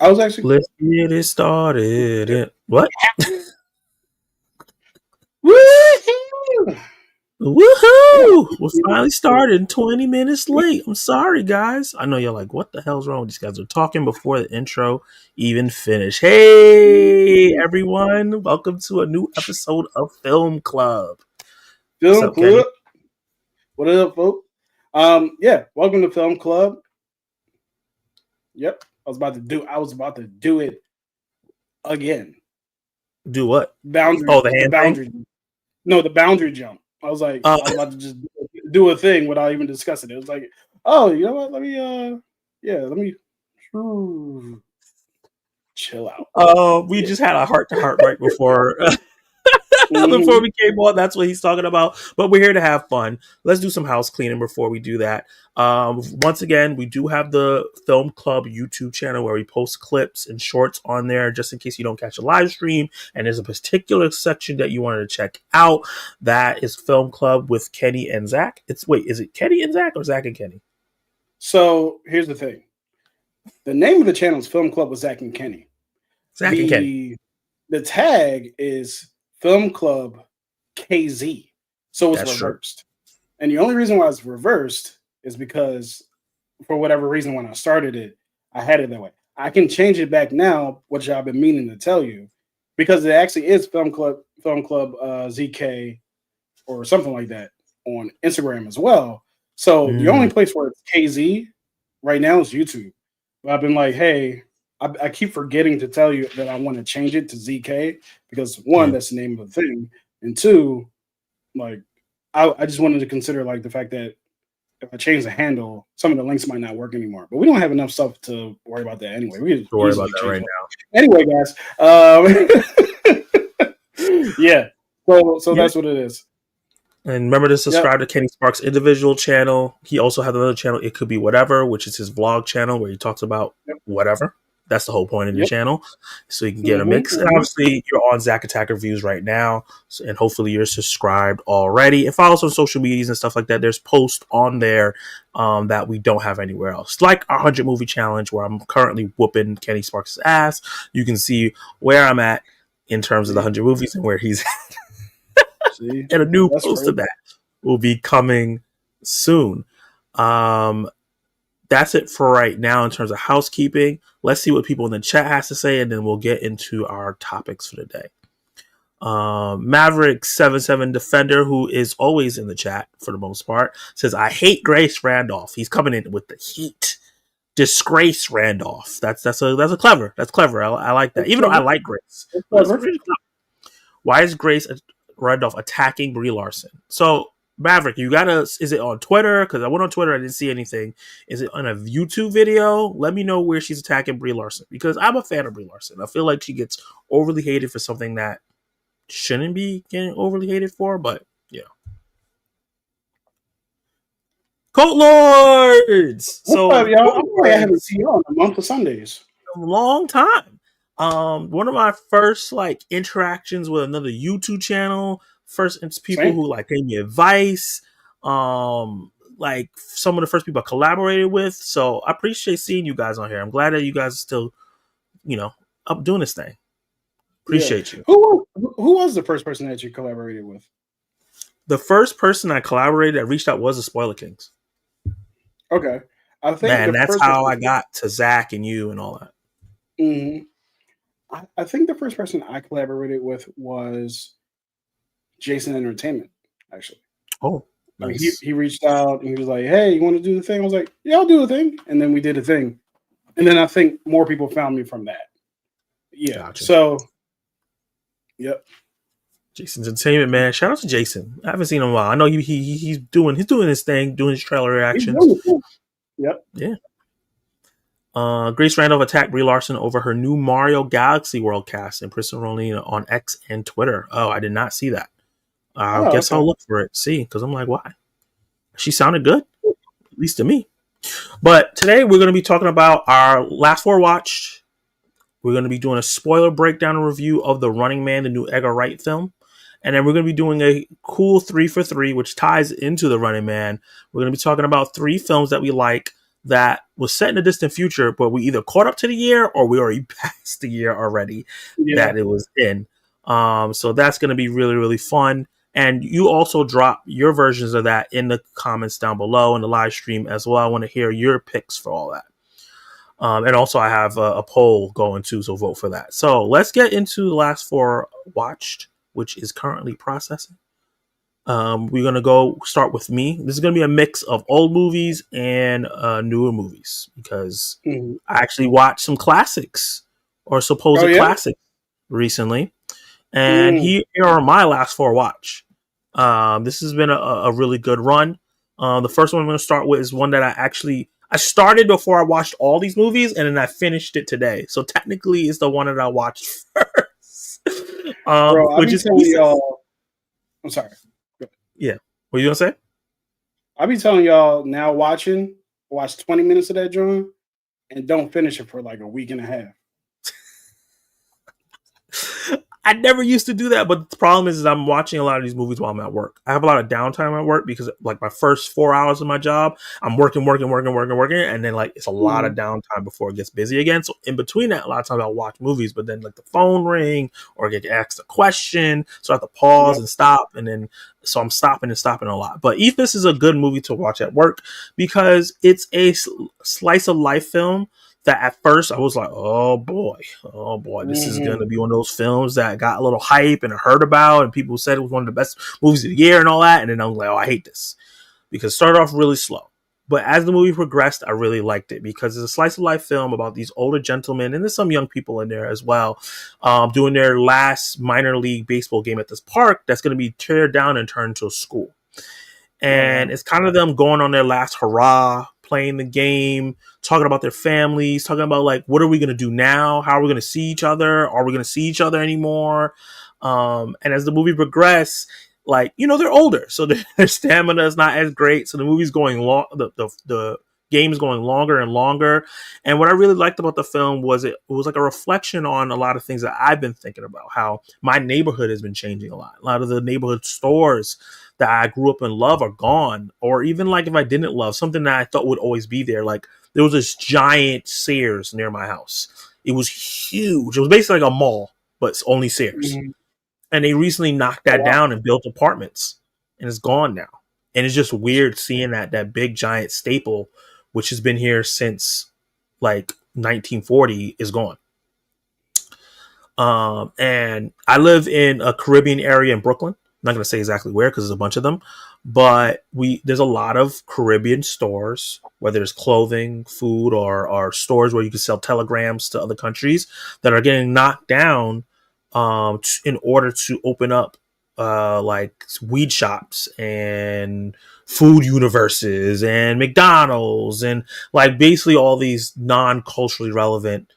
I was actually. Let's get it started. What? Woo-hoo! Yeah. Woohoo! We're finally started 20 minutes late. I'm sorry, guys. I know you're like, what the hell's wrong with these guys? They're talking before the intro even finished. Hey, everyone. Welcome to a new episode of Film Club. What's Film up, Kenny? Club. What up, folks? Yeah. Welcome to Film Club. Yep. I was about to do it again. Do what? Boundary. Oh, the hand boundary. No, the boundary jump. I was like, I was about to just do a thing without even discussing it. It was like, oh, you know what? Let me chill out. We just had a heart-to-heart right before Mhm. before we came on. That's what he's talking about. But we're here to have fun. Let's do some house cleaning before we do that. Once again, we do have the Film Club YouTube channel where we post clips and shorts on there just in case you don't catch a live stream. And there's a particular section that you wanted to check out. That is Film Club with Kenny and Zach. Is it Kenny and Zach or Zach and Kenny? So here's the thing. The name of the channel is Film Club with Zach and Kenny. Zach and Kenny. The tag is Film Club KZ. So it's That's reversed. True. And the only reason why it's reversed is because for whatever reason when I started it, I had it that way. I can change it back now, which I've been meaning to tell you, because it actually is Film Club ZK or something like that on Instagram as well. So the only place where it's KZ right now is YouTube. But I've been like, hey, I keep forgetting to tell you that I want to change it to ZK because one, that's the name of the thing, and two, like I just wanted to consider like the fact that if I change the handle, some of the links might not work anymore. But we don't have enough stuff to worry about that anyway. We just worry about that right now. Anyway, guys. Yeah. So that's what it is. And remember to subscribe to Kenny Sparks' individual channel. He also has another channel, It Could Be Whatever, which is his vlog channel where he talks about whatever. That's the whole point of the channel. So you can get a mix. And obviously, you're on Zach Attack Reviews right now. And hopefully, you're subscribed already. And follow us on social medias and stuff like that. There's posts on there that we don't have anywhere else. Like our 100 movie challenge, where I'm currently whooping Kenny Sparks' ass. You can see where I'm at in terms of the 100 movies and where he's at. And a new post of that will be coming soon. That's it for right now in terms of housekeeping. Let's see what people in the chat has to say, and then we'll get into our topics for the day. Maverick77 Defender, who is always in the chat for the most part, says, I hate Grace Randolph. He's coming in with the heat. Disgrace Randolph. That's clever. That's clever. I like that. Even though I like Grace. Why is Grace Randolph attacking Brie Larson? So Maverick, is it on Twitter? Because I went on Twitter, I didn't see anything. Is it on a YouTube video? Let me know where she's attacking Brie Larson, because I'm a fan of Brie Larson. I feel like she gets overly hated for something that shouldn't be getting overly hated for, but yeah. Cult Lords! So y'all? I haven't seen you on a month of Sundays. A long time. One of my first interactions with another YouTube channel. First, it's people who gave me advice. Some of the first people I collaborated with. So I appreciate seeing you guys on here. I'm glad that you guys are still, up doing this thing. Appreciate you. Who was the first person that you collaborated with? The first person I collaborated that reached out was the Spoiler Kings. Okay. I think that's how I got to Zach and you and all that. Mm-hmm. I think the first person I collaborated with was Jason Entertainment, actually. Oh, nice. He reached out and he was like, hey, you want to do the thing? I was like, yeah, I'll do the thing. And then we did a thing. And then I think more people found me from that. Yeah. Gotcha. So, yep. Jason's Entertainment, man. Shout out to Jason. I haven't seen him in a while. I know he's doing his thing, doing his trailer reactions. Yep. Yeah. Grace Randolph attacked Brie Larson over her new Mario Galaxy World cast and Kristen Rolina on X and Twitter. Oh, I did not see that. I guess I'll look for it, see, because I'm like, why? She sounded good, at least to me. But today we're going to be talking about our last four watched. We're going to be doing a spoiler breakdown and review of The Running Man, the new Edgar Wright film. And then we're going to be doing a cool 3 for 3, which ties into The Running Man. We're going to be talking about 3 films that we like, that was set in the distant future, but we either caught up to the year or we already passed the year already that it was in. So that's going to be really, really fun. And you also drop your versions of that in the comments down below in the live stream as well. I want to hear your picks for all that. And also I have a poll going too, so vote for that. So let's get into the last 4 watched, which is currently processing. We're going to go start with me. This is going to be a mix of old movies and newer movies because I actually watched some classics or supposed classics recently. And here are my last 4 watch. This has been a really good run. The first one I'm going to start with is one that I started before I watched all these movies, and then I finished it today. So technically, it's the one that I watched first. Bro, which is y'all. I'm sorry. Yeah, what are you gonna say? I'll be telling y'all now. Watch 20 minutes of that joint, and don't finish it for like a week and a half. I never used to do that, but the problem is I'm watching a lot of these movies while I'm at work. I have a lot of downtime at work because like my first 4 hours of my job, I'm working, and then like it's a lot of downtime before it gets busy again. So in between that, a lot of times I'll watch movies, but then like the phone ring or get asked a question, so I have to pause and stop, and then so I'm stopping a lot. But Ethos is a good movie to watch at work because it's a slice of life film that at first I was like, oh boy, this is going to be one of those films that got a little hype and I heard about and people said it was one of the best movies of the year and all that. And then I was like, oh, I hate this because it started off really slow. But as the movie progressed, I really liked it because it's a slice of life film about these older gentlemen, and there's some young people in there as well, doing their last minor league baseball game at this park that's going to be teared down and turned into a school. And it's kind of them going on their last hurrah, playing the game, talking about their families, talking about like, what are we going to do now? How are we going to see each other? Are we going to see each other anymore? And as the movie progresses, like, you know, they're older, so their stamina is not as great. So the movie's going long, the game is going longer and longer. And what I really liked about the film was it was like a reflection on a lot of things that I've been thinking about, how my neighborhood has been changing a lot. A lot of the neighborhood stores that I grew up and love are gone. Or even like if I didn't love something that I thought would always be there, like there was this giant Sears near my house. It was huge. It was basically like a mall, but it's only Sears. And they recently knocked that down and built apartments, and it's gone now. And it's just weird seeing that big giant staple, which has been here since like 1940, is gone. And I live in a Caribbean area in Brooklyn. I'm not going to say exactly where because there's a bunch of them, but there's a lot of Caribbean stores, whether it's clothing, food, or stores where you can sell telegrams to other countries that are getting knocked down in order to open up like weed shops and food universes and McDonald's and like basically all these non-culturally relevant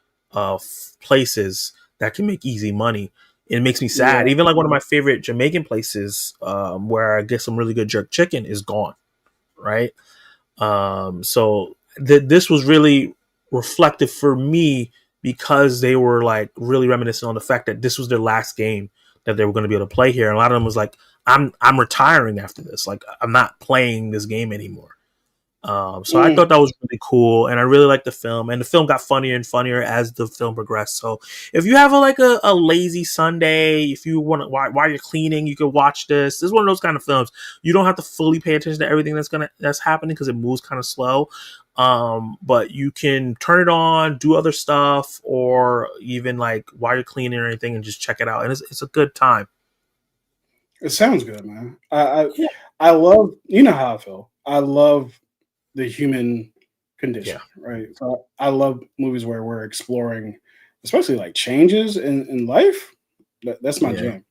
places that can make easy money. It makes me sad. Even like one of my favorite Jamaican places where I get some really good jerk chicken is gone, right? So this was really reflective for me because they were like really reminiscent on the fact that this was their last game that they were going to be able to play here. And a lot of them was like, I'm retiring after this. Like, I'm not playing this game anymore. So I thought that was really cool, and I really liked the film. And the film got funnier and funnier as the film progressed. So if you have a lazy Sunday, if you want to while you're cleaning, you could watch this. This is one of those kind of films. You don't have to fully pay attention to everything that's happening because it moves kind of slow. But you can turn it on, do other stuff, or even like while you're cleaning or anything, and just check it out. And it's a good time. It sounds good, man. I love, you know how I feel. I love the human condition, right? So I love movies where we're exploring, especially like changes in life. That's my jam.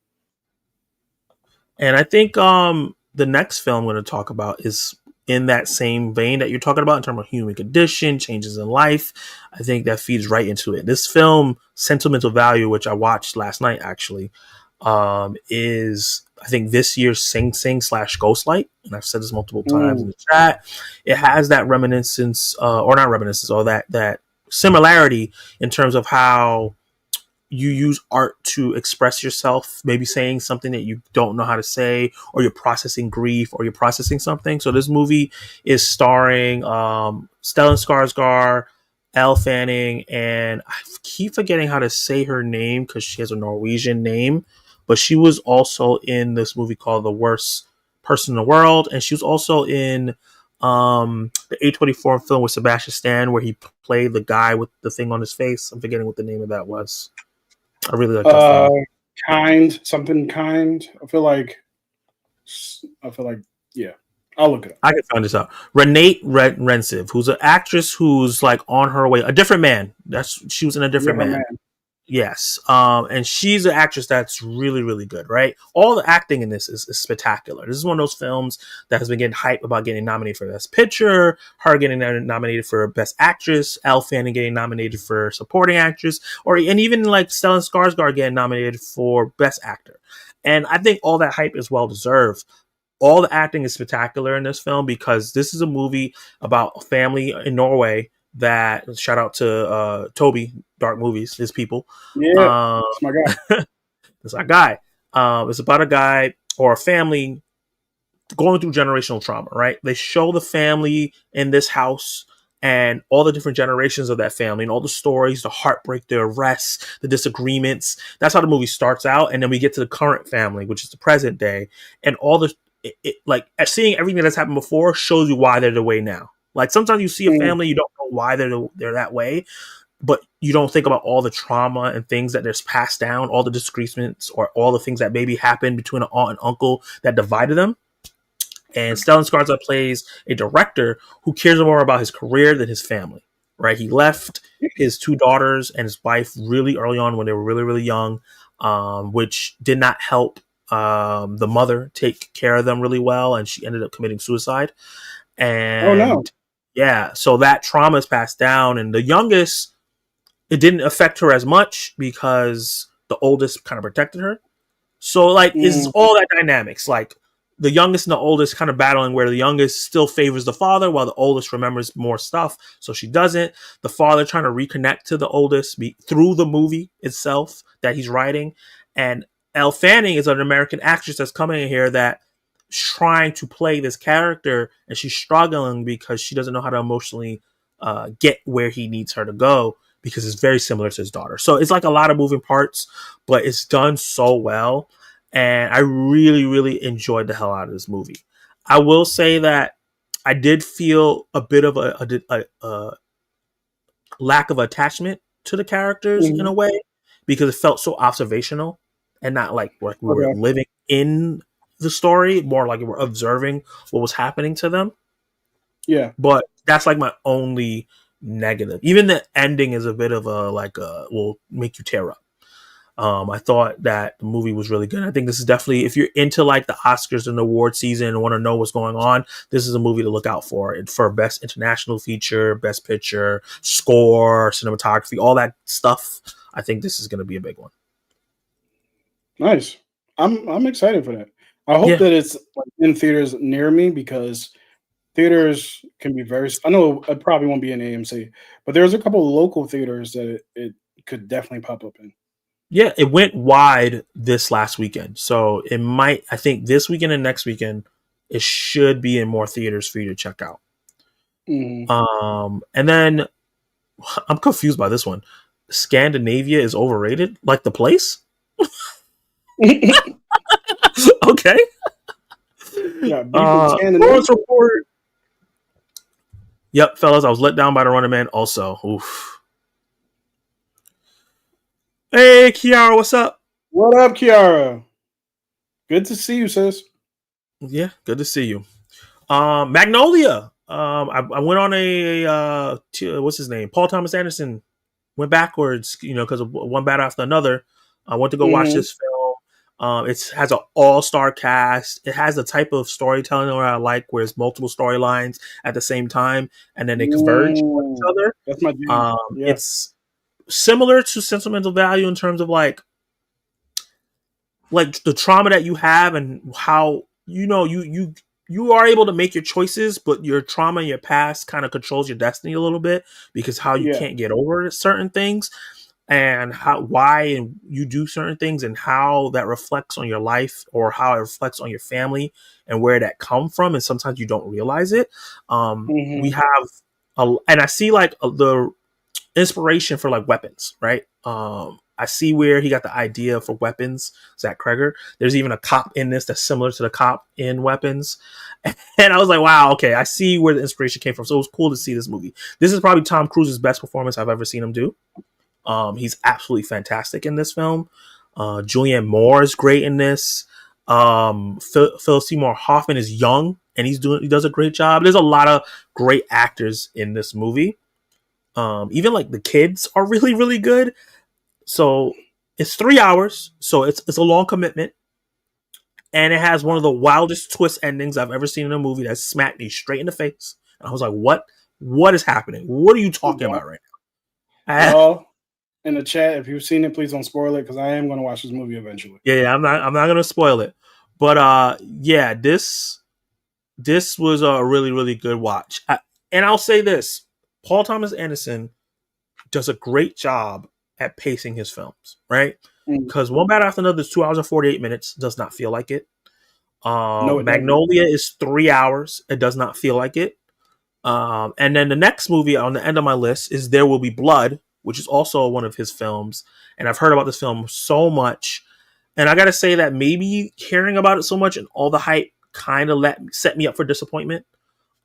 And I think the next film I'm going to talk about is in that same vein that you're talking about in terms of human condition, changes in life. I think that feeds right into it. This film, Sentimental Value, which I watched last night actually, is I think this year's Sing Sing / Ghostlight, and I've said this multiple times in the chat. It has that reminiscence, or not reminiscence, or that similarity in terms of how you use art to express yourself, maybe saying something that you don't know how to say, or you're processing grief, or you're processing something. So this movie is starring Stellan Skarsgård, Elle Fanning, and I keep forgetting how to say her name because she has a Norwegian name, but she was also in this movie called The Worst Person in the World, and she was also in the A24 film with Sebastian Stan where he played the guy with the thing on his face. I'm forgetting what the name of that was. I really like that film. Something kind. I feel like, yeah. I'll look it up. I can find this out. Renate Rensiv, who's an actress who's like on her way, a different man. She was in A Different Man. Yes. And she's an actress that's really, really good, right? All the acting in this is spectacular. This is one of those films that has been getting hype about getting nominated for Best Picture, her getting nominated for Best Actress, Elle Fanning getting nominated for Supporting Actress, and even like Stellan Skarsgård getting nominated for Best Actor. And I think all that hype is well deserved. All the acting is spectacular in this film because this is a movie about a family in Norway that, shout out to Toby, Dark Movies, his people. Yeah, that's my guy. That's our guy. It's about a guy or a family going through generational trauma, right? They show the family in this house and all the different generations of that family and all the stories, the heartbreak, the arrests, the disagreements. That's how the movie starts out. And then we get to the current family, which is the present day. And all the, like, seeing everything that's happened before shows you why they're the way now. Like, sometimes you see a family, you don't know why they're that way, but you don't think about all the trauma and things that there's passed down, all the disagreements or all the things that maybe happened between an aunt and uncle that divided them. And Stellan Skarsgård plays a director who cares more about his career than his family, right? He left his 2 daughters and his wife really early on when they were really, really young, which did not help the mother take care of them really well. And she ended up committing suicide. And yeah, so that trauma is passed down. And the youngest, it didn't affect her as much because the oldest kind of protected her. So, like, it's all that dynamics. Like, the youngest and the oldest kind of battling where the youngest still favors the father while the oldest remembers more stuff. So she doesn't. The father trying to reconnect to the oldest through the movie itself that he's writing. And Elle Fanning is an American actress that's coming in here that trying to play this character, and she's struggling because she doesn't know how to emotionally get where he needs her to go because it's very similar to his daughter. So it's like a lot of moving parts, but it's done so well. And I really, really enjoyed the hell out of this movie. I will say that I did feel a bit of a lack of attachment to the characters in a way because it felt so observational and not like we were living in the story, more like we're observing what was happening to them. Yeah. But that's like my only negative. Even the ending is a bit of will make you tear up. I thought that the movie was really good. I think this is definitely, if you're into like the Oscars and the award season and want to know what's going on, this is a movie to look out for. For Best International Feature, Best Picture, Score, Cinematography, all that stuff. I think this is going to be a big one. Nice. I'm excited for that. I hope that it's in theaters near me because theaters can be I know it probably won't be in AMC, but there's a couple of local theaters that it could definitely pop up in. Yeah, it went wide this last weekend. So it might, I think this weekend and next weekend, it should be in more theaters for you to check out. And then I'm confused by this one. Scandinavia is overrated? Like the place? Okay. Yeah, Scandinavia. Report. Yep, fellas, I was let down by the Running Man also. Oof. Hey, Kiara, what's up? What up, Kiara? Good to see you, sis. Yeah, good to see you. Magnolia. I went on a what's his name? Paul Thomas Anderson went backwards, because of one battle after another. I went to go watch this film. It has an all-star cast. It has a type of storytelling where I like, where it's multiple storylines at the same time, and then they converge with each other. That's my jam. It's similar to Sentimental Value in terms of like the trauma that you have and how you are able to make your choices, but your trauma in your past kind of controls your destiny a little bit because how you can't get over certain things. and why you do certain things and how that reflects on your life or how it reflects on your family and where that come from. And sometimes you don't realize it. We have, and I see like the inspiration for like weapons, right? I see where he got the idea for weapons, Zach Kreger. There's even a cop in this that's similar to the cop in Weapons. And I was like, wow, okay, I see where the inspiration came from. So it was cool to see this movie. This is probably Tom Cruise's best performance I've ever seen him do. He's absolutely fantastic in this film. Julianne Moore is great in this. Phil Seymour Hoffman is young and he does a great job. There's a lot of great actors in this movie. Even like the kids are really, really good. So it's 3 hours. So it's a long commitment. And it has one of the wildest twist endings I've ever seen in a movie that smacked me straight in the face. And I was like, what is happening? What are you talking about right now? Well, in the chat, if you've seen it, please don't spoil it because I am going to watch this movie eventually. Yeah, I'm not going to spoil it. But yeah, this was a really, really good watch. And I'll say this, Paul Thomas Anderson does a great job at pacing his films, right? Because One Bad After Another is 2 hours and 48 minutes. Does not feel like it. No, Magnolia is 3 hours. It does not feel like it. And then the next movie on the end of my list is There Will Be Blood, which is also one of his films. And I've heard about this film so much. And I got to say that maybe hearing about it so much and all the hype kind of set me up for disappointment.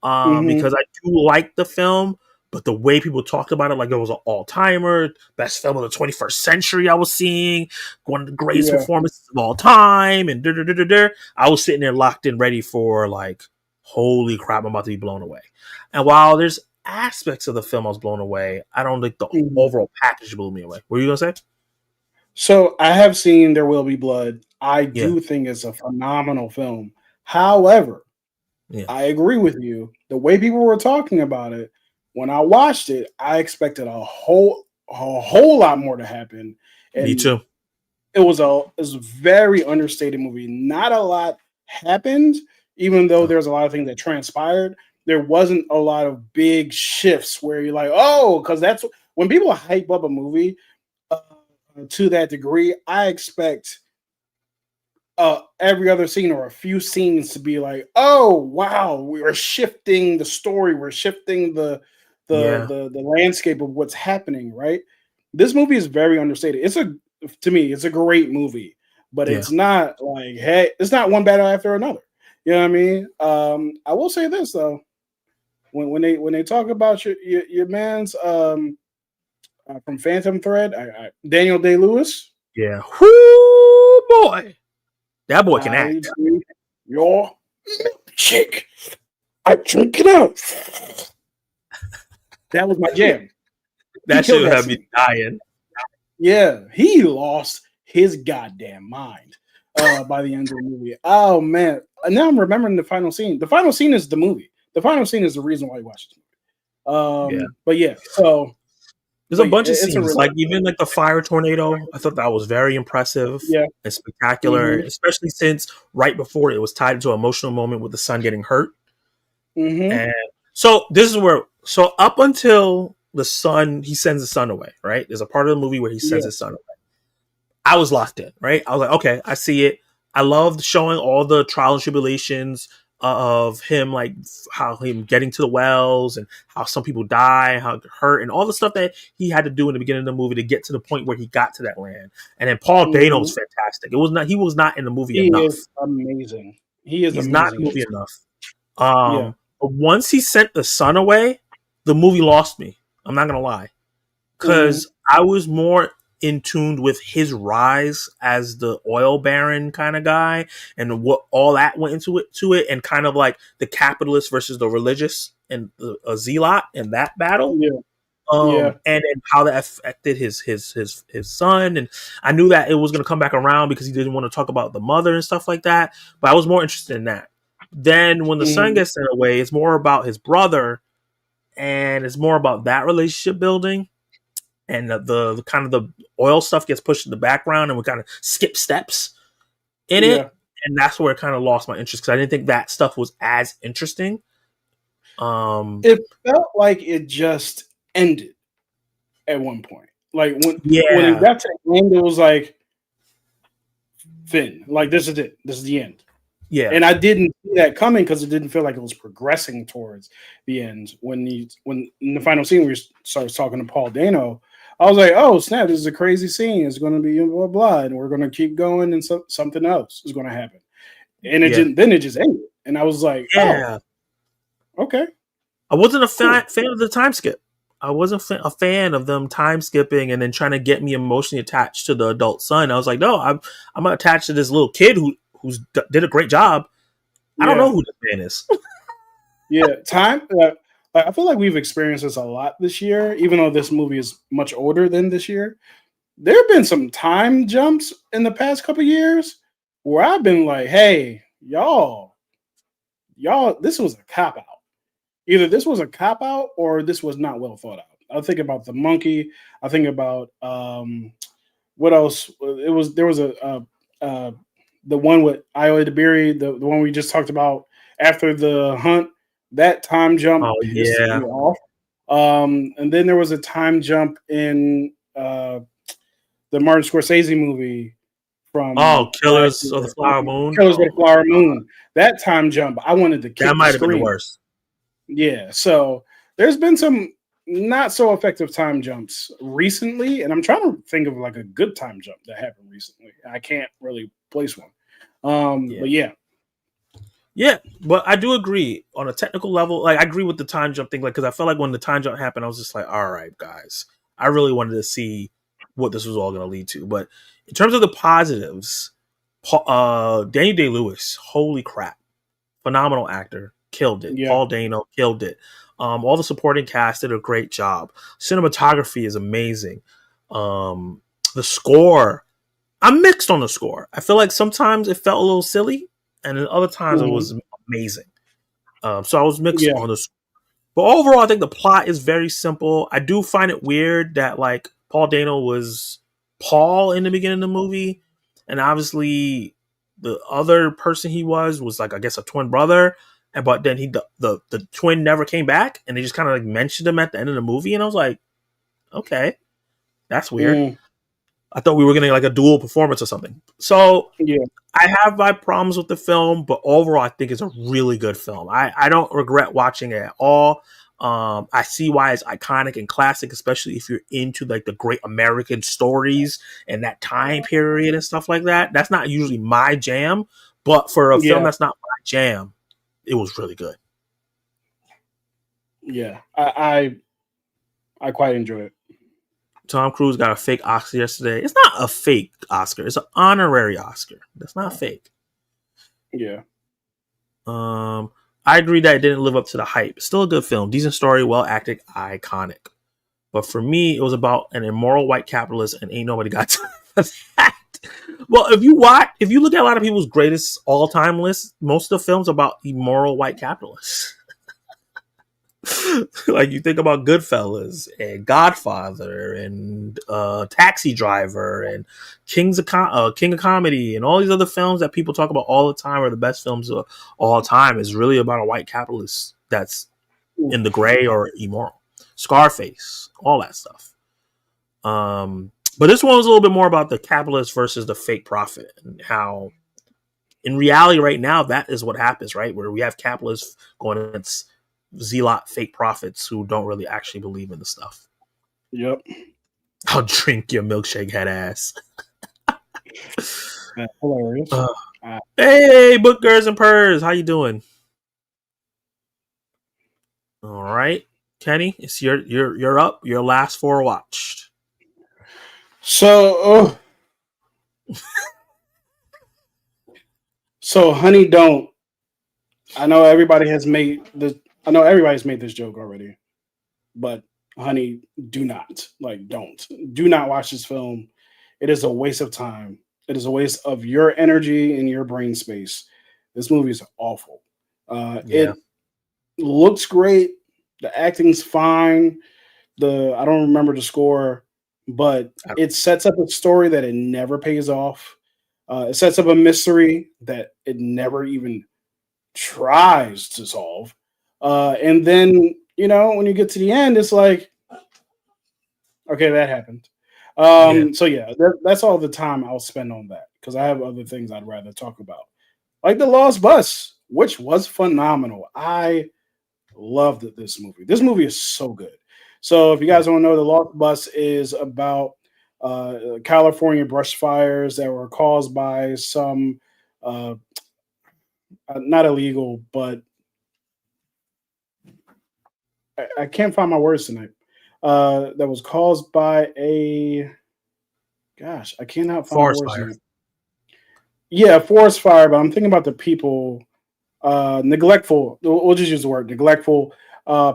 Because I do like the film, but the way people talked about it, like it was an all-timer, best film of the 21st century I was seeing, one of the greatest performances of all time, and I was sitting there locked in ready for like, holy crap, I'm about to be blown away. And while there's aspects of the film I was blown away, I don't think the overall package blew me away. What were you going to say? So I have seen There Will Be Blood. I do think it's a phenomenal film. However, I agree with you. The way people were talking about it, when I watched it, I expected a whole lot more to happen. And me too. It was a very understated movie. Not a lot happened, even though there's a lot of things that transpired. There wasn't a lot of big shifts where you're like, oh, because that's when people hype up a movie to that degree. I expect every other scene or a few scenes to be like, oh wow, we're shifting the story, we're shifting the landscape of what's happening, right? This movie is very understated. To me, it's a great movie, but it's not like, hey, it's not one bad after another. You know what I mean? I will say this though, when they talk about your man's from Phantom Thread, Daniel Day-Lewis. Yeah. Whoo boy. That boy can act. Your milkshake. I drink it out. That was my jam. That should have me dying. Yeah, he lost his goddamn mind by the end of the movie. Oh man! Now I'm remembering the final scene. The final scene is the movie. The final scene is the reason why you watch the movie. But yeah, so there's a bunch of scenes, like even like the fire tornado. I thought that was very impressive and spectacular, especially since right before it was tied into an emotional moment with the son getting hurt. And so this is where, so up until the son, he sends the son away, right? There's a part of the movie where he sends his son away. I was locked in, right? I was like, okay, I see it. I loved showing all the trials and tribulations of him, like how him getting to the wells and how some people die, how hurt, and all the stuff that he had to do in the beginning of the movie to get to the point where he got to that land. And then Paul Dano was fantastic. He was not in the movie enough. He is amazing. He's not in the movie enough. But once he sent the son away, the movie lost me. I'm not gonna lie, because I was more in tune with his rise as the oil baron kind of guy and what all that went into it, and kind of like the capitalist versus the religious and a zealot in that battle. And how that affected his son. And I knew that it was going to come back around because he didn't want to talk about the mother and stuff like that. But I was more interested in that. Then when the son gets sent away, it's more about his brother, and it's more about that relationship building. And the kind of the oil stuff gets pushed in the background, and we kind of skip steps in it. And that's where it kind of lost my interest because I didn't think that stuff was as interesting. It felt like it just ended at one point. Like when it Yeah, got to the end, it was like Finn, like this is it. This is the end. yeah, And I didn't see that coming because it didn't feel like it was progressing towards the end. When in the final scene we started talking to Paul Dano, I was like, "Oh snap! This is a crazy scene. It's going to be blah blah, and we're going to keep going, and something else is going to happen." And it yeah, didn't. Then it just ended, and I was like, "Oh, yeah. okay, I wasn't a cool, fan of the time skip. I wasn't a fan of them time skipping and then trying to get me emotionally attached to the adult son. I was like, no, I'm attached to this little kid who's did a great job. I don't know yeah, who this man is. yeah." Time. I feel like we've experienced this a lot this year, even though this movie is much older than this year. There have been some time jumps in the past couple years where I've been like, "Hey, y'all, this was a cop out. Either this was a cop out or this was not well thought out." I think about the monkey. I think about what else? There was the one with Io DeBerry, the one we just talked about after the hunt. That time jump Oh pissed yeah. me off. And then there was a time jump in the Martin Scorsese movie Oh, from last Killers of the year, Flower Moon. Killers of Oh the Flower Moon. That time jump, I wanted to that kick the might have been the screen. worst. Yeah, so there's been some not so effective time jumps recently, and I'm trying to think of like a good time jump that happened recently. I can't really place one. Yeah. But yeah, Yeah, but I do agree on a technical level. Like I agree with the time jump thing, like because I felt like when the time jump happened, I was just like, all right, guys, I really wanted to see what this was all going to lead to. But in terms of the positives, Daniel Day Lewis, holy crap, phenomenal actor, killed it. yeah, Paul Dano killed it. All the supporting cast did a great job. Cinematography is amazing. The score, I'm mixed on the score. I feel like sometimes it felt a little silly, and then other times it hmm was amazing. So I was mixed yeah, on this. But overall, I think the plot is very simple. I do find it weird that like Paul Dano was Paul in the beginning of the movie, and obviously the other person he was like I guess a twin brother, and but then the twin never came back, and they just kind of like mentioned him at the end of the movie, and I was like, okay, that's weird. mm, I thought we were getting like a dual performance or something. So yeah, I have my problems with the film, but overall, I think it's a really good film. I don't regret watching it at all. I see why it's iconic and classic, especially if you're into like the great American stories and that time period and stuff like that. That's not usually my jam, but for a film yeah, that's not my jam, it was really good. yeah. I quite enjoy it. Tom Cruise got a fake Oscar yesterday. It's not a fake Oscar; it's an honorary Oscar. That's not fake. Yeah, I agree that it didn't live up to the hype. Still a good film, decent story, well acted, iconic. But for me, it was about an immoral white capitalist, and ain't nobody got time for that. Well, if you look at a lot of people's greatest all time lists, most of the films are about immoral white capitalists. Like you think about Goodfellas and Godfather and Taxi Driver and King of Comedy and all these other films that people talk about all the time are the best films of all time is really about a white capitalist that's in the gray or immoral. Scarface, all that stuff. But this one was a little bit more about the capitalist versus the fake profit and how in reality right now that is what happens, right? Where we have capitalists going against zealot fake prophets who don't really actually believe in the stuff. yep. I'll drink your milkshake head ass. That's hilarious. Uh, Uh, hey, book girls and purrs, how you doing? All right, Kenny, it's you're up. Your last four watched. so, so honey, don't. I know everybody has made the. I know everybody's made this joke already, but honey, do not do not watch this film. It is a waste of time. It is a waste of your energy and your brain space. This movie is awful. Yeah, It looks great. The acting's fine. The I don't remember the score, but I, it sets up a story that it never pays off. It sets up a mystery that it never even tries to solve. And then, when you get to the end, it's like, okay, that happened. Yeah. So yeah, that's all the time I'll spend on that because I have other things I'd rather talk about, like the Lost Bus, which was phenomenal. I loved this movie. This movie is so good. So if you Yeah. guys don't know, the Lost Bus is about California brush fires that were caused by some uh, not illegal, but I can't find my words tonight. That was caused by a gosh, I cannot find my Forest words fire. tonight. Yeah, forest fire, but I'm thinking about the people neglectful. We'll just use the word neglectful.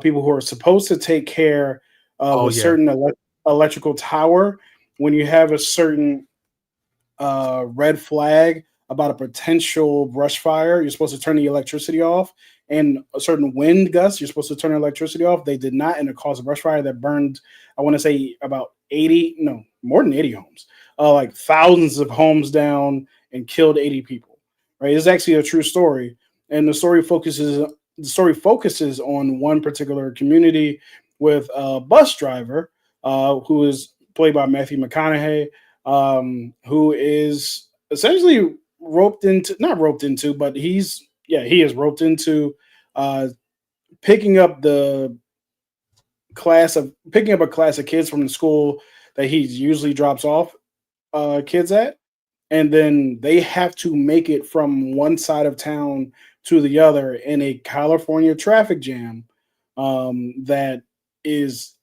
People who are supposed to take care of Oh a yeah. certain electrical tower. When you have a certain red flag about a potential brush fire, you're supposed to turn the electricity off. And a certain wind gust, you're supposed to turn the electricity off. They did not, and it caused a brush fire that burned, I want to say, about 80, no, more than 80 homes, like thousands of homes down and killed 80 people. Right? It's actually a true story. And the story focuses on one particular community with a bus driver who is played by Matthew McConaughey, who is essentially roped into, not roped into, but he is roped into uh, picking up the picking up a class of kids from the school that he usually drops off kids at, and then they have to make it from one side of town to the other in a California traffic jam that is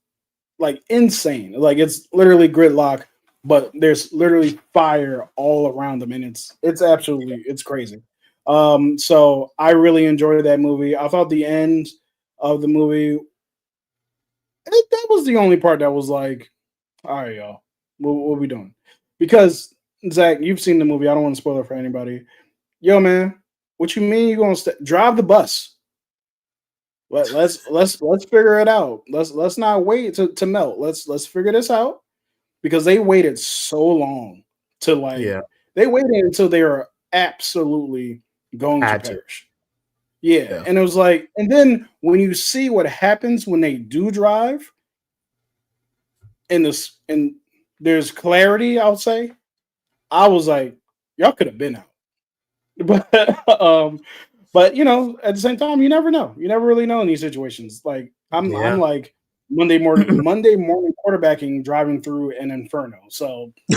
like insane. Like it's literally gridlock, but there's literally fire all around them, and it's crazy. So I really enjoyed that movie. I thought the end of the movie that was the only part that was like, all right, y'all, what we doing? Because Zach, you've seen the movie. I don't want to spoil it for anybody. Yo, man, what you mean you gonna drive the bus? Let's figure it out. Let's not wait to melt. Let's figure this out because they waited so long to Yeah. they waited until they were absolutely going to Had to. perish. Yeah, Yeah. and it was like, and then when you see what happens when they do drive, and there's clarity, I'll say, I was like, y'all could have been out, but but at the same time, you never know. You never really know in these situations. Like I'm Yeah. like Monday morning quarterbacking driving through an inferno. So you know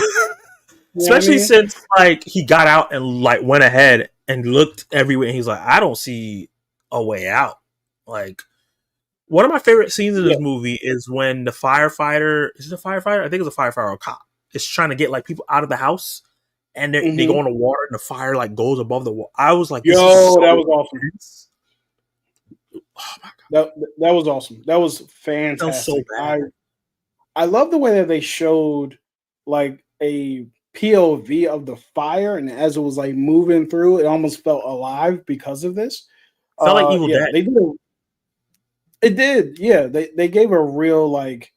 what I Especially mean? since like he got out and like went ahead and looked everywhere and he's like, I don't see a way out. Like one of my favorite scenes in Yeah. this movie is when the firefighter, is it a firefighter? I think it's a firefighter or a cop. Is trying to get like people out of the house and they go Hmm. in the water and the fire like goes above the wall. I was like, this is Yo, so that was awesome. intense. Oh my god. That was awesome. That was That was so fantastic. bad. I love the way that they showed like a POV of the fire, and as it was like moving through, it almost felt alive because of this. Felt like Evil Yeah, Dead. they did. It did. Yeah, they gave a real like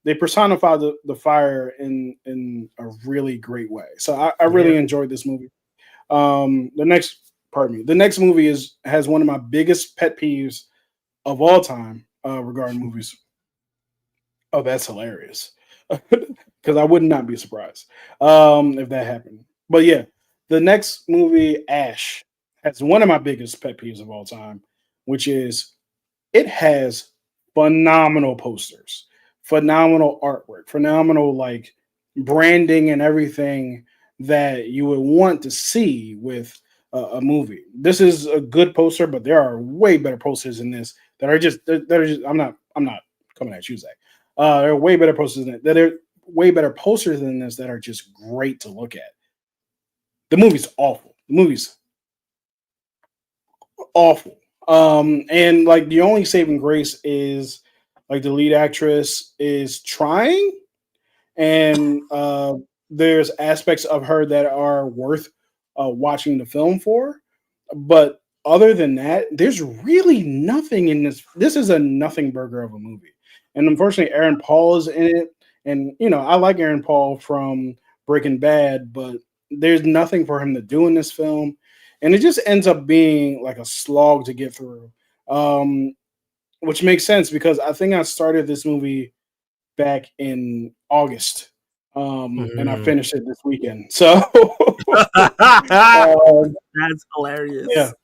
they personified the fire in a really great way. So I Yeah. really enjoyed this movie. The next movie has one of my biggest pet peeves of all time regarding movies. Oh, that's hilarious. Because I would not be surprised if that happened. But yeah, the next movie, Ash, has one of my biggest pet peeves of all time, which is it has phenomenal posters, phenomenal artwork, phenomenal like branding and everything that you would want to see with a movie. This is a good poster, but there are way better posters than this that are just. I'm not coming at you, Zach. There are way better posters than that. There are way better posters than this that are just great to look at. The movie's awful. The movie's awful. And like the only saving grace is like the lead actress is trying, and there's aspects of her that are worth watching the film for. But other than that, there's really nothing in this. This is a nothing burger of a movie, and unfortunately, Aaron Paul is in it. And I like Aaron Paul from Breaking Bad, but there's nothing for him to do in this film, and it just ends up being like a slog to get through. Um, which makes sense because I think I started this movie back in August. And I Mm. finished it this weekend. So um, That's yeah, hilarious.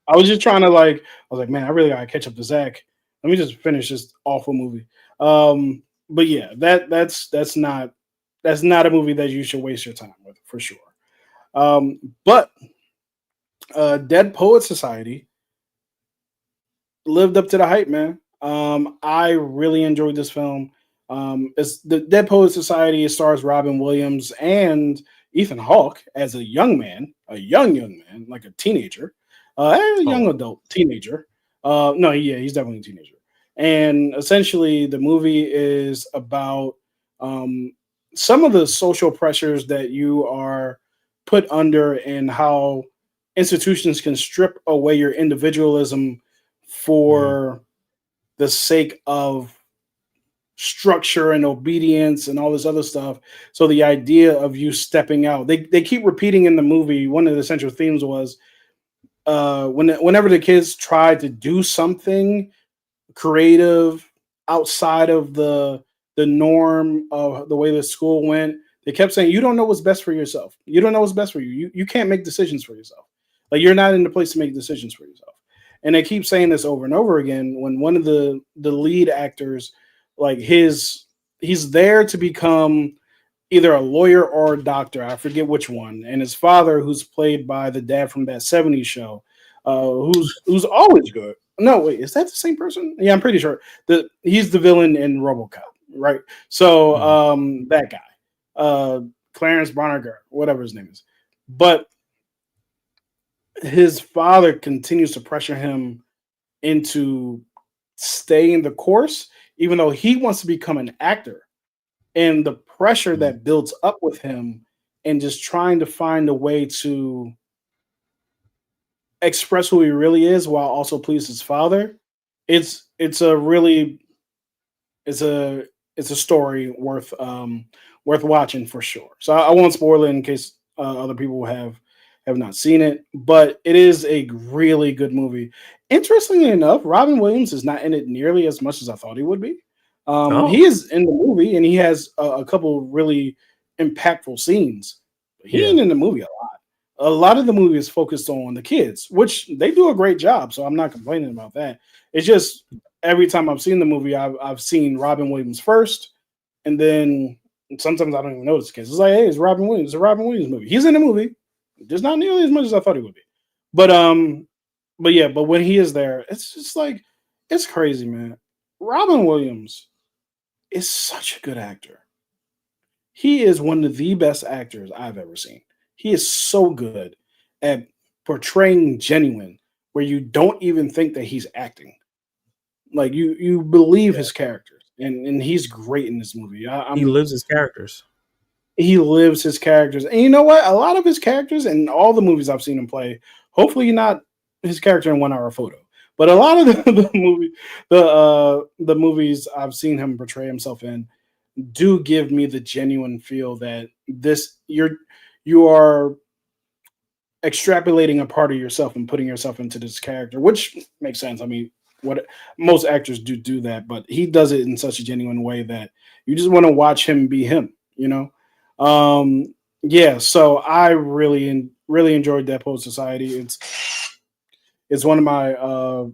I was just trying to like, I was like, man, I really gotta catch up to Zach. Let me just finish this awful movie. But yeah, that's not a movie that you should waste your time with for sure. But Dead Poet Society lived up to the hype, man. I really enjoyed this film. It's the Dead Poet Society. It stars Robin Williams and Ethan Hawke as a young man, a young man, like a teenager, a Oh, young adult teenager. No, yeah, he's definitely a teenager. And essentially, the movie is about um, some of the social pressures that you are put under, and how institutions can strip away your individualism mm, for the sake of structure and obedience and all this other stuff. So the idea of you stepping out, they keep repeating in the movie. One of the central themes was whenever the kids tried to do something creative outside of the norm of the way the school went, they kept saying, you don't know what's best for yourself. You don't know what's best for you. You can't make decisions for yourself. Like, you're not in the place to make decisions for yourself. And they keep saying this over and over again. When one of the lead actors, like he's there to become either a lawyer or a doctor. I forget which one. And his father, who's played by the dad from that '70s show, who's always good. No, wait, is that the same person? Yeah, I'm pretty sure that he's the villain in RoboCop, right? So mm. that guy, Clarence Barnager, whatever his name is, but his father continues to pressure him into staying the course, even though he wants to become an actor, and the pressure Mm. that builds up with him, and just trying to find a way to express who he really is while also please his father. It's a really it's a it's a story worth watching for sure. So I won't spoil it in case other people have not seen it, but it is a really good movie. Interestingly enough, Robin Williams is not in it nearly as much as I thought he would be. Oh, He is in the movie, and he has a couple really impactful scenes. But he yeah. ain't in the movie a lot. A lot of the movie is focused on the kids, which they do a great job. So I'm not complaining about that. It's just every time I've seen the movie, I've seen Robin Williams first, and then sometimes I don't even notice the kids. It's like, hey, it's Robin Williams. It's a Robin Williams movie. He's in the movie, just not nearly as much as I thought he would be. But but yeah, but when he is there, it's just like, it's crazy, man. Robin Williams is such a good actor. He is one of the best actors I've ever seen. He is so good at portraying genuine, where you don't even think that he's acting. Like, you believe Yeah. his characters, and he's great in this movie. He lives his characters. He lives his characters, and you know what? A lot of his characters in all the movies I've seen him play. Hopefully, not his character in 1 Hour Photo, but a lot of the movies I've seen him portray himself in do give me the genuine feel that you are extrapolating a part of yourself and putting yourself into this character, which makes sense. I mean, what most actors do that, but he does it in such a genuine way that you just want to watch him be him, you know. Yeah, so I really enjoyed Dead Poet Society. It's one of my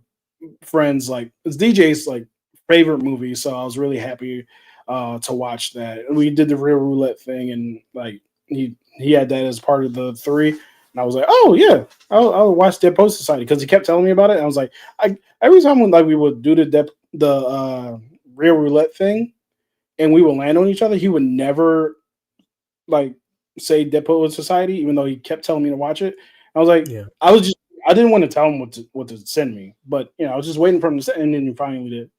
friends, like, it's DJ's like favorite movie, so I was really happy to watch that. We did the real roulette thing, and like he had that as part of the three, and I was like, oh yeah, I'll watch Dead Post Society, because he kept telling me about it. And I was like, I every time when like we would do the real roulette thing, and we would land on each other, he would never like say Dead Post Society, even though he kept telling me to watch it. I was like, Yeah. I didn't want to tell him what to send me, but I was just waiting for him to send, and then he finally did.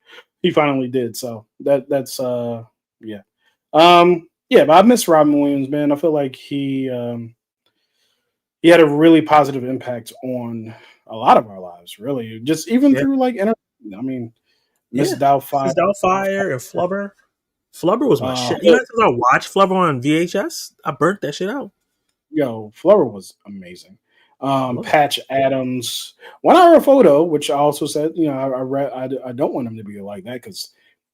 He finally did. So that's yeah. Yeah, but I miss Robin Williams, man. I feel like he had a really positive impact on a lot of our lives, really. Just even Yeah. through like I mean, Miss Yeah. Doubtfire. Mrs. Doubtfire and Flubber. Flubber was my shit. You know, since I watched Flubber on VHS, I burnt that shit out. Yo, Flubber was amazing. I love it. Patch Adams, 1 Hour Photo, which I also said, I read, I don't want him to be like that, because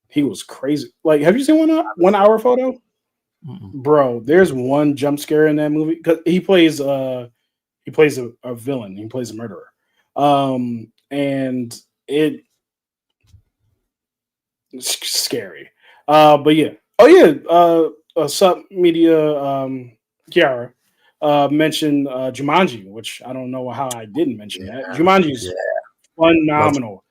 he was crazy. Like, have you seen 1 Hour Photo? Mm-mm. Bro, there's one jump scare in that movie because he plays a villain. He plays a murderer. And it's scary. But yeah. Oh yeah. Sup media. Kiara mentioned Jumanji, which I don't know how I didn't mention that. Yeah, Jumanji's yeah, love. phenomenal.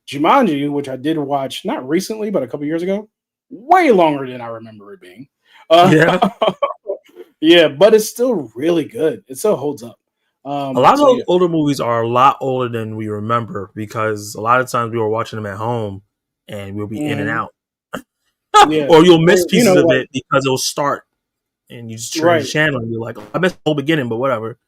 Jumanji, which I did watch not recently, but a couple years ago, way longer than I remember it being. Uh, Yeah, yeah, but it's still really good. It still holds up. a lot of So those yeah, older movies are a lot older than we remember because a lot of times we were watching them at home and we'll be in and hmm out, yeah, or you'll miss or pieces of like it because it'll start and you just change the right, channel and you're like, oh, I missed the whole beginning, but whatever.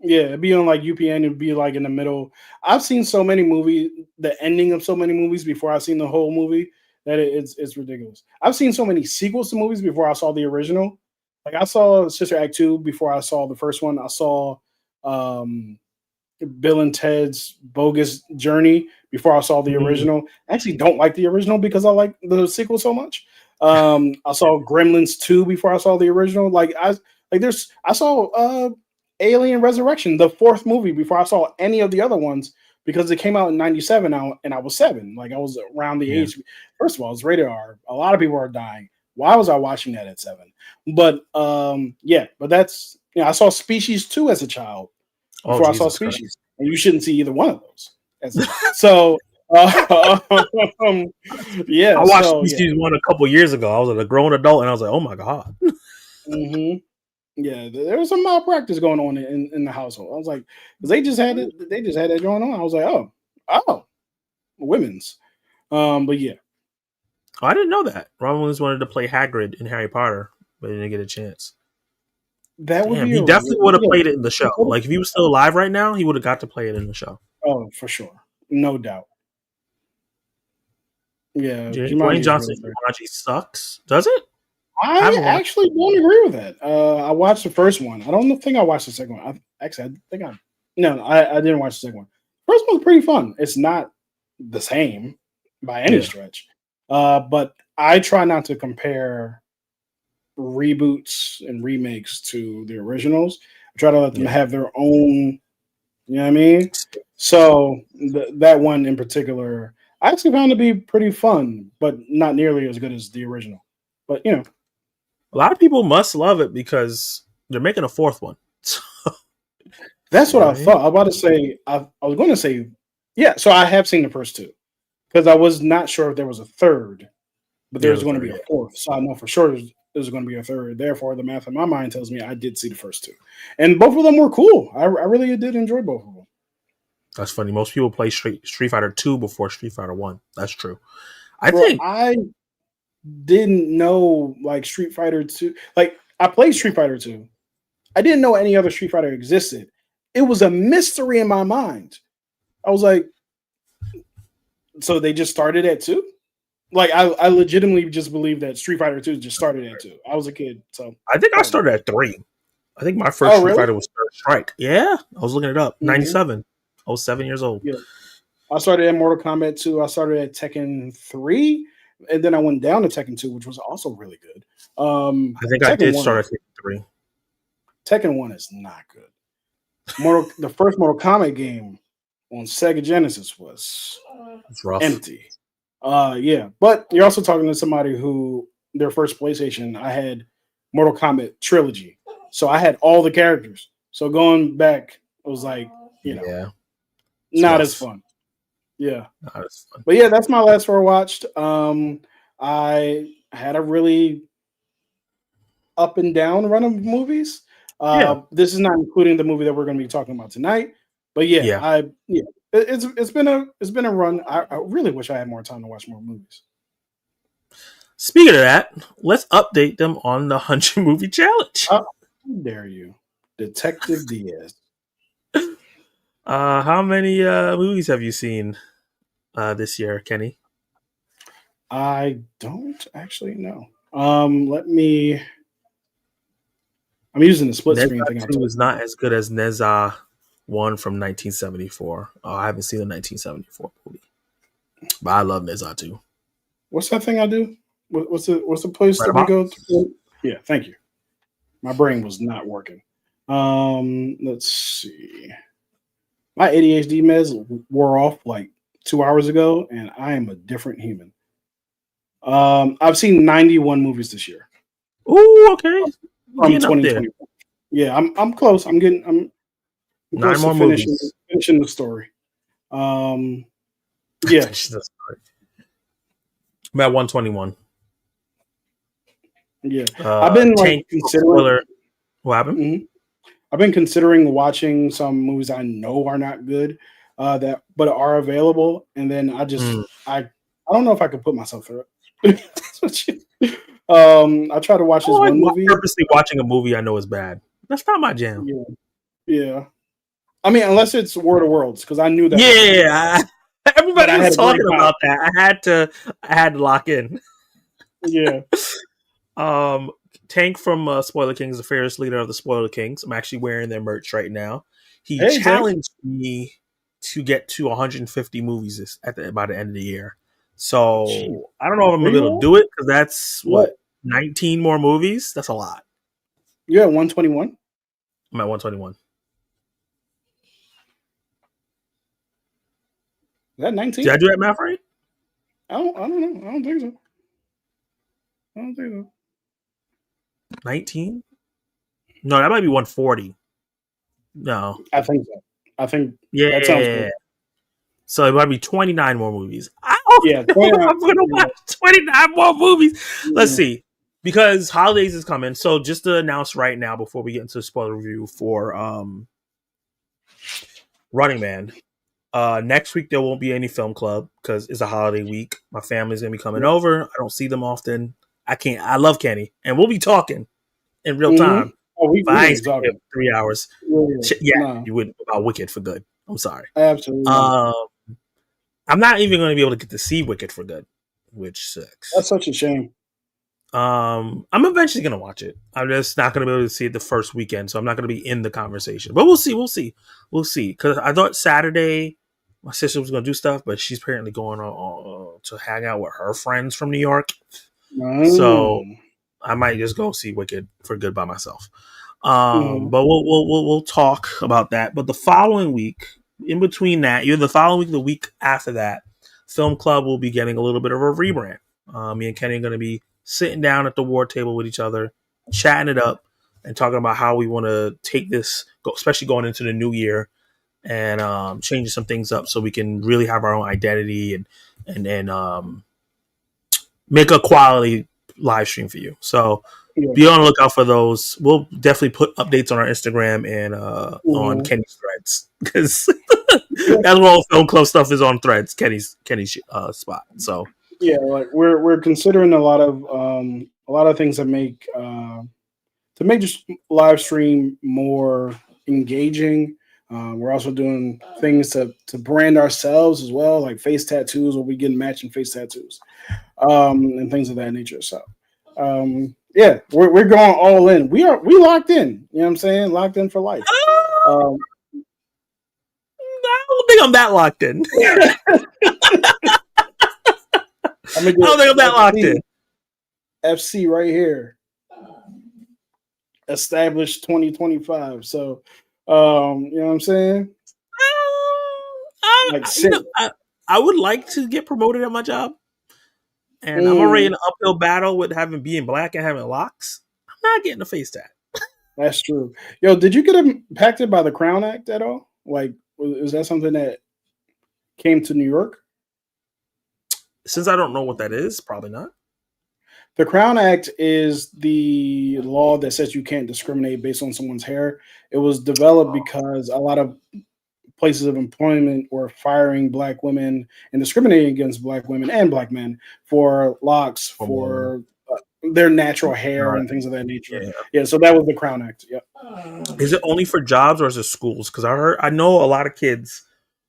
yeah, it'd be on like UPN. It'd be like in the middle. I've seen so many movies, the ending of so many movies before I've seen the whole movie that it's ridiculous. I've seen so many sequels to movies before I saw the original. Like I saw Sister Act 2 before I saw the first one. I saw um Bill and Ted's Bogus Journey before I saw the Mm, original. I actually don't like the original because I like the sequel so much. I saw Gremlins 2 before I saw the original. I saw Alien Resurrection, the fourth movie, before I saw any of the other ones because it came out in 97 and I was 7. Like I was around the yeah. age. First of all, it's rated R. A lot of people are dying. Why was I watching that at 7? But yeah, but that's I saw Species 2 as a child Oh before I saw Jesus Christ! Species, and you shouldn't see either one of those as a child. So, um, I yeah, watched so yeah, Species One a couple years ago. I was a grown adult and I was like, oh my god. hmm yeah. There was some malpractice going on in the household. I was like, because they just had that going on. I was like, oh, women's. But yeah, Oh, I didn't know that. Robin Williams wanted to play Hagrid in Harry Potter, but he didn't get a chance. that would Damn, be he a definitely would have yeah. played it in the show. Like if he was still alive right now, he would have got to play it in the show. Oh, for sure, no doubt. Yeah, Dwayne Jumanji is Johnson really great. Jumanji sucks. Does it? I I haven't watched. actually don't agree with that. I watched the first one. I don't think I watched the second one. I think I no, I didn't watch the second one. First one's pretty fun. It's not the same by any Yeah, stretch, but I try not to compare reboots and remakes to the originals. I try to let them yeah. have their own. You know what I mean? So that one in particular, I actually found to be pretty fun, but not nearly as good as the original. But A lot of people must love it because they're making a fourth one. that's You what know what I I mean? thought. I was about to say. I was going to say, yeah. So I have seen the first two because I was not sure if there was a third, but There's there's a going to third. be a Yeah. fourth. So I know for sure there's going to be a third. Therefore, the math in my mind tells me I did see the first two, and both of them were cool. I really did enjoy both of them. That's funny. Most people play Street Fighter Two before Street Fighter One. That's true. I Bro, think. I didn't know like Street Fighter two. Like I played Street Fighter two. I didn't know any other Street Fighter existed. It was a mystery in my mind. I was like, so they just started at two? Like I legitimately just believe that Street Fighter 2 just started at 2. I was a kid, so I think I I don't know. started at 3. I think my first Oh, Street really? Fighter was Third Strike. Yeah, I was looking it up. Hmm 97. I was 7 years old. Yeah. I started at Mortal Kombat 2. I started at Tekken 3, and then I went down to Tekken 2, which was also really good. I think I Tekken did 1 start is at 3. Tekken 1 is not good. The first Mortal Kombat game on Sega Genesis was It's rough. empty. Yeah, but you're also talking to somebody who their first PlayStation, I had Mortal Kombat trilogy, so I had all the characters. So going back, it was like Yeah, it's not as rough. fun. Yeah, Not as fun. but yeah, that's my last four watched. I had a really up and down run of movies. Yeah, This is not including the movie that we're going to be talking about tonight. But yeah, yeah. it's been a run. I really wish I had more time to watch more movies. Speaking of that, let's update them on the 100 movie challenge. How dare you, Detective Diaz? How many movies have you seen this year, Kenny? I don't actually know. Let me. I'm using the split screen Neza thing I 2 told is you. not as good as Neza 1 from 1974. Oh, I haven't seen the 1974 movie, but I love Neza 2. What's that thing I do? What's the place Right that we about go to? Yeah, thank you. My brain was not working. Let's see. My ADHD meds wore off like 2 hours ago, and I am a different human. I've seen 91 movies this year Ooh, okay. from Getting up there. 2020. Yeah, I'm close. I'm 9 close to more movies. finishing the story. Yeah, I'm at 121. yeah. I've been like Tank considering. spoiler. What happened? Mhm. I've been considering watching some movies I know are not good, that but are available, and then I don't know if I could put myself through it. I tried to watch I this like one movie. purposely watching a movie I know is bad. That's not my jam. Yeah, yeah. I mean, unless it's War of the Worlds, because I knew that. Yeah, But everybody I had was a great talking time. about that. I had to lock in. Yeah. Tank from Spoiler Kings, the fearless leader of the Spoiler Kings. I'm actually wearing their merch right now. He Hey, Tank. challenged me to get to 150 movies by the end of the year. So Jeez. I don't know if I'm gonna be able to do it because that's What? 19 more movies. That's a lot. You at 121? I'm at 121. Is that 19? Did I do that math right? I don't know. I don't think so. I don't think so. 19? No, that might be 140. No. I think so. I think Yeah. that sounds good. So it might be 29 more movies. Yeah, I'm going to watch 29 more movies. Let's see. Because holidays is coming. So just to announce right now before we get into the spoiler review for Running Man. Next week there won't be any film club because it's a holiday week. My family's gonna be coming over. I don't see them often. I love Kenny, and we'll be talking in real time. Oh, we ain't talking 3 hours. Yeah. You would about Wicked for good. I'm sorry. Absolutely. I'm not even going to be able to get to see Wicked for good, which sucks. That's such a shame. I'm eventually going to watch it. I'm just not going to be able to see it the first weekend, so I'm not going to be in the conversation. But we'll see. Because I thought Saturday my sister was going to do stuff, but she's apparently going to hang out with her friends from New York. So I might just go see Wicked for good by myself. But we'll talk about that. But the following week, in between that, the following week, the week after that, Film Club will be getting a little bit of a rebrand. Me and Kenny are going to be sitting down at the war table with each other, chatting it up, and talking about how we want to take this, especially going into the new year, and changing some things up so we can really have our own identity and make a quality live stream for you. So be on the lookout for those. We'll definitely put updates on our Instagram and on Kenny's threads because that's where all Film Club stuff is on threads. Kenny's spot. So yeah, like we're considering a lot of things that make to make just live stream more engaging. We're also doing things to brand ourselves as well, like face tattoos. We'll be getting matching face tattoos and things of that nature. So yeah, we're going all in. We locked in. You know what I'm saying? Locked in for life. I don't think I'm that locked in. I don't think I'm that locked in. FC right here. Established 2025. So you know what I'm saying? I would like to get promoted at my job. And I'm already in an uphill battle with being black and having locks. I'm not getting a face tat. That's true. Yo, did you get impacted by the Crown Act at all? Like, is that something that came to New York? Since I don't know what that is, probably not. The Crown Act is the law that says you can't discriminate based on someone's hair. It was developed because a lot of places of employment were firing black women and discriminating against black women and black men for locks, for their natural hair and things of that nature. Yeah, so that was the Crown Act. Yeah. Is it only for jobs or is it schools? Because I know a lot of kids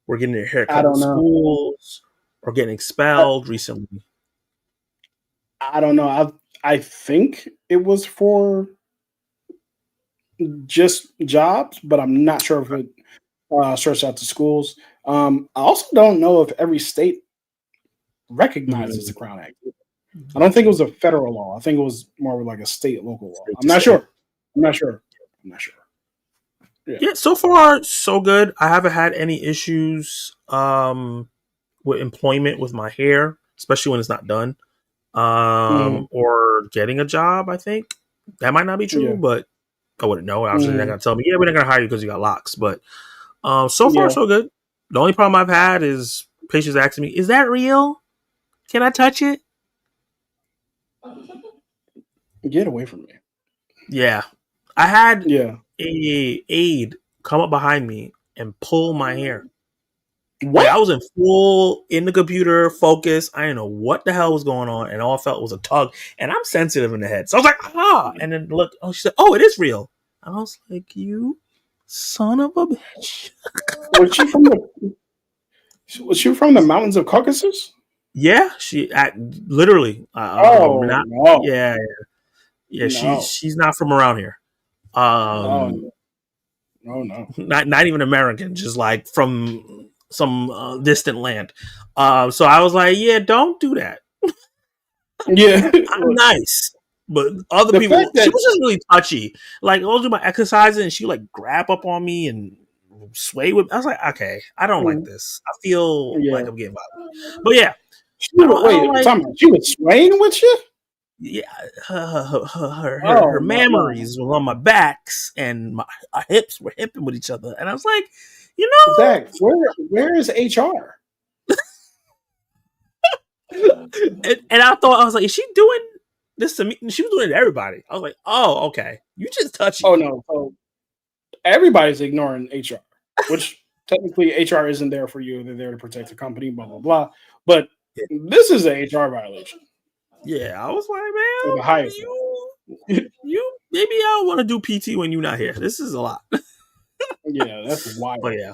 were getting their hair cut in schools or getting expelled recently. I don't know. I think it was for just jobs, but I'm not sure if it stretched out to schools. I also don't know if every state recognizes the Crown Act. I don't think it was a federal law. I think it was more like a state, local law. State I'm to not state. sure. I'm not sure. I'm not sure. Yeah. Yeah, so far so good. I haven't had any issues with employment with my hair, especially when it's not done. Mm-hmm. Or getting a job, I think. That might not be true, Yeah. but I wouldn't know. Obviously they're not Mm-hmm. gonna tell me, yeah, we're not gonna hire you because you got locks. But so far Yeah. so good. The only problem I've had is patients asking me, is that real? Can I touch it? Get away from me. Yeah. I had Yeah. a aide come up behind me and pull my hair. Like I What? was in the computer, focus. I didn't know what the hell was going on, and all I felt was a tug. And I'm sensitive in the head, so I was like, "Ah!" And then look, oh, she said, "Oh, it is real." And I was like, "You son of a bitch!" Was she from the Was she from the mountains of Caucasus? Yeah, literally. Oh Not no. yeah, yeah. No. She's not from around here. No. Um, No, no. not even American, just like from some distant land. So I was like, "Yeah, don't do that." Yeah. I'm Look, nice, but other the fact people, she that was just really touchy. Like I'll do my exercising, and she like grab up on me and sway with. I was like, okay, I don't like mm, this. I feel yeah. like I'm getting violent. But yeah, I don't Wait, like. Tom, she was swaying with you? Yeah, her Oh no, no. mammaries were on my backs, and my our hips were hipping with each other, and I was like, Zach, where is HR? and I thought I was like, is she doing this to me? She was doing it to everybody. I was like, oh, okay, you just Oh touchy. no. So everybody's ignoring HR, which technically HR isn't there for you. They're there to protect the company, blah blah blah. But this is an HR violation Yeah, I was like, for the man, highest one. you maybe I don't want to do PT when you're not here. This is a lot. Yeah, that's But wild. yeah,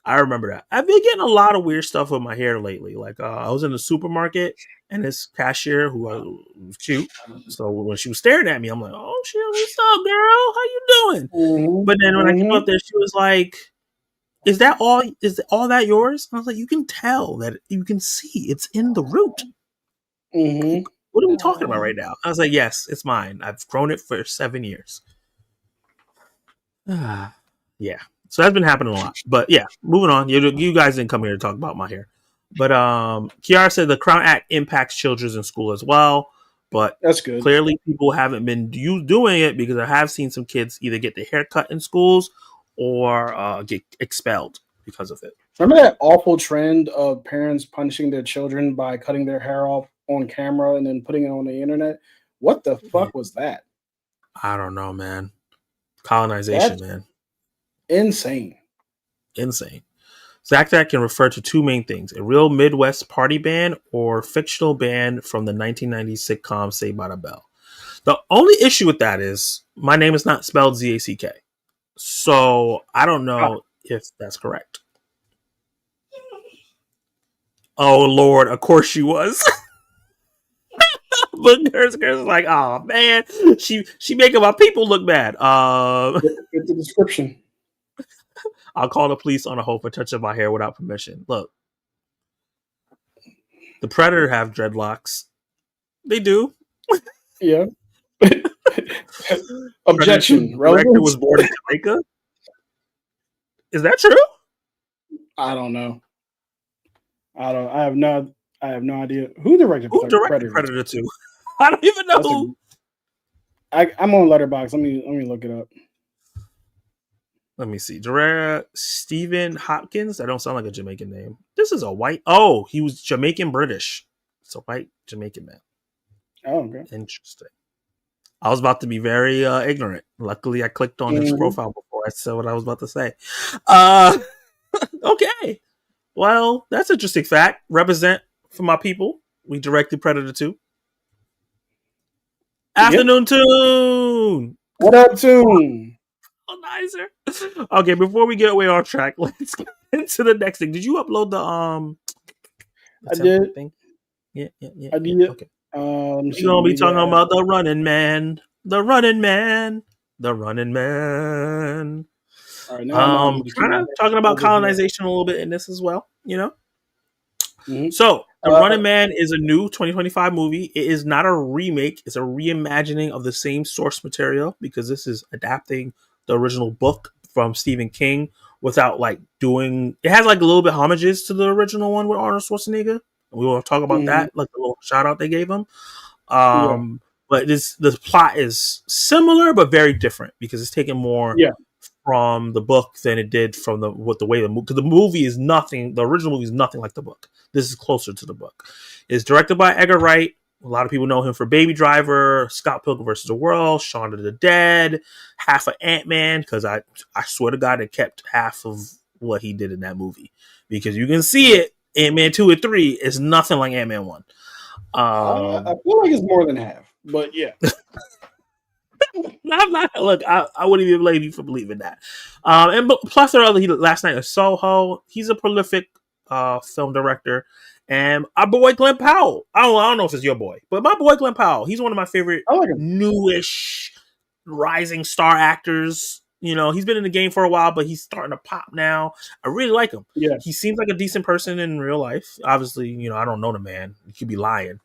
I remember that. I've been getting a lot of weird stuff with my hair lately. Like I was in the supermarket and this cashier who was cute. So when she was staring at me, I'm like, oh shit, what's up, girl? How you doing? Mm-hmm. But then when I came Mm-hmm. up there, she was like, is that all? Is all that yours? And I was like, you can tell that you can see it's in the root. Mm-hmm. What are we talking about right now? I was like, yes, it's mine. I've grown it for 7 years. Yeah. So that's been happening a lot. But yeah, moving on. You guys didn't come here to talk about my hair. But Kiara said the Crown Act impacts children in school as well. But That's good. clearly people haven't been doing it because I have seen some kids either get their hair cut in schools or get expelled because of it. Remember that awful trend of parents punishing their children by cutting their hair off on camera and then putting it on the internet? What the Yeah. fuck was that? I don't know, man. Colonization, That's man. insane. Insane. Zack can refer to two main things: a real Midwest party band or fictional band from the 1990s sitcom Saved by the Bell. The only issue with that is my name is not spelled Zack. So I don't Ah, know if that's correct. Oh Lord, of course she was. But girls like, oh man, she making my people look bad. get the description. I'll call the police on a hoe for touching my hair without permission. Look, the Predator have dreadlocks. They do. Yeah. Predator 2 Objection. director Relevance? was born in Jamaica. Is that true? I don't know. I have no idea who directed Who directed Predator. Predator 2? I don't even know That's a. who. I'm on Letterbox. Let me look it up. Let me see. Direct Stephen Hopkins. That don't sound like a Jamaican name. This is a white. Oh, he was Jamaican British. It's a white Jamaican man. Oh, okay. Interesting. I was about to be very ignorant. Luckily, I clicked on his Mm-hmm. profile before I said what I was about to say. Uh, okay. Well, that's an interesting fact. Represent for my people. We directed Predator 2. Yep. Afternoon Tune. What up, Tune? Oh, nicer. Okay, before we get way off track, let's get into the next thing. Did you upload the I template did. thing? Yeah. I did. Okay. Let me We're see. gonna be Maybe talking I added. about the running man. The running man. The running man. All right, now I'm on. Kind of talking about colonization a little bit in this as well, Mm-hmm. So The Running Man is a new 2025 movie. It is not a remake. It's a reimagining of the same source material because this is adapting the original book from Stephen King without like doing. It has like a little bit homages to the original one with Arnold Schwarzenegger. We will talk about that, like the little shout out they gave him. But the plot is similar but very different because it's taken more from the book than it did from the way the movie. Because the movie is nothing. The original movie is nothing like the book. This is closer to the book. It's directed by Edgar Wright. A lot of people know him for Baby Driver, Scott Pilgrim vs. the World, Shaun of the Dead, half of Ant-Man. Because I swear to God, it kept half of what he did in that movie because you can see it. Ant-Man 2 and 3 is nothing like Ant-Man 1. I feel like it's more than half, but yeah. Look, I wouldn't even blame you for believing that. And plus, last night of Soho. He's a prolific film director, and our boy Glenn Powell. I don't know if it's your boy, but my boy Glenn Powell. He's one of my favorite newish rising star actors. You know, he's been in the game for a while, but he's starting to pop now. I really like him. Yeah, he seems like a decent person in real life. Obviously, you know, I don't know the man. He could be lying,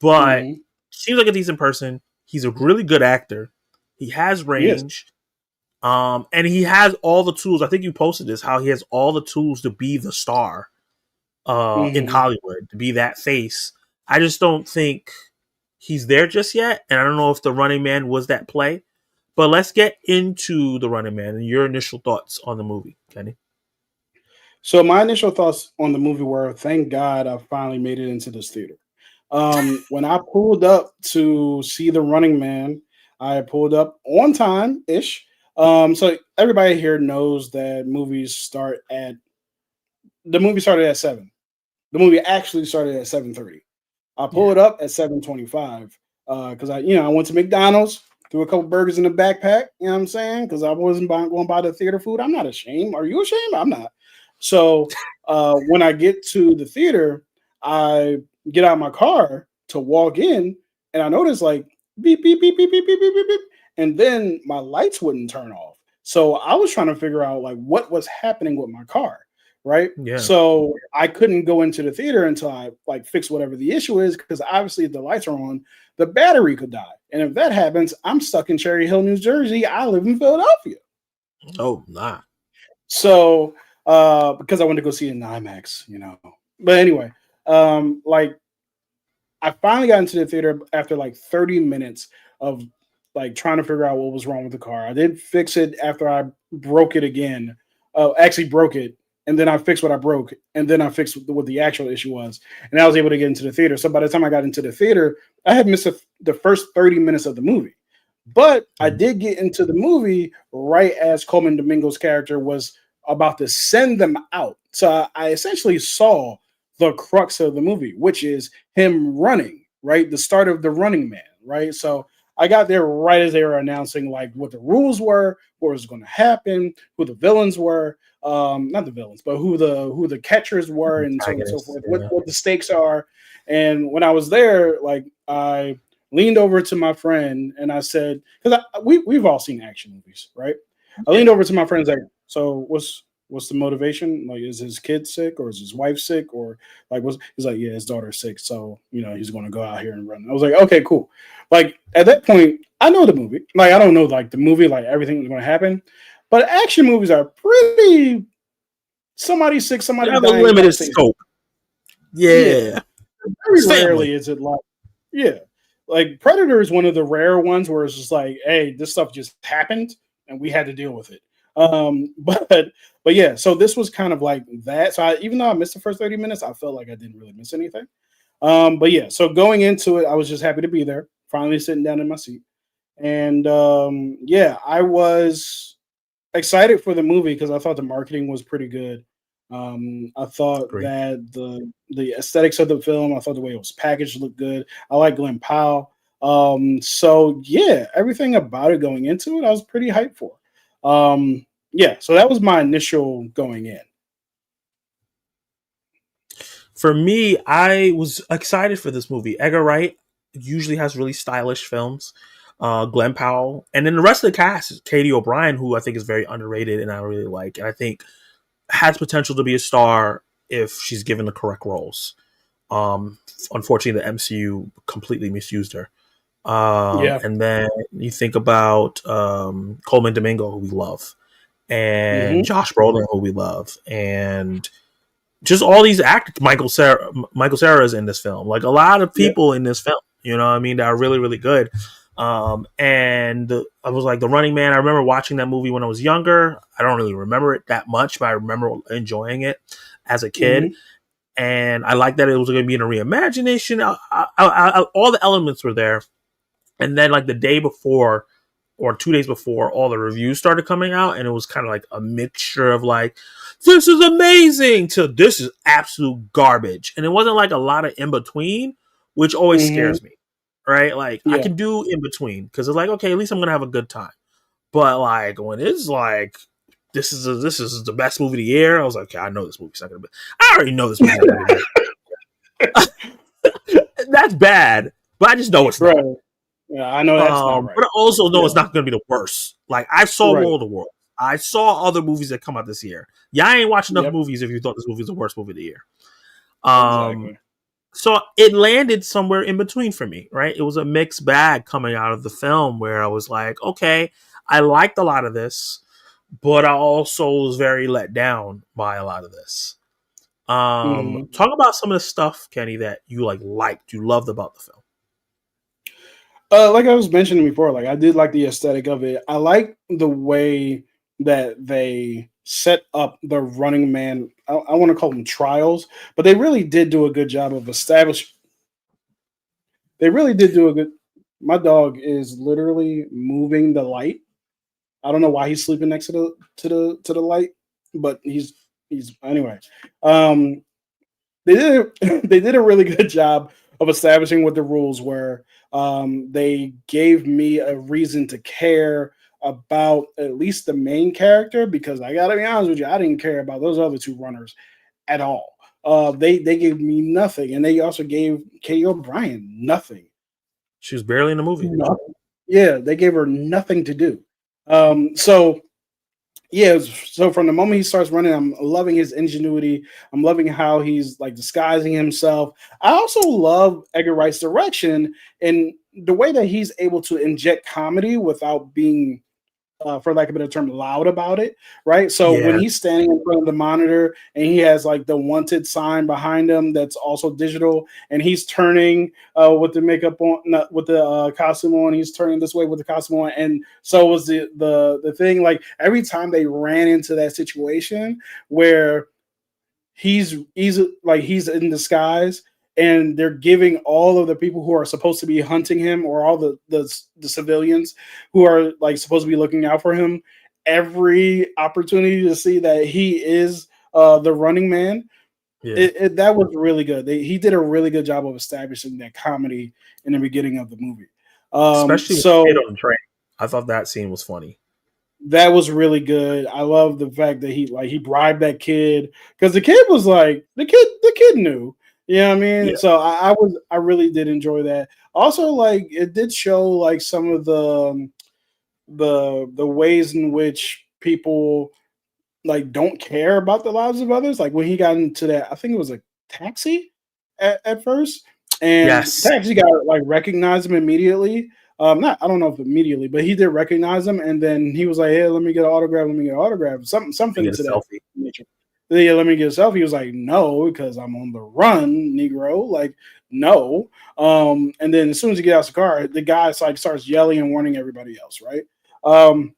but seems like a decent person. He's a really good actor. He has range. And he has all the tools. I think you posted this, how he has all the tools to be the star in Hollywood, to be that face. I just don't think he's there just yet. And I don't know if The Running Man was that play. But let's get into The Running Man and your initial thoughts on the movie, Kenny. So my initial thoughts on the movie were, thank God I finally made it into this theater. When I pulled up to see The Running Man, I pulled up on time-ish. So everybody here knows that the movie started at 7. The movie actually started at 7:30. I pulled up at 7:25 because I went to McDonald's, threw a couple burgers in the backpack. You know what I'm saying? Because I wasn't going to buy the theater food. I'm not ashamed. Are you ashamed? I'm not. So when I get to the theater, I get out of my car to walk in, and I notice like beep, beep, beep, beep, beep, beep, beep, beep, beep. And then my lights wouldn't turn off. So I was trying to figure out like what was happening with my car, right? Yeah. So I couldn't go into the theater until I like fix whatever the issue is, because obviously if the lights are on, the battery could die. And if that happens, I'm stuck in Cherry Hill, New Jersey. I live in Philadelphia. Oh, nah. So because I went to go see it in IMAX, you know. But anyway, like I finally got into the theater after like 30 minutes of like trying to figure out what was wrong with the car. I did fix it after I broke it again. Actually broke it, and then I fixed what I broke, and then I fixed what the actual issue was, and I was able to get into the theater. So by the time I got into the theater, I had missed the first 30 minutes of the movie. But I did get into the movie right as Coleman Domingo's character was about to send them out. So I essentially saw the crux of the movie, which is him running, right? The start of The Running Man, right? So I got there right as they were announcing like what the rules were, what was going to happen, who the villains were, not the villains, but who the catchers were, and so on and so forth, what the stakes are. And when I was there, like I leaned over to my friend and I said, because we've all seen action movies, right? I leaned over to my friend and was like, so what's the motivation? Like, is his kid sick, or is his wife sick, or like he's like, yeah, his daughter's sick, so you know he's going to go out here and run. I was like, okay, cool. Like at that point, I know the movie. Like I don't know like the movie, like everything that's going to happen, but action movies are pretty. Somebody's sick, somebody have dying, a limited scope. Yeah. Very rarely is it like, yeah, like Predator is one of the rare ones where it's just like, hey, this stuff just happened and we had to deal with it. But yeah, so this was kind of like that. So even though I missed the first 30 minutes, I felt like I didn't really miss anything. But yeah, so going into it, I was just happy to be there, finally sitting down in my seat. And yeah, I was excited for the movie because I thought the marketing was pretty good. I thought that the aesthetics of the film, I thought the way it was packaged looked good. I like Glenn Powell. So yeah, everything about it going into it, I was pretty hyped for. Yeah, so that was my initial going in. For me, I was excited for this movie. Edgar Wright usually has really stylish films. Glenn Powell, and then the rest of the cast is Katie O'Brien, who I think is very underrated and I really like, and I think has potential to be a star if she's given the correct roles. Unfortunately, the MCU completely misused her. Yeah. And then you think about Coleman Domingo, who we love, and Mm-hmm. Josh Brolin, who we love, and just all these actors. Michael Cera is in this film. Like a lot of Yeah. people in this film, you know what I mean, that are really, really good. And I was like, The Running Man. I remember watching that movie when I was younger. I don't really remember it that much, but I remember enjoying it as a kid. Mm-hmm. And I liked that it was going to be in a reimagination. All the elements were there. And then, like the day before, or 2 days before, all the reviews started coming out, and it was kind of like a mixture of like, this is amazing to this is absolute garbage, and it wasn't like a lot of in between, which always Mm-hmm. scares me, right? Like I Yeah. can do in between because it's like, okay, at least I'm gonna have a good time. But like when it's like this is the best movie of the year, I was like, okay, I know this movie's not gonna be. I already know this movie's not gonna be good. That's bad, but I just know it's not. Right. Yeah, I know that's not But right. I also know Yeah. it's not going to be the worst. Like I saw Right. World of War. I saw other movies that come out this year. Yeah, I ain't watched enough Yep. movies if you thought this movie was the worst movie of the year. Um, Exactly. so it landed somewhere in between for me, right? It was a mixed bag coming out of the film where I was like, okay, I liked a lot of this, but I also was very let down by a lot of this. Mm-hmm. Talk about some of the stuff, Kenny, that you liked, you loved about the film. Like I was mentioning before, like I did like the aesthetic of it. I like the way that they set up the Running Man. I want to call them trials, but they really did do a good job of establishing. They really did do a good. My dog is literally moving the light. I don't know why he's sleeping next to the light, but he's anyway. Um, they did they did a really good job of establishing what the rules were. They gave me a reason to care about at least the main character because I gotta be honest with you, I didn't care about those other two runners at all. They gave me nothing, and they also gave Katie O'Brien nothing. She was barely in the movie. Nothing. Yeah, they gave her nothing to do. So yeah, so from the moment he starts running, I'm loving his ingenuity. I'm loving how he's like disguising himself. I also love Edgar Wright's direction and the way that he's able to inject comedy without being, for lack of a better term, loud about it. Right. So when Yeah, he's standing in front of the monitor and he has like the wanted sign behind him that's also digital, and he's turning with the makeup on, not with the costume on, he's turning this way with the costume on, and so was the thing. Like every time they ran into that situation where he's in disguise and they're giving all of the people who are supposed to be hunting him or all the civilians who are like supposed to be looking out for him every opportunity to see that he is the Running Man. yeah. That was really good. He did a really good job of establishing that comedy in the beginning of the movie. Especially with the kid So on the train. I thought that scene was funny. that was really good. I love the fact that he bribed that kid because the kid was like the kid knew. You know what I mean? Yeah, So I really did enjoy that. Also, like it did show like some of the ways in which people like don't care about the lives of others. Like when he got into that, I think it was a taxi at first, and yes, taxi guy like recognized him immediately. Not I don't know if immediately, but he did recognize him, and then he was like, "Hey, let me get an autograph. Let me get an autograph." to Something get a to that selfie. nature. Yeah, let me get a selfie. He was like, "No, because I'm on the run, Negro." Like, no. And then as soon as he gets out of the car, the guy like starts yelling and warning everybody else, right? Um,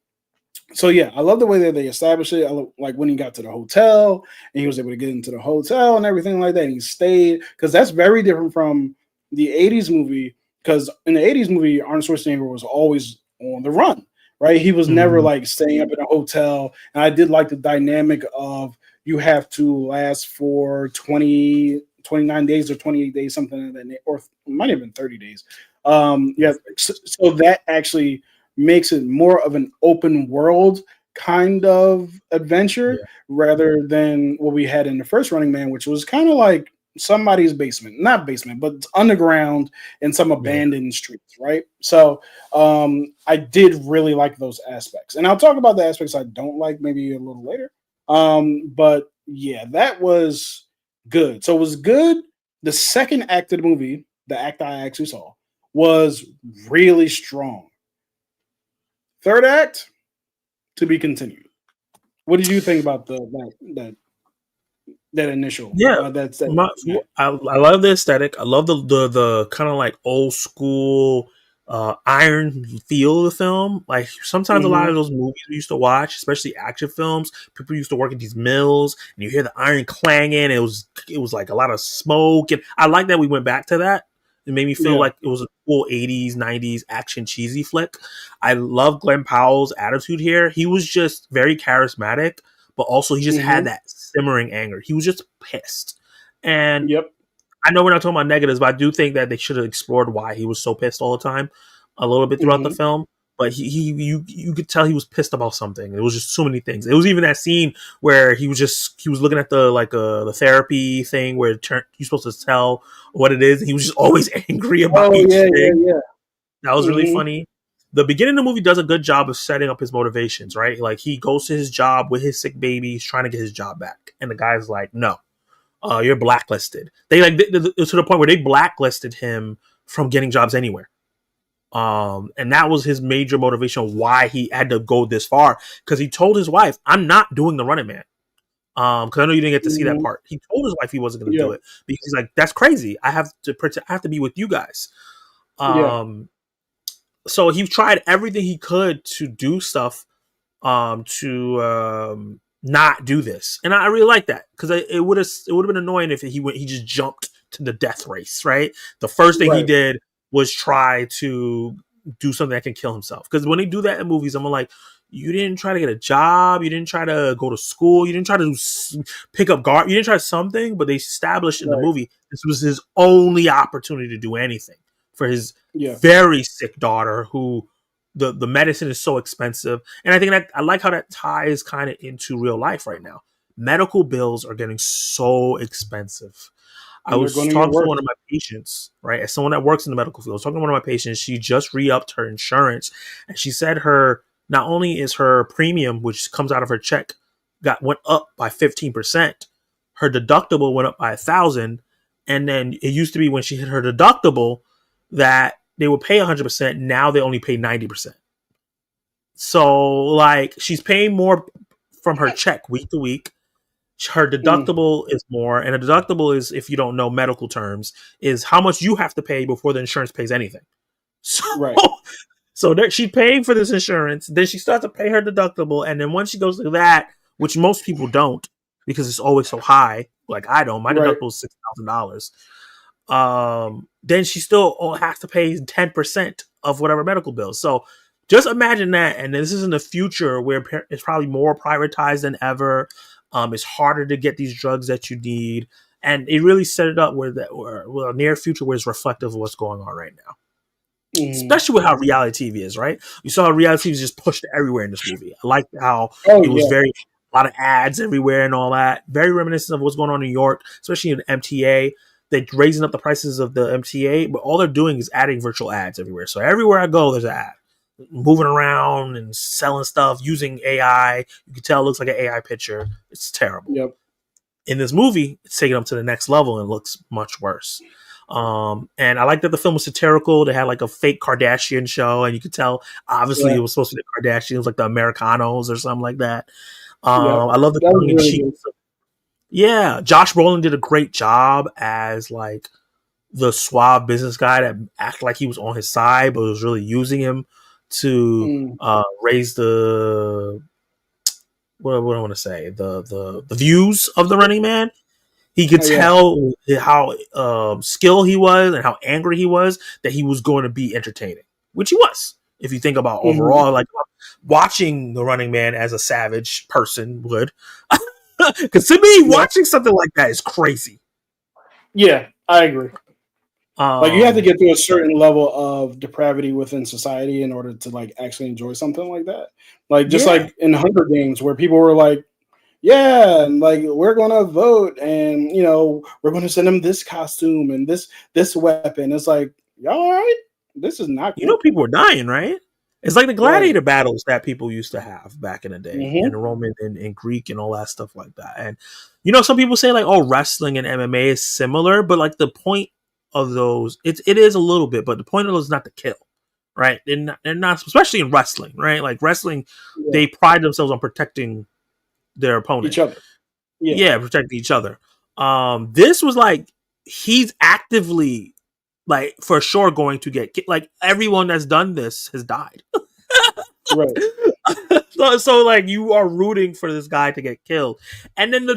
so yeah, I love the way that they established it. Like when he got to the hotel and he was able to get into the hotel and everything like that. And he stayed because that's very different from the '80s movie. Because in the '80s movie, Arnold Schwarzenegger was always on the run, right? He was never Mhm. like staying up in a hotel. And I did like the dynamic of you have to last for 29 days or 28 days, something like that, or it might have been 30 days. Yeah, so that actually makes it more of an open world kind of adventure Yeah, rather than what we had in the first Running Man, which was kind of like somebody's basement, not basement, but it's underground in some yeah. abandoned streets, right? So I did really like those aspects. And I'll talk about the aspects I don't like maybe a little later. But yeah, that was good. So it was good The second act of the movie, the act I actually saw, was really strong. Third act, to be continued. What did you think about that initial? Yeah, That's I love the aesthetic. I love the kind of like old school iron feel of the film. Like sometimes a lot Mm-hmm. of those movies we used to watch, especially action films, people used to work at these mills and you hear the iron clanging. It was like a lot of smoke, and I like that we went back to that. It made me feel Yeah. like it was a cool 80s, 90s action cheesy flick. I love Glenn Powell's attitude here. He was just very charismatic, but also he just had Mm-hmm. that simmering anger. He was just pissed. And Yep. I know we're not talking about negatives, but I do think that they should have explored why he was so pissed all the time a little bit throughout the Mm-hmm. film. But you could tell he was pissed about something. It was just so many things. It was even that scene where he was looking at the therapy thing where you're supposed to tell what it is. And he was just always angry about Oh each yeah, yeah, thing. yeah. That was really Mm-hmm. funny. The beginning of the movie does a good job of setting up his motivations, right? Like he goes to his job with his sick baby, he's trying to get his job back, and the guy's like, "No, you're blacklisted." They to the point where they blacklisted him from getting jobs anywhere. And that was his major motivation why he had to go this far, because he told his wife, "I'm not doing the Running Man." Because I know you didn't get to see that Mm-hmm. part. He told his wife he wasn't going to Yeah. do it because he's like, "That's crazy. I have to be with you guys." Yeah. So he tried everything he could to do stuff to not do this, and I really like that because it would have been annoying if he just jumped to the death race. Right, the first thing he Right. did was try to do something that can kill himself. Because when they do that in movies, I'm like, you didn't try to get a job, you didn't try to go to school, you didn't try to pick up guard, you didn't try something, but they established in the Right. movie this was his only opportunity to do anything for his Yeah. very sick daughter who the medicine is so expensive. And I think that I like how that ties kind of into real life right now. Medical bills are getting so expensive. I And they're was going to get talking to worse. one of my patients, right? As someone that works in the medical field, I was talking to one of my patients. She just re-upped her insurance, and she said her not only is her premium, which comes out of her check, went up by 15%. Her deductible went up by 1,000, and then it used to be when she hit her deductible that they would pay 100%. Now they only pay 90%. So like she's paying more from her check week to week. Her Mm. deductible is more, and a deductible is, if you don't know medical terms, is how much you have to pay before the insurance pays anything. So, Right. she's paying for this insurance, then she starts to pay her deductible, and then once she goes through that, which most people don't because it's always so high, like I don't, my Right. deductible is $6,000. Then she still has to pay 10% of whatever medical bills. So just imagine that, and this is in the future where it's probably more privatized than ever. It's harder to get these drugs that you need, and it really set it up where near future where it's reflective of what's going on right now. Mm. Especially with how reality TV is, right? You saw how reality TV is just pushed everywhere in this movie. I like how Oh it was yeah. a lot of ads everywhere and all that. Very reminiscent of what's going on in New York, especially in MTA. They're raising up the prices of the MTA, but all they're doing is adding virtual ads everywhere. So everywhere I go, there's an ad. Moving around and selling stuff using AI. You can tell it looks like an AI picture. It's terrible. Yep. In this movie, it's taken up to the next level and looks much worse. And I like that the film was satirical. They had like a fake Kardashian show, and you could tell obviously Yeah. it was supposed to be the Kardashians, like the Americanos or something like that. Yep. I love the That was tongue in really cheek. good. Yeah, Josh Brolin did a great job as like the suave business guy that acted like he was on his side, but was really using him to Mm. raise the what I want to say the views of the Running Man. He could Oh yeah. tell how skilled he was and how angry he was that he was going to be entertaining, which he was. If you think about Mm-hmm. overall, like watching the Running Man as a savage person would, because to me, Yep. watching something like that is crazy. Yeah, I agree. Like you have to Um, get to a certain level of depravity within society in order to like actually enjoy something like that. Like just yeah, like in Hunger Games where people were like, yeah, and like we're gonna vote and we're gonna send them this costume and this weapon. It's like, y'all all right? This is not you know, cool. people were dying, right? It's like the Right. gladiator battles that people used to have back in the day, and the Mm-hmm. Roman and Greek and all that stuff like that. And some people say like, oh, wrestling and MMA is similar, but like the point of those, it is a little bit, but the point of those is not to kill, right? They're not, especially in wrestling, right? Like wrestling, Yeah. they pride themselves on protecting their Each opponent. other. Yeah. Yeah, protect each other. This was like he's actively like for sure going to get like everyone that's done this has died. Right. So like you are rooting for this guy to get killed, and then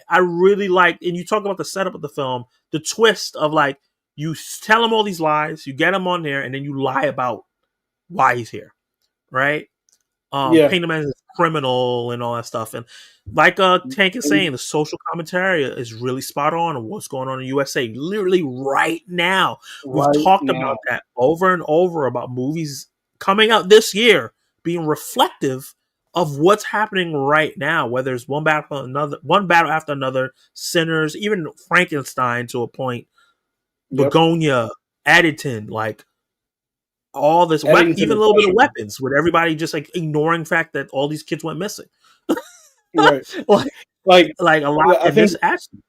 I really like, and you talk about the setup of the film, the twist of like you tell him all these lies, you get him on there, and then you lie about why he's here, right? Yeah. Paint him as a criminal and all that stuff. And like Tank is And saying, the social commentary is really spot on what's going on in the USA literally right now. We've right talked now. about that over and over about movies coming out this year being reflective of what's happening right now, whether it's one battle after another, Sinners, even Frankenstein to a point, Yep. Begonia, Editon, like all this Adding to even the a little bit of pressure. weapons with everybody just like ignoring the fact that all these kids went missing. Right. like, Like like a lot, I and think this actually,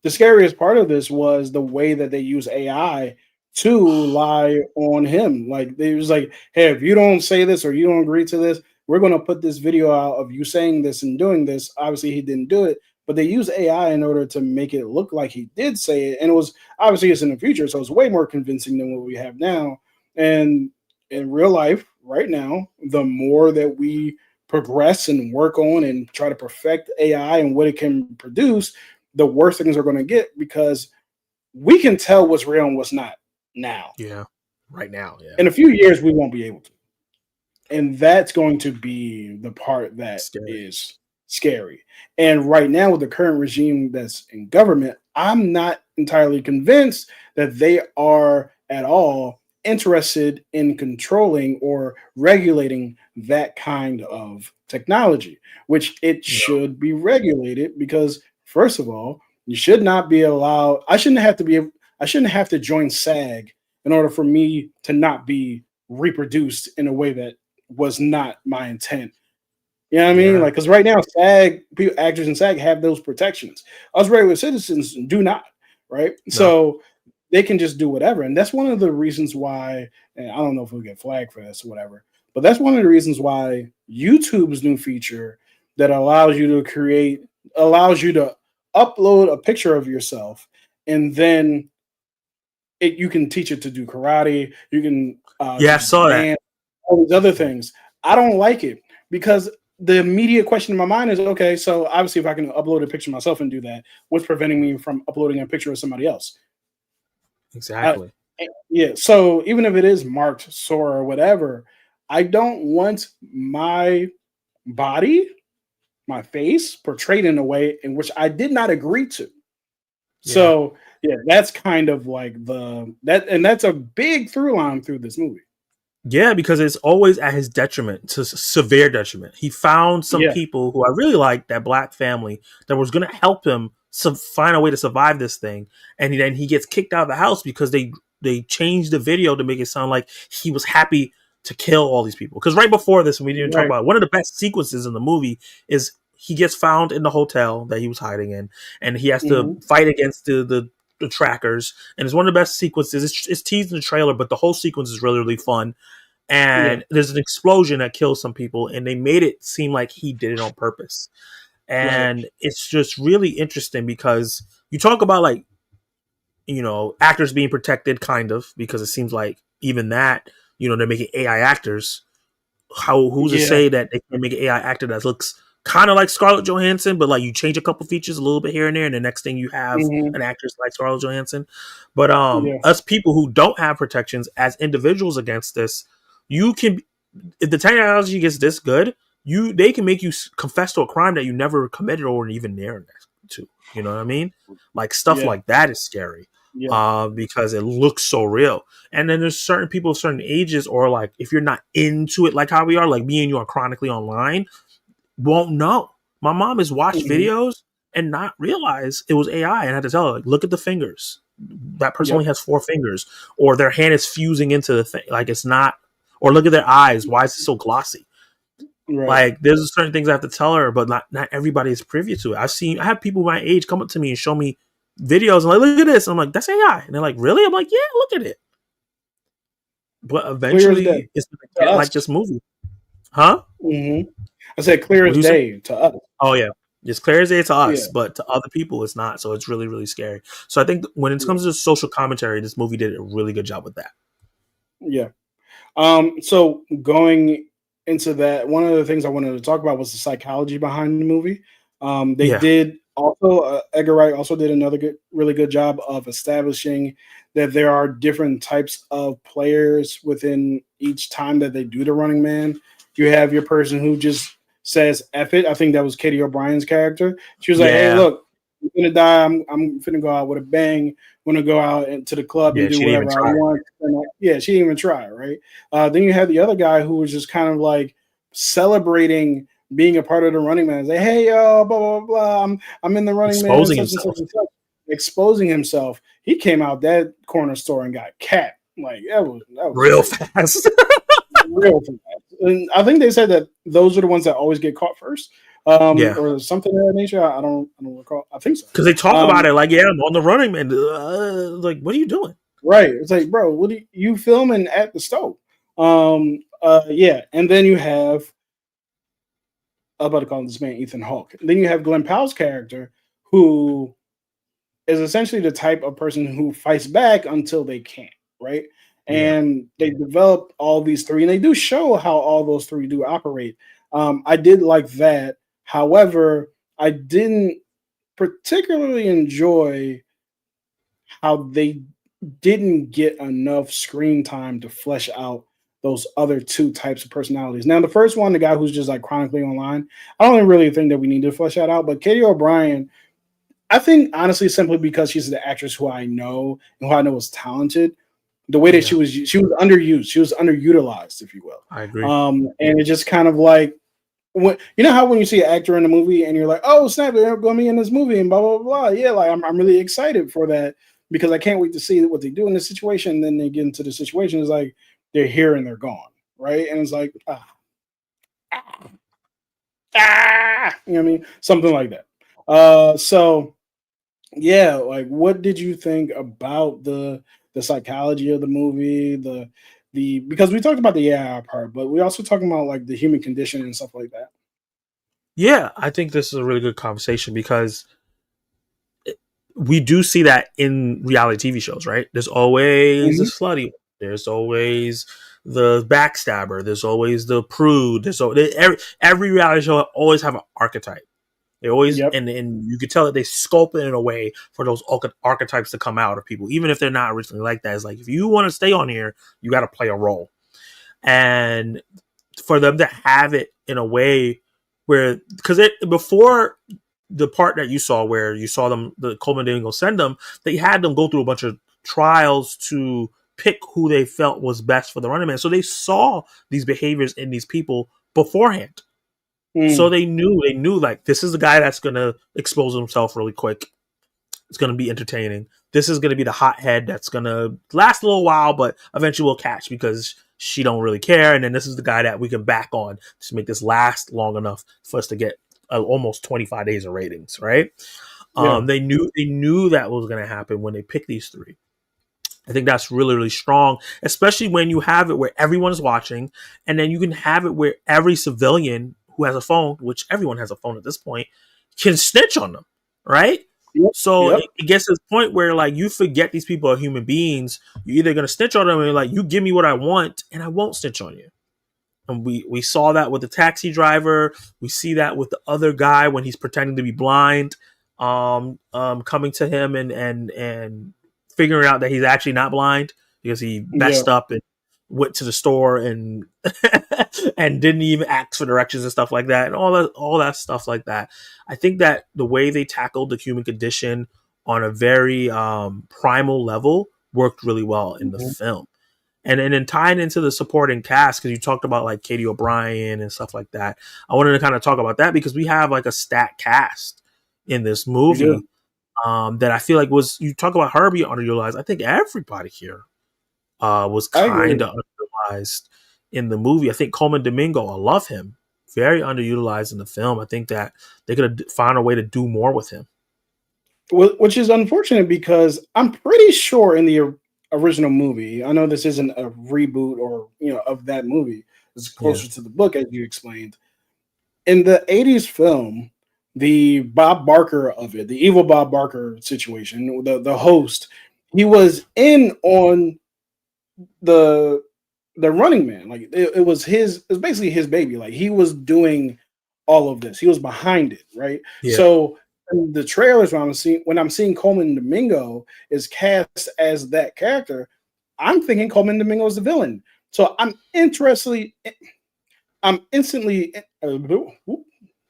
the scariest part of this was the way that they use AI to lie on him. Like they was like, hey, if you don't say this or you don't agree to this, we're gonna put this video out of you saying this and doing this. Obviously, he didn't do it, but they use AI in order to make it look like he did say it. And it was obviously it's in the future, so it's way more convincing than what we have now. And in real life, right now, the more that we progress and work on and try to perfect AI and what it can produce, the worse things are going to get because we can tell what's real and what's not now. yeah, right now, yeah, In a few years, we won't be able to. And that's going to be the part that scary. is scary. And right now, with the current regime that's in government, I'm not entirely convinced that they are at all interested in controlling or regulating that kind of technology, which it No, should be regulated because, first of all, you should not be allowed. I shouldn't have to join SAG in order for me to not be reproduced in a way that was not my intent. You know what I mean? yeah, Like, because right now, SAG people, actors in SAG have those protections. Us regular citizens do not, right? no, So they can just do whatever, and that's one of the reasons why. And I don't know if we'll get flagged for this or whatever, but that's one of the reasons why YouTube's new feature that allows you to upload a picture of yourself, and then you can teach it to do karate. You can yeah. I teach it to saw that. dance, all these other things. I don't like it because the immediate question in my mind is, okay, so obviously if I can upload a picture of myself and do that, what's preventing me from uploading a picture of somebody else? I, Exactly. yeah. So even if it is marked sore or whatever, I don't want my body, my face portrayed in a way in which I did not agree to. Yeah. So yeah, that's kind of like and that's a big through line through this movie. Yeah, because it's always at his detriment, to severe detriment. He found some Yeah. people who I really liked, that black family, that was going to help him find a way to survive this thing, and then he gets kicked out of the house because they changed the video to make it sound like he was happy to kill all these people. Because right before this, and we didn't talk Right. about it, one of the best sequences in the movie is he gets found in the hotel that he was hiding in, and he has to Hmm. fight against the trackers, and it's one of the best sequences. It's teased in the trailer, but the whole sequence is really really fun. Yeah. And there's an explosion that kills some people, and they made it seem like he did it on purpose. Right. And it's just really interesting because you talk about like actors being protected, kind of, because it seems like even that they're making AI actors. Who's to Yeah. say that they can make an AI actor that looks kind of like Scarlett Johansson, but like you change a couple features a little bit here and there, and the next thing you have Hmm. an actress like Scarlett Johansson. But Yeah. us people who don't have protections as individuals against this, you can, if the technology gets this good, they can make you confess to a crime that you never committed or even near to. You know what I mean? Like stuff Yeah. like that is scary. Yeah. Because it looks so real. And then there's certain people of certain ages, or like if you're not into it, like how we are, like me and you are chronically online, won't know. My mom has watched Hmm. videos and not realize it was AI, and I had to tell her, like, look at the fingers. That person Yep. only has 4 fingers, or their hand is fusing into the thing. Like it's not Or look at their eyes. Why is it so glossy? Right. Like, there's certain things I have to tell her, but not everybody is privy to it. I have people my age come up to me and show me videos and like, look at this. I'm like, that's AI. And they're like, really? I'm like, yeah, look at it. But Clear as day eventually, it's going to to get us. like this movie. Huh? Mm-hmm. I said clear as day to us. Oh, yeah. It's clear as day to us, Yeah. but to other people, it's not. So it's really, really scary. So I think when it comes to social commentary, this movie did a really good job with that. Yeah. So going into that, one of the things I wanted to talk about was the psychology behind the movie. They Yeah. did also Edgar Wright also did another really good job of establishing that there are different types of players within each time that they do the Running Man. You have your person who just says "F it." I think that was Katie O'Brien's character. She was like, "Hey, Yeah. look, I'm gonna die. I'm finna go out with a bang. I'm gonna go out into the club and Yeah. do She didn't even whatever I try. want." And yeah, she didn't even try, right? Then you had the other guy who was just kind of like celebrating being a part of the Running Man. Like, hey, yo, blah blah blah. I'm in the Running Man, Exposing such and such himself. and such. Exposing himself. He came out that corner store and got capped. Like that was Real crazy. fast. Real fast. And I think they said that those are the ones that always get caught first. Yeah. Or something of that nature. I don't recall. I think so. Because they talk about it like, yeah, I'm on the Running Man. Like, what are you doing? Right. It's like, bro, what are you filming at the stove? Yeah. And then you have, I'm about to call this man Ethan Hawke. And then you have Glenn Powell's character, who is essentially the type of person who fights back until they can't, right? Yeah. And they develop all these three, and they do show how all those three do operate. I did like that. However, I didn't particularly enjoy how they didn't get enough screen time to flesh out those other two types of personalities. Now, the first one, the guy who's just like chronically online, I don't really think that we need to flesh that out. But Katie O'Brien, I think honestly, simply because she's the actress who I know and who I know is talented, the way that Yeah. she was underused, she was underutilized, if you will. I agree. And it just kind of like, when you know how when you see an actor in a movie and you're like, oh snap, they're going to be in this movie and blah blah blah. Yeah, like I'm really excited for that because I can't wait to see what they do in this situation. And then they get into the situation, it's like they're here and they're gone, right? And it's like you know what I mean, something like that. So yeah, like what did you think about the psychology of the movie, the because we talked about the AI part, but we also talking about like the human condition and stuff like that. Yeah, I think this is a really good conversation because we do see that in reality TV shows, right? There's always a Mhm. slutty, there's always the backstabber, there's always the prude. Every reality show always have an archetype. They always Yep. and you could tell that they sculpt it in a way for those archetypes to come out of people, even if they're not originally like that. It's like if you want to stay on here, you got to play a role, and for them to have it in a way where because it before the part that you saw where you saw them the Coleman didn't go send them, they had them go through a bunch of trials to pick who they felt was best for the Running Man. So they saw these behaviors in these people beforehand. So Mm. they knew like this is the guy that's gonna expose himself really quick. It's gonna be entertaining. This is gonna be the hothead that's gonna last a little while, but eventually we'll catch because she don't really care. And then this is the guy that we can back on to make this last long enough for us to get almost 25 days of ratings, right? Yeah. They knew that was gonna happen when they picked these three. I think that's really, really strong, especially when you have it where everyone is watching, and then you can have it where every civilian who has a phone, which everyone has a phone at this point, can snitch on them, right? Yep. So Yep. it gets to this point where like you forget these people are human beings. You're either gonna snitch on them and like you give me what I want, and I won't snitch on you. And we saw that with the taxi driver. We see that with the other guy when he's pretending to be blind, coming to him and figuring out that he's actually not blind because he Yeah. messed up and went to the store and and didn't even ask for directions and stuff like that and all that stuff like that. I think that the way they tackled the human condition on a very primal level worked really well in the Mhm. film. And then tying into the supporting cast, because you talked about like Katie O'Brien and stuff like that. I wanted to kind of talk about that because we have like a stat cast in this We do. movie that I feel like was you talk about Herbie underutilized. I think everybody here was I kind agree. of underutilized in the movie. I think Coleman Domingo, I love him. Very underutilized in the film. I think that they could have found a way to do more with him. Which is unfortunate because I'm pretty sure in the original movie, I know this isn't a reboot or of that movie. It's Yeah. closer to the book, as you explained. In the '80s film, the Bob Barker of it, the evil Bob Barker situation, the host, he was in on the Running Man. Like it was basically his baby. Like he was doing all of this. He was behind it, right? Yeah. So in the trailers when I'm seeing Coleman Domingo is cast as that character, I'm thinking Coleman Domingo is the villain. So I'm instantly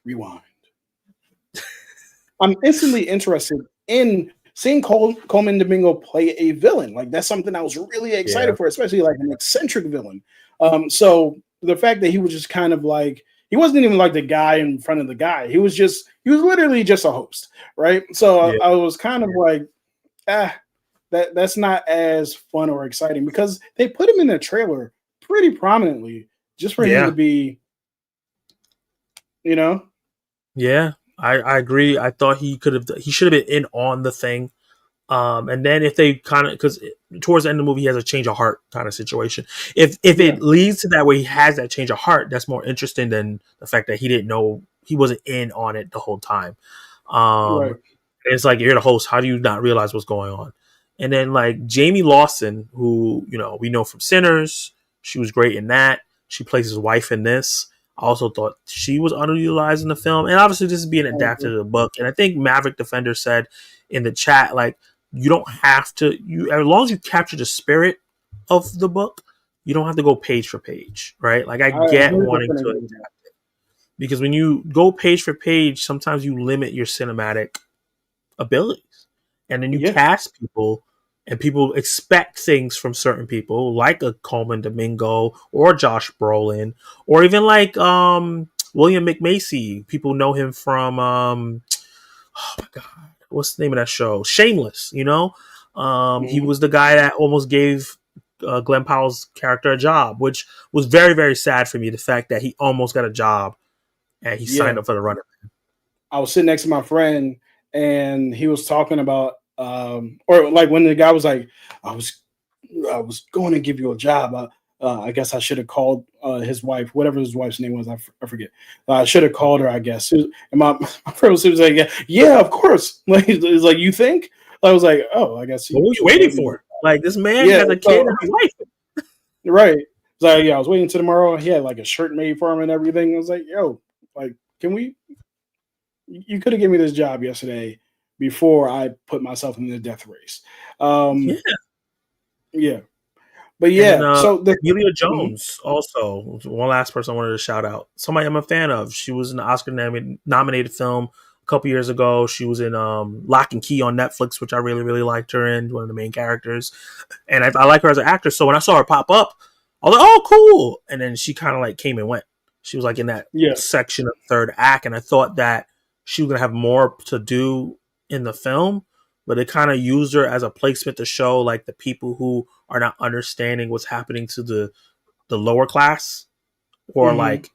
rewind. I'm instantly interested in seeing Coleman Domingo play a villain. Like that's something I was really Yeah. excited for, especially like an eccentric villain. So the fact that he was just kind of like he wasn't even like the guy in front of the guy. He was literally just a host, right? So Yeah. I was kind of like, that's not as fun or exciting because they put him in the trailer pretty prominently just for him to Yeah. be, Yeah. I agree. I thought he should have been in on the thing. And then if they kind of, because towards the end of the movie, he has a change of heart kind of situation. If Yeah. it leads to that way, he has that change of heart. That's more interesting than the fact that he didn't know, he wasn't in on it the whole time. Right. It's like you're the host. How do you not realize what's going on? And then like Jamie Lawson, who we know from Sinners, she was great in that. She plays his wife in this. I also thought she was underutilized in the film, and obviously this is being adapted to the book. And I think Maverick Defender said in the chat, like, you don't have to, as long as you capture the spirit of the book, you don't have to go page for page, right? Like I get 100% wanting to agree. adapt it because when you go page for page, sometimes you limit your cinematic abilities, and then you Yeah. cast people, and people expect things from certain people, like a Coleman Domingo or Josh Brolin, or even like William McMacy. People know him from oh my god, what's the name of that show? Shameless. He Mhm. was the guy that almost gave Glenn Powell's character a job, which was very, very sad for me. The fact that he almost got a job and he signed Yeah. up for the runner. I was sitting next to my friend and he was talking about or like when the guy was like, I was going to give you a job. I guess I should have called his wife, whatever his wife's name was. I forget. I should have called her, I guess. And my friend was like, yeah, of course. Like, it's like, you think? I was like, oh, I guess What you were you should waiting give me. for? Like this man Yeah. has a kid So, and a wife. right. It's like, yeah, I was waiting till tomorrow. He had like a shirt made for him and everything. I was like, yo, like, can we? You could have given me this job yesterday before I put myself in the death race. Yeah. Yeah, but And then yeah. So Amelia mhm. Jones also one last person I wanted to shout out. Somebody I'm a fan of. She was in the Oscar nominated film a couple years ago. She was in Lock and Key on Netflix, which I really, really liked her in, one of the main characters. And I like her as an actress. So when I saw her pop up, I was like, oh, cool. And then she kind of like came and went. She was like in that Yeah, section of third act. And I thought that she was going to have more to do in the film, but it kind of used her as a placement to show like the people who are not understanding what's happening to the lower class, or hmm like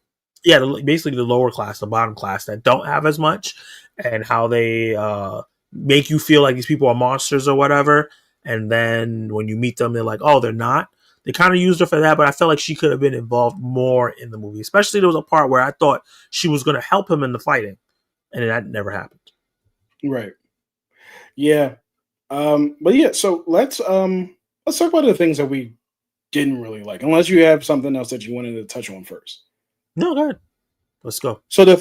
basically the lower class, the bottom class that don't have as much, and how they make you feel like these people are monsters or whatever, and then when you meet them they're like, oh, they're not. They kind of used her for that, but I felt like she could have been involved more in the movie, especially there was a part where I thought she was going to help him in the fighting, and that never happened. right. Yeah, but yeah. So let's talk about the things that we didn't really like, unless you have something else that you wanted to touch on first. No, go ahead, let's go. So the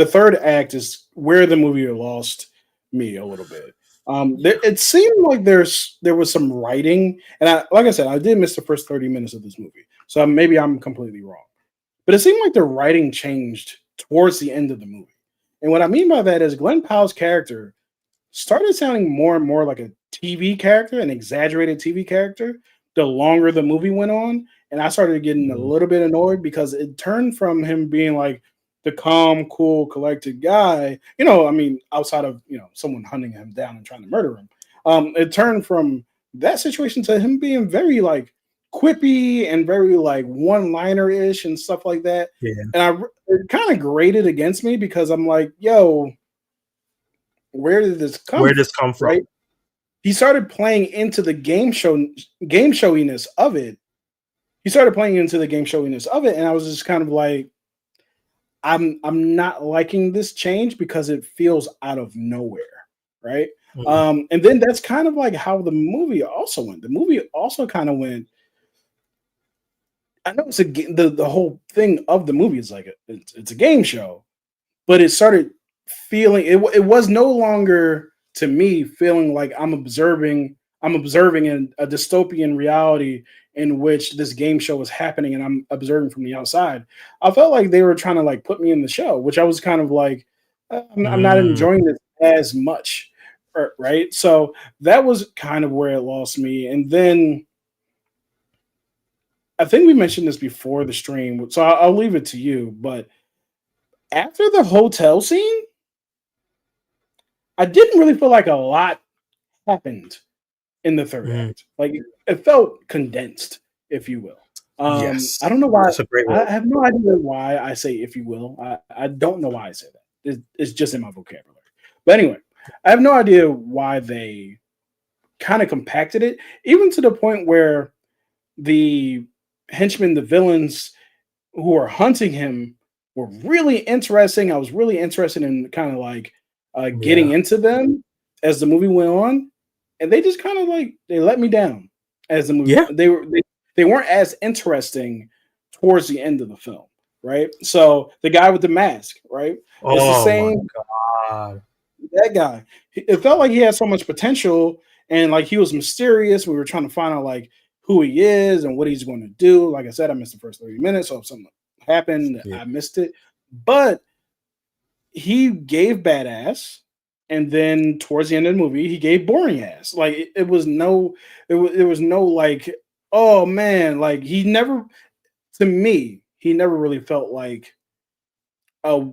third act is where the movie lost me a little bit. It seemed like there was some writing, and like I said, I did miss the first 30 minutes of this movie, so maybe I'm completely wrong. But it seemed like the writing changed towards the end of the movie, and what I mean by that is Glenn Powell's character started sounding more and more like a TV character, an exaggerated TV character, the longer the movie went on. And I started getting a Mm-hmm. little bit annoyed because it turned from him being like the calm, cool, collected guy, I mean, outside of, someone hunting him down and trying to murder him. It turned from that situation to him being very like quippy and very like one-liner ish and stuff like that. Yeah. And it kind of grated against me because I'm like, yo, where did this come Where did from? this come from? Right? He started playing into the game showiness of it. And I was just kind of like, I'm not liking this change because it feels out of nowhere, right? Mm. And then that's kind of like how the movie also went. The movie also kind of went. I know the whole thing of the movie is like it's a game show, but it started feeling it was no longer to me feeling like I'm observing in a dystopian reality in which this game show was happening and I'm observing from the outside. I felt like they were trying to like put me in the show, which I was kind of like I'm not Mm. enjoying this as much, right? So that was kind of where it lost me. And then I think we mentioned this before the stream, so I'll leave it to you. But after the hotel scene, I didn't really feel like a lot happened in the third Mm. act. Like it felt condensed, if you will. Yes. I don't know why. That's a great I word. have no idea why I say "if you will." I don't know why I say that. It's just in my vocabulary. But anyway, I have no idea why they kind of compacted it, even to the point where the henchmen, the villains who are hunting him, were really interesting. I was really interested in kind of like getting Yeah. into them as the movie went on, and they just kind of like they let me down as the movie. Yeah. They weren't as interesting towards the end of the film, right? So the guy with the mask, right? It's the Oh my same god. that guy. It felt like he had so much potential, and like he was mysterious. We were trying to find out like who he is and what he's going to do. Like I said, I missed the first 30 minutes, so if something happened, Yeah. I missed it. But he gave badass, and then towards the end of the movie, he gave boring ass. Like it was no, it was no like, oh man, like he never, to me, he never really felt like a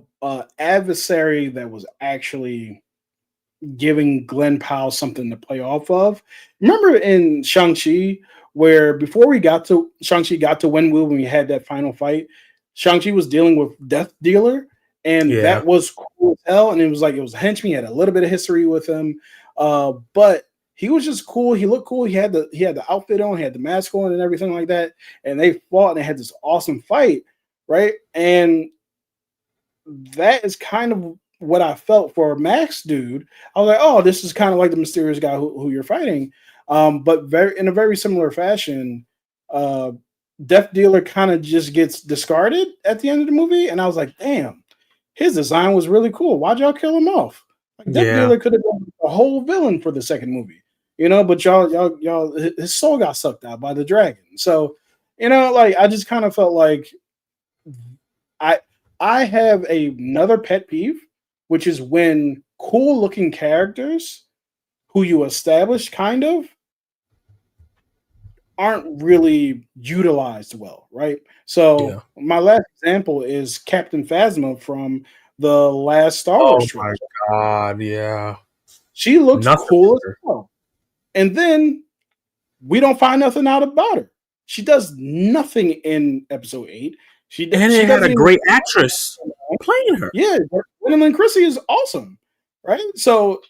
adversary that was actually giving Glenn Powell something to play off of. Remember in Shang-Chi, where before we got to Shang-Chi got to Wenwu when we had that final fight, Shang-Chi was dealing with Death Dealer, and Yeah. that was cool as hell. And it was like it was a henchman, he had a little bit of history with him. But he was just cool. He looked cool. He had the outfit on, he had the mask on and everything like that. And they fought and they had this awesome fight, right? And that is kind of what I felt for Max dude. I was like, oh, this is kind of like the mysterious guy who you're fighting. But in a very similar fashion, uh, Death Dealer kind of just gets discarded at the end of the movie. And I was like, damn, his design was really cool. Why'd y'all kill him off? Like Death Yeah. Dealer could have been a whole villain for the second movie, but y'all, his soul got sucked out by the dragon. So, like I just kind of felt like I I have another pet peeve, which is when cool looking characters who you establish kind of aren't really utilized well, right? So Yeah. my last example is Captain Phasma from the last Star Wars Oh my trilogy. god. Yeah. She looks Nothing. cool as hell. And then we don't find nothing out about her. She does nothing in episode 8. And She it had a doesn't even. great actress playing her. Yeah, Gwendolyn Christie is awesome, right? So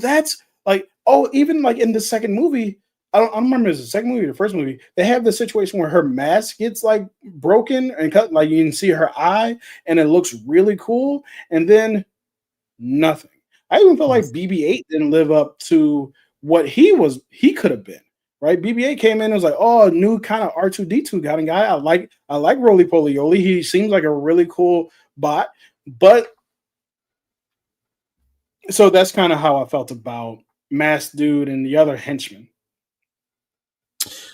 that's like, oh, even like in the second movie, I don't remember if it's the second movie or the first movie. They have the situation where her mask gets like broken and cut, like you can see her eye, and it looks really cool. And then nothing. I even feel like BB-8 didn't live up to what he could have been. Right? BB-8 came in and was like, oh, new kind of R2D2 kind of guy. I like Roly Poly Oly. He seems like a really cool bot. But so that's kind of how I felt about Mass Dude and the other henchmen.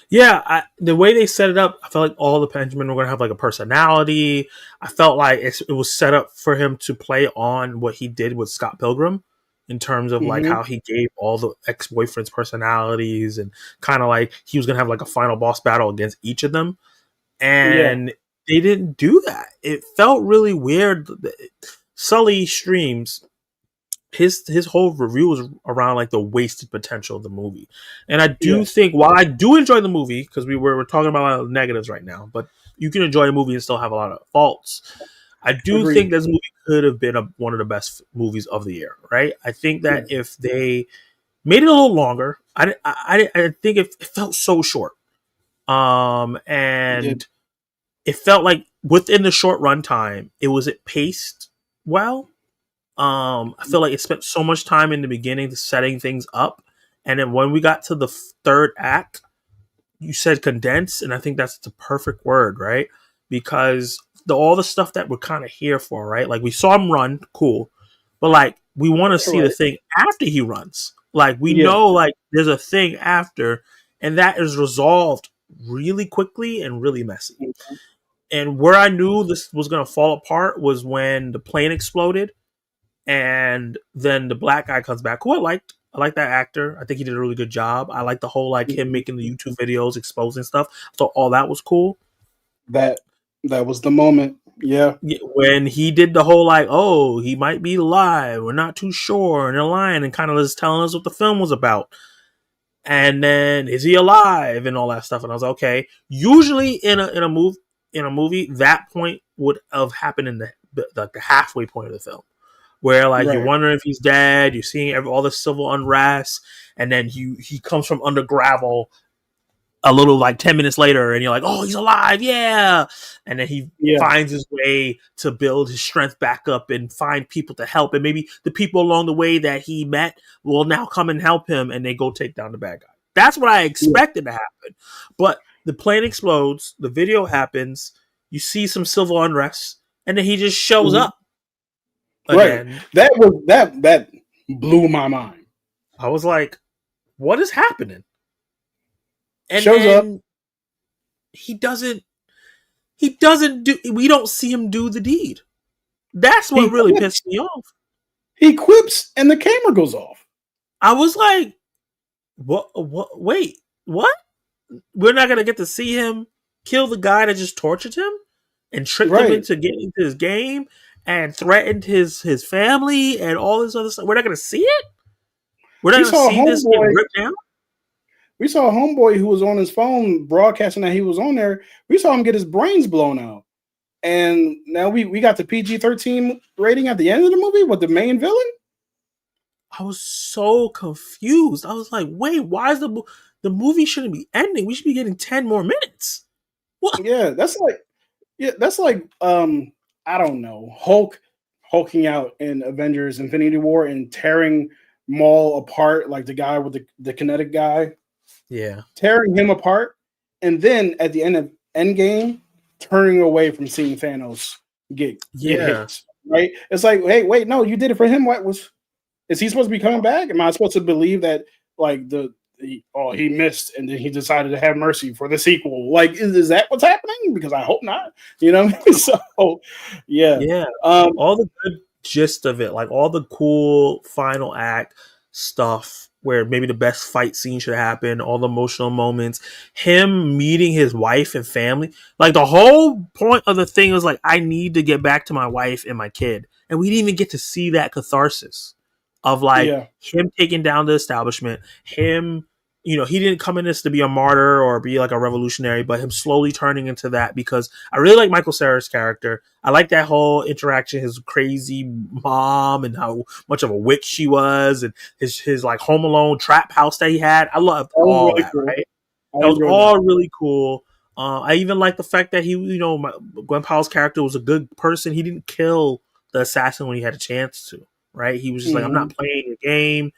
Yeah, the way they set it up, I felt like all the henchmen were going to have like a personality. I felt like it was set up for him to play on what he did with Scott Pilgrim in terms of like Mm-hmm. how he gave all the ex-boyfriends personalities and kind of like he was going to have like a final boss battle against each of them. Yeah. And they didn't do that. It felt really weird. Sully streams. his whole review was around like the wasted potential of the movie. And I do Yeah. think, while I do enjoy the movie, because we're talking about a lot of negatives right now, but you can enjoy a movie and still have a lot of faults. I do think Agreed. this movie could have been one of the best movies of the year, right? I think Yeah. that if they made it a little longer, I think it felt so short. It did. And it felt like within the short run time, it paced well. I feel like it spent so much time in the beginning to setting things up, and then when we got to the third act, you said condense, and I think that's the perfect word, right? Because all the stuff that we're kind of here for, right? Like we saw him run, cool, but like we want to see the Right. thing after he runs. Like we Yeah. know, like there's a thing after, and that is resolved really quickly and really messy. And where I knew this was gonna fall apart was when the plane exploded, and then the black guy comes back, who I liked. I like that actor. I think he did a really good job. I like the whole like him Mhm. making the YouTube videos, exposing stuff. So all that was cool. That that was the moment. Yeah. When he did the whole like, oh, he might be alive, we're not too sure, and they're lying, and kind of just telling us what the film was about. And then is he alive and all that stuff. And I was like, okay. Usually in a movie, that point would have happened in the halfway point of the film, where like you're Right. wondering if he's dead, you're seeing all the civil unrest, and then he comes from under gravel a little like 10 minutes later, and you're like, oh, he's alive, yeah. And then he Yeah. finds his way to build his strength back up and find people to help, and maybe the people along the way that he met will now come and help him, and they go take down the bad guy. That's what I Yeah. expected to happen. But the plane explodes, the video happens, you see some civil unrest, and then he just shows Mhm. up Right. again. That blew my mind. I was like, what is happening? And Shows up. then he doesn't do, we don't see him do the deed. That's He what really quips. pissed me off. He quips, and the camera goes off. I was like, wait, what? We're not going to get to see him kill the guy that just tortured him and tricked him Right. into getting into his game and threatened his family and all this other stuff. We're not going to see it? We're not We going to saw a see this get homeboy. ripped down? We saw a homeboy who was on his phone broadcasting that he was on there. We saw him get his brains blown out. And now we got the PG-13 rating at the end of the movie with the main villain. I was so confused. I was like, wait, why is the movie shouldn't be ending? We should be getting 10 more minutes. What? Yeah, that's like I don't know, hulking out in Avengers Infinity War and tearing Maul apart, like the guy with the kinetic guy, Yeah. tearing him apart, and then at the end of Endgame, turning away from seeing Thanos get Yeah. hit. Right? It's like, hey, wait, no, you did it for him. Is he supposed to be coming back? Am I supposed to believe that like he missed and then he decided to have mercy for the sequel? Like, is that what's happening? Because I hope not. You know, so yeah. Yeah. Um, All the good gist of it, like all the cool final act stuff where maybe the best fight scene should happen, all the emotional moments, him meeting his wife and family. Like the whole point of the thing was like, I need to get back to my wife and my kid. And we didn't even get to see that catharsis of like yeah, him taking down the establishment, him, he didn't come in this to be a martyr or be like a revolutionary, but him slowly turning into that, because I really like Michael Cera's character. I like that whole interaction, his crazy mom and how much of a witch she was, and his like Home Alone trap house that he had. I loved that was all really that, cool. right? I That was enjoyed that. all really cool. I even like the fact that Gwen Powell's character was a good person. He didn't kill the assassin when he had a chance to, right? He was just like, I'm Mhm. not playing a game.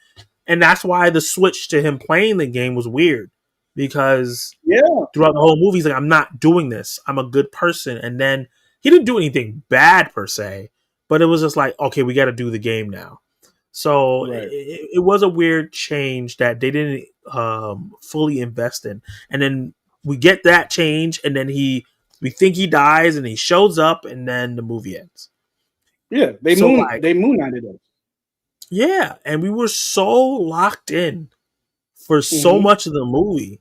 And that's why the switch to him playing the game was weird, because Yeah, throughout the whole movie, he's like, I'm not doing this. I'm a good person. And then he didn't do anything bad per se, but it was just like, okay, we got to do the game now. So right. it was a weird change that they didn't fully invest in. And then we get that change, and then we think he dies, and he shows up, and then the movie ends. Yeah, So like, they moon knighted us. yeah, and we were so locked in for so Mhm. much of the movie,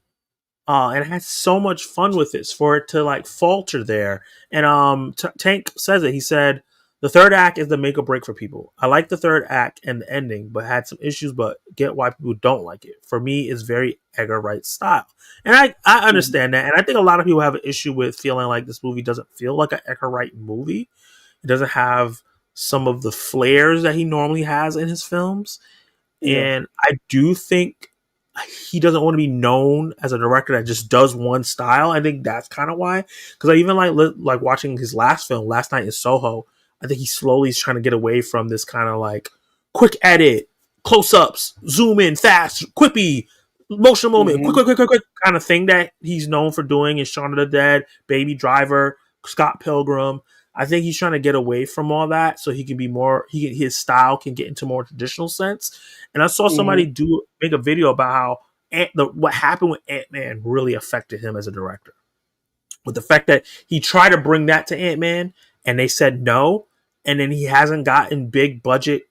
and had so much fun with this, for it to like falter there. And Tank says it. He said The third act is the make or break for people. I like the third act and the ending, but had some issues, but get why people don't like it. For me, it's very Edgar Wright style. And I Mhm. understand that. And I think a lot of people have an issue with feeling like this movie doesn't feel like an Edgar Wright movie. It doesn't have some of the flares that he normally has in his films. Yeah. And I do think he doesn't want to be known as a director that just does one style. I think that's kind of why. Because I even like watching his last film, Last Night in Soho. I think he slowly is trying to get away from this kind of like quick edit, close ups, zoom in fast, quippy, motion moment, Hmm. quick kind of thing that he's known for doing in Shaun of the Dead, Baby Driver, Scott Pilgrim. I think he's trying to get away from all that so he can be more. His style can get into more traditional sense. And I saw Hmm. somebody make a video about how what happened with Ant-Man really affected him as a director. With the fact that he tried to bring that to Ant-Man and they said no, and then he hasn't gotten big budget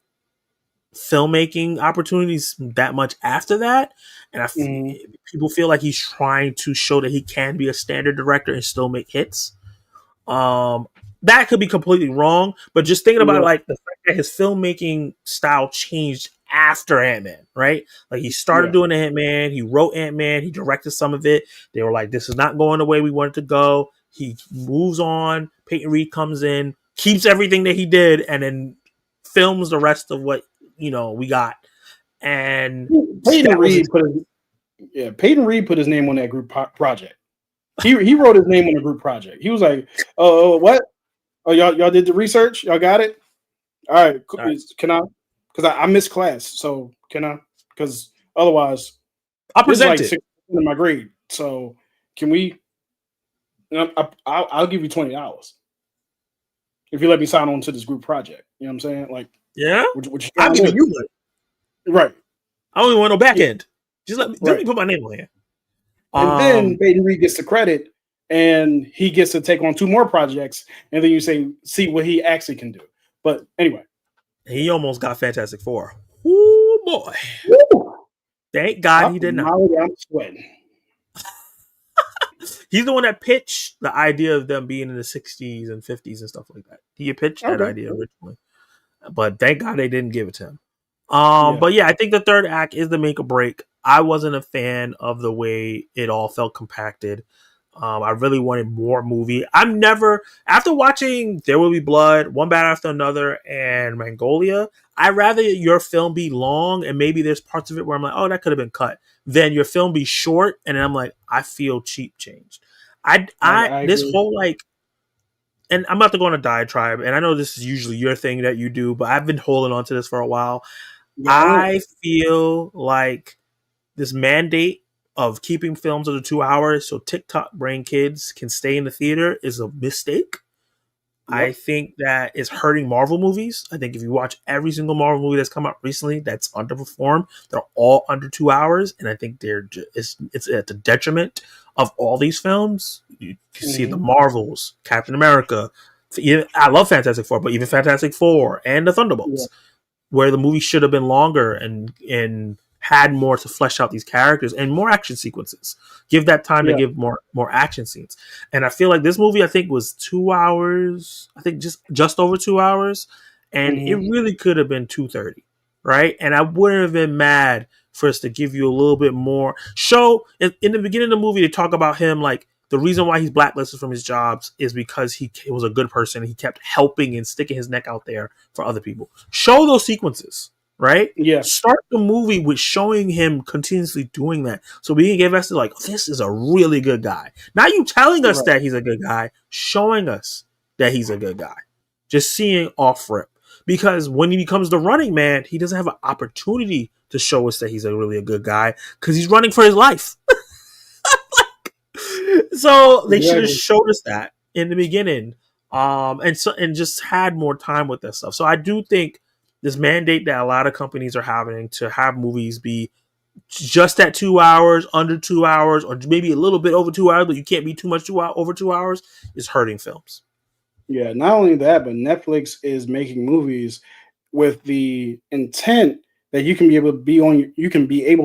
filmmaking opportunities that much after that. And Hmm. people feel like he's trying to show that he can be a standard director and still make hits. Um, that could be completely wrong, but just thinking about Yeah. like the fact that his filmmaking style changed after Ant-Man, right? Like he started Yeah. doing Ant-Man, he wrote Ant-Man, he directed some of it. They were like, this is not going the way we want it to go. He moves on. Peyton Reed comes in, keeps everything that he did, and then films the rest of what we got. And Peyton that was Reed Peyton Reed put his name on that group project. He wrote his name on the group project. He was like, "Oh, what? Oh, y'all did the research. Y'all got it. All right. all right. Can I? Because I missed class. So can I? Because otherwise, I'll this is present like it. 6% of my grade. So can we? I'll give you $20 if you let me sign on to this group project. You know what I'm saying? Like, Yeah, what you I'll trying give to you do? money. Right. I don't even want no back Yeah, end. Just let me right. put my name on here. And then Um, Peyton Reed gets the credit, and he gets to take on two more projects, and then you see what he actually can do. But anyway, he almost got Fantastic Four. Oh boy! woo, Thank God he did not. Molly, I'm sweating. He's the one that pitched the idea of them being in the '60s and '50s and stuff like that. He pitched that Okay, idea originally, but thank God they didn't give it to him. yeah, But yeah, I think the third act is the make or break. I wasn't a fan of the way it all felt compacted. I really wanted more movie. I'm never after watching There Will Be Blood, One Bad After Another, and Mongolia. I'd rather your film be long and maybe there's parts of it where I'm like, oh, that could have been cut. Than your film be short and then I'm like, I feel cheap changed. I I this agree. whole like, and I'm about to go on a diatribe, and I know this is usually your thing that you do, but I've been holding on to this for a while. Go on. I feel like this mandate of keeping films under 2 hours so TikTok brain kids can stay in the theater is a mistake. I Yep. think that is hurting Marvel movies. I think if you watch every single Marvel movie that's come out recently that's underperformed, they're all under 2 hours, and I think it's at the detriment of all these films. You see the Hmm. Marvels, Captain America. I love Fantastic Four, but even Fantastic Four and the Yeah. Thunderbolts where the movie should have been longer and had more to flesh out these characters and more action sequences. Give that time to Yeah. give more action scenes. And I feel like this movie I think was 2 hours. I think just over 2 hours, and it Hmm. really could have been 2:30, right? And I wouldn't have been mad for us to give you a little bit more. Show in the beginning of the movie they talk about him like the reason why he's blacklisted from his jobs is because he was a good person. He kept helping and sticking his neck out there for other people. Show those sequences, right? Yeah. Start the movie with showing him continuously doing that. So we can get invested like, this is a really good guy. Not you telling us Right. that he's a good guy, showing us that he's a good guy. Just seeing off rip. Because when he becomes the running man, he doesn't have an opportunity to show us that he's a good guy because he's running for his life. So they should have Exactly. showed us that in the beginning, and just had more time with that stuff. So I do think this mandate that a lot of companies are having to have movies be just at 2 hours, under 2 hours, or maybe a little bit over 2 hours, but you can't be too much over 2 hours is hurting films. Yeah. Not only that, but Netflix is making movies with the intent that you can be able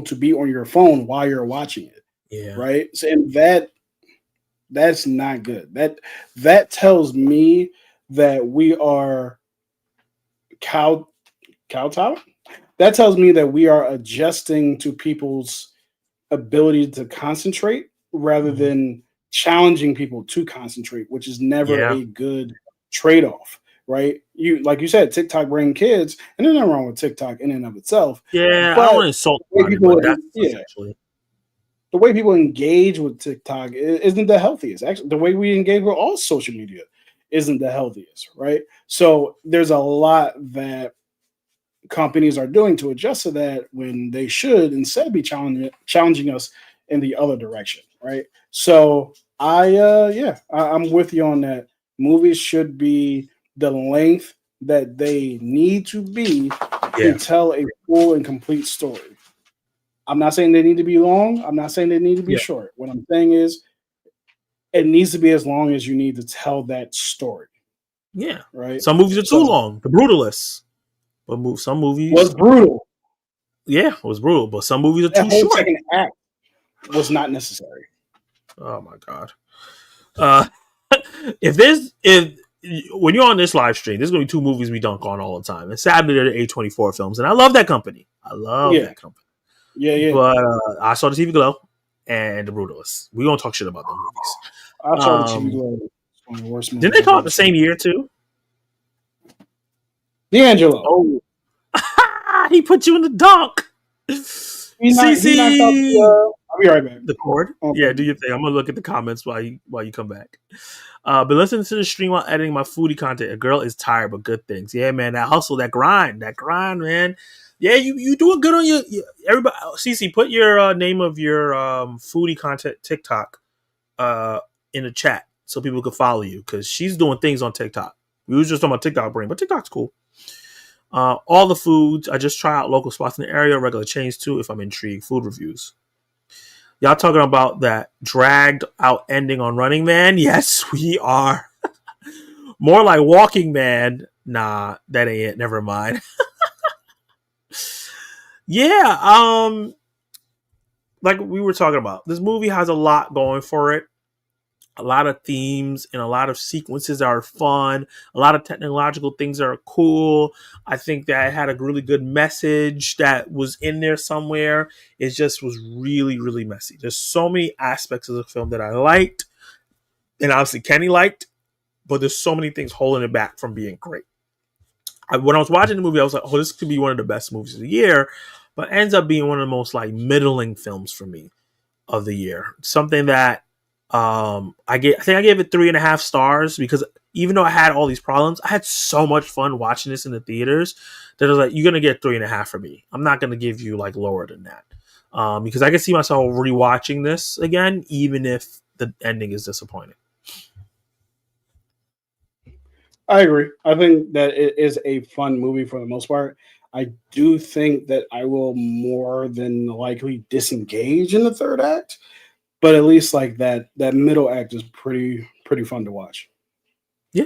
to be on your phone while you're watching it. Yeah, Right. So, and that's not good. That tells me that we are. kowtow. That tells me that we are adjusting to people's ability to concentrate rather Mhm. than challenging people to concentrate, which is never Yeah. a good trade-off, right? You like you said, TikTok bring kids, and there's nothing wrong with TikTok in and of itself, Yeah, I don't but want to insult the way about it, but that's yeah, essentially. the way people engage with TikTok isn't the healthiest. Actually, the way we engage with all social media isn't the healthiest, right? So there's a lot that companies are doing to adjust to that when they should instead be challenging us in the other direction, right? So I'm with you on that. Movies should be the length that they need to be to Yeah. tell a full and complete story. I'm not saying they need to be long. I'm not saying they need to be Yeah. short. What I'm saying is it needs to be as long as you need to tell that story, Yeah. right? Some movies are too So long. The Brutalists. But some was movies, brutal. yeah, it was brutal. But some movies are That too whole short. second act was not necessary. Oh my god. Uh, if when you're on this live stream, there's gonna be two movies we dunk on all the time. And sadly, they're the A24 films, and I love that company. I love Yeah, that company. yeah. But I saw the TV Glow and the Brutalists. We gonna talk shit about those movies. I saw the TV Glow. One of the worst Didn't movies they I've come out ever the seen. same year too? D'Angelo. Oh, he put you in the dunk. He knocked out the. CC. I'll be right back. The cord. Yeah, Okay. do your thing. I'm gonna look at the comments while you come back. But listening to the stream while editing my foodie content. A girl is tired, but good things. Yeah, man. That hustle, that grind, man. Yeah, you doing good on your everybody. CC, put your name of your foodie content TikTok uh in the chat so people can follow you because she's doing things on TikTok. We was just talking about TikTok brain, but TikTok's cool. All the foods. I just try out local spots in the area, regular chains too, if I'm intrigued. Food reviews. Y'all talking about that dragged out ending on Running Man? Yes, we are. More like Walking Man. Nah, that ain't it. Never mind. Yeah, like we were talking about, this movie has a lot going for it. A lot of themes and a lot of sequences are fun. A lot of technological things are cool. I think that it had a really good message that was in there somewhere. It just was really, really messy. There's so many aspects of the film that I liked, and obviously Kenny liked, but there's so many things holding it back from being great. When I was watching the movie, I was like, "Oh, this could be one of the best movies of the year," but it ends up being one of the most like middling films for me of the year. Something that I think I gave it 3.5 stars because even though I had all these problems, I had so much fun watching this in the theaters that I was like, "You're gonna get 3.5 from me. I'm not gonna give you like lower than that." Because I can see myself rewatching this again, even if the ending is disappointing. I agree. I think that it is a fun movie for the most part. I do think that I will more than likely disengage in the third act, but at least like that middle act is pretty fun to watch. Yeah.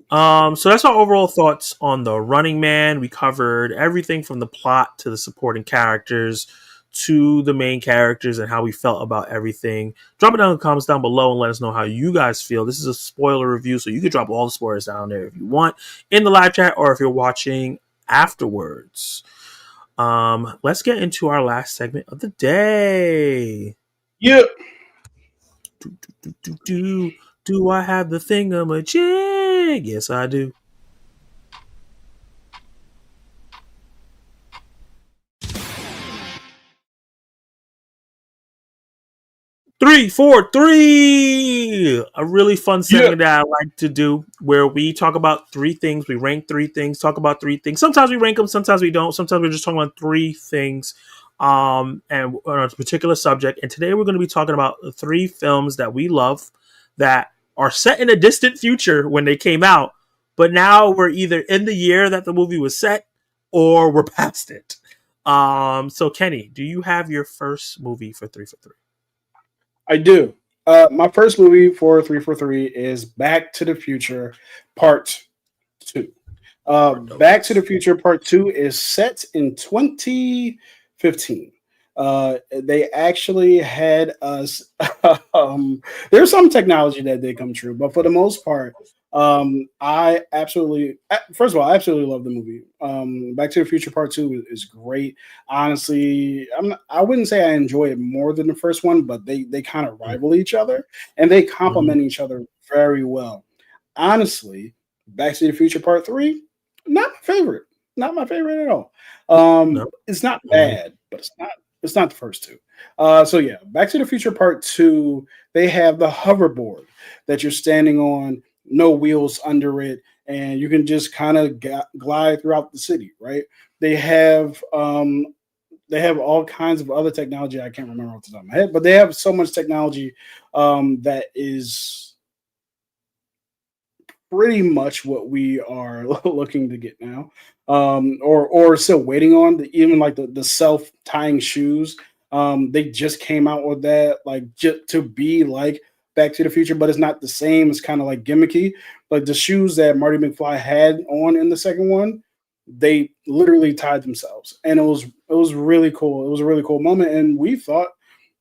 So that's our overall thoughts on the Running Man. We covered everything from the plot to the supporting characters to the main characters and how we felt about everything. Drop it down in the comments down below and let us know how you guys feel. This is a spoiler review, so you can drop all the spoilers down there if you want in the live chat or if you're watching afterwards. Let's get into our last segment of the day. Yeah. Do I have the thingamajig? Yes, I do. Three, four, three. A really fun Yeah. segment that I like to do where we talk about three things. We rank three things, talk about three things. Sometimes we rank them, sometimes we don't. Sometimes we're just talking about three things and on a particular subject. And today we're going to be talking about the three films that we love that are set in a distant future when they came out. But now we're either in the year that the movie was set or we're past it. So Kenny, do you have your first movie for 3 for 3? I do. My first movie for 343 is Back to the Future Part 2. Back to the Future Part 2 is set in 2015. They actually had us. There's some technology that did come true, but for the most part, I absolutely, first of all, I absolutely love the movie. Back to the Future Part Two is great. Honestly, I wouldn't say I enjoy it more than the first one, but they kind of rival each other and they Mhm. complement each other very well. Honestly, Back to the Future Part Three, not my favorite. Not my favorite at all. No. It's not Mm. bad, but it's not the first two. So yeah, Back to the Future Part Two, they have the hoverboard that you're standing on, no wheels under it, and you can just kind of glide throughout the city, right? They have they have all kinds of other technology. I can't remember off the top of my head, but they have so much technology that is pretty much what we are looking to get now, or still waiting on. Even like the self tying shoes, they just came out with that, like just to be like Back to the Future, but it's not the same. It's kind of like gimmicky. Like the shoes that Marty McFly had on in the second one, they literally tied themselves, and it was really cool. It was a really cool moment, and we thought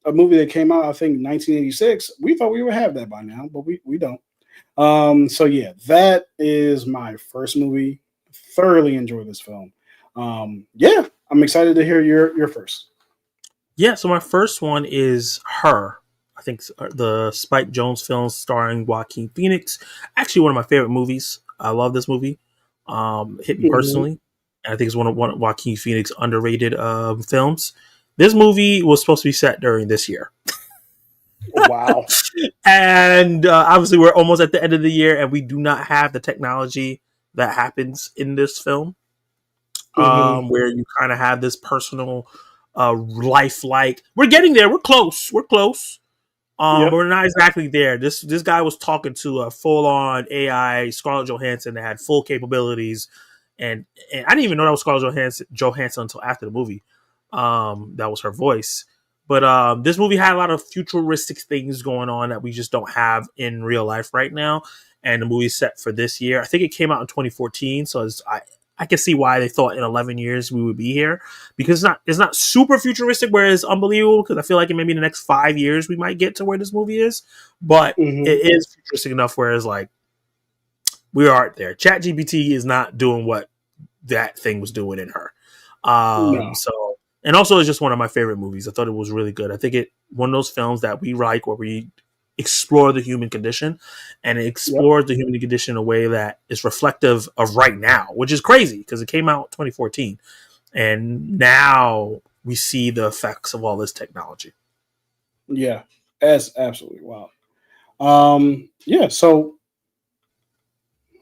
a movie that came out, I think 1986, we thought we would have that by now, but we don't. So yeah, that is my first movie. Thoroughly enjoy this film. Yeah, I'm excited to hear your first. Yeah, so my first one is Her. I think the Spike Jones film starring Joaquin Phoenix. Actually, one of my favorite movies. I love this movie. Hit me Mhm. personally. And I think it's one of Joaquin Phoenix underrated films. This movie was supposed to be set during this year. Wow. And obviously, we're almost at the end of the year, and we do not have the technology that happens in this film, Hmm. where you kind of have this personal lifelike. We're getting there. We're close. We're close. But Yep. we're not exactly there. This guy was talking to a full on AI Scarlett Johansson that had full capabilities, and I didn't even know that was Scarlett Johansson until after the movie. That was her voice. But this movie had a lot of futuristic things going on that we just don't have in real life right now. And the movie's set for this year. I think it came out in 2014, so I can see why they thought in 11 years we would be here, because it's not super futuristic where it's unbelievable, because I feel like in maybe the next 5 years we might get to where this movie is, but Hmm. it is futuristic enough where it's like we aren't there. ChatGPT is not doing what that thing was doing in Her. No. So, and also it's just one of my favorite movies. I thought it was really good. I think it one of those films that we like where we explore the human condition, and it Yep. explores the human condition in a way that is reflective of right now, which is crazy because it came out in 2014, and now we see the effects of all this technology. Yeah. That's absolutely wow. Yeah. So,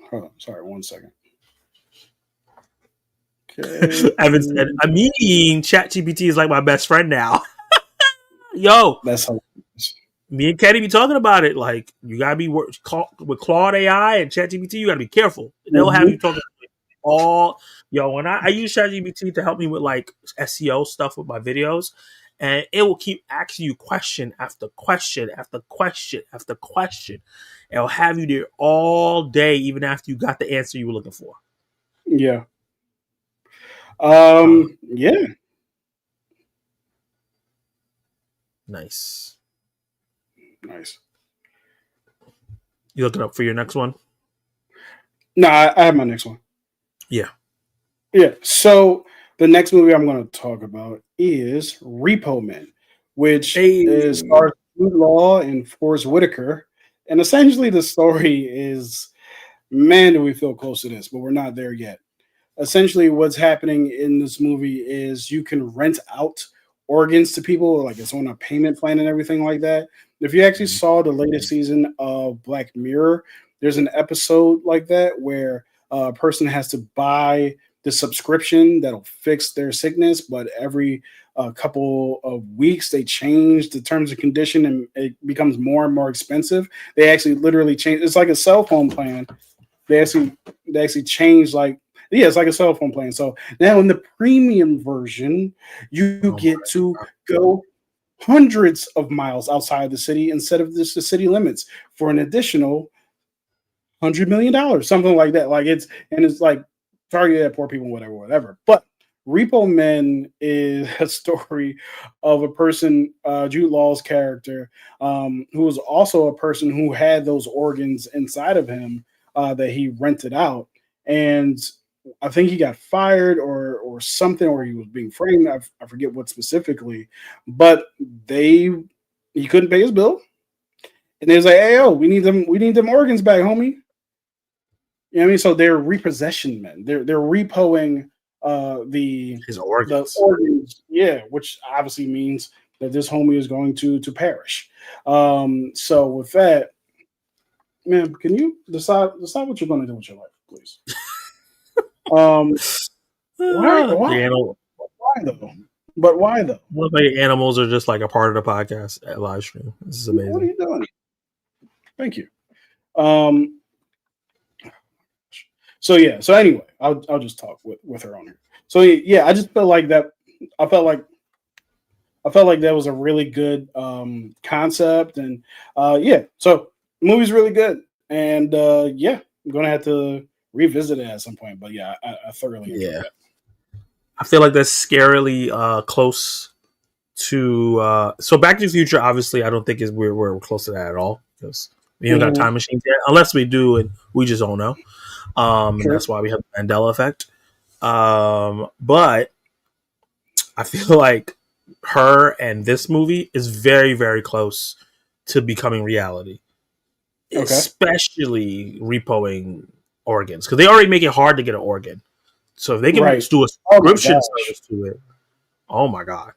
hold on, sorry, 1 second. Okay. Evan said, "I mean, ChatGPT is like my best friend now." Yo, That's hilarious. me and Kenny be talking about it. Like, you gotta be with Claude AI and ChatGPT. You gotta be careful. They'll have you Mhm. talking all. Yo, when I use ChatGPT to help me with like SEO stuff with my videos, and it will keep asking you question after question after question after question. It'll have you there all day, even after you got the answer you were looking for. Yeah. Uh, Yeah. nice. Nice. You looking up for your next one? No, I have my next one. Yeah. Yeah. So the next movie I'm going to talk about is Repo Man, which is Hey. stars Jude Law and Forrest Whitaker. And essentially, the story is, man, do we feel close to this, but we're not there yet. Essentially, what's happening in this movie is you can rent out organs to people, like it's on a payment plan and everything like that. If you actually saw the latest season of Black Mirror, there's an episode like that where a person has to buy the subscription that'll fix their sickness, but every couple of weeks they change the terms and condition and it becomes more and more expensive. They actually literally change. It's like a cell phone plan. They actually changed, like, yeah, it's like a cell phone plan. So now in the premium version, you Oh get my. to go hundreds of miles outside the city instead of just the city limits for an additional $100 million, something like that. Like it's like targeted at poor people, whatever, whatever. But Repo Men is a story of a person, Jude Law's character, who was also a person who had those organs inside of him, that he rented out, and I think he got fired or something, or he was being framed. I forget what specifically, but he couldn't pay his bill, and they was like, "Hey, yo, we need them organs back, homie." You know what I mean? So they're repossession men. They're repoing His organs. the organs, yeah, which obviously means that this homie is going to perish. So with that, man, can you decide what you're going to do with your life, please? Why though? But why though? What if animals are just like a part of the podcast at live stream? This is amazing. What are you doing? Thank you. So yeah. So anyway, I'll just talk with her on here. So yeah, I just felt like that. I felt like that was a really good concept, and yeah. So the movie's really good, and yeah, I'm gonna have to revisit it at some point. But yeah, I thoroughly enjoyed it. I feel like that's scarily close to. So Back to the Future, obviously, I don't think we're close to that at all because we don't got time machines yet, unless we do, and we just don't know. And that's why we have the Mandela effect. But I feel like her and this movie is very, very close to becoming reality, especially repoing organs because they already make it hard to get an organ. So if they can do a subscription service to it, oh my god!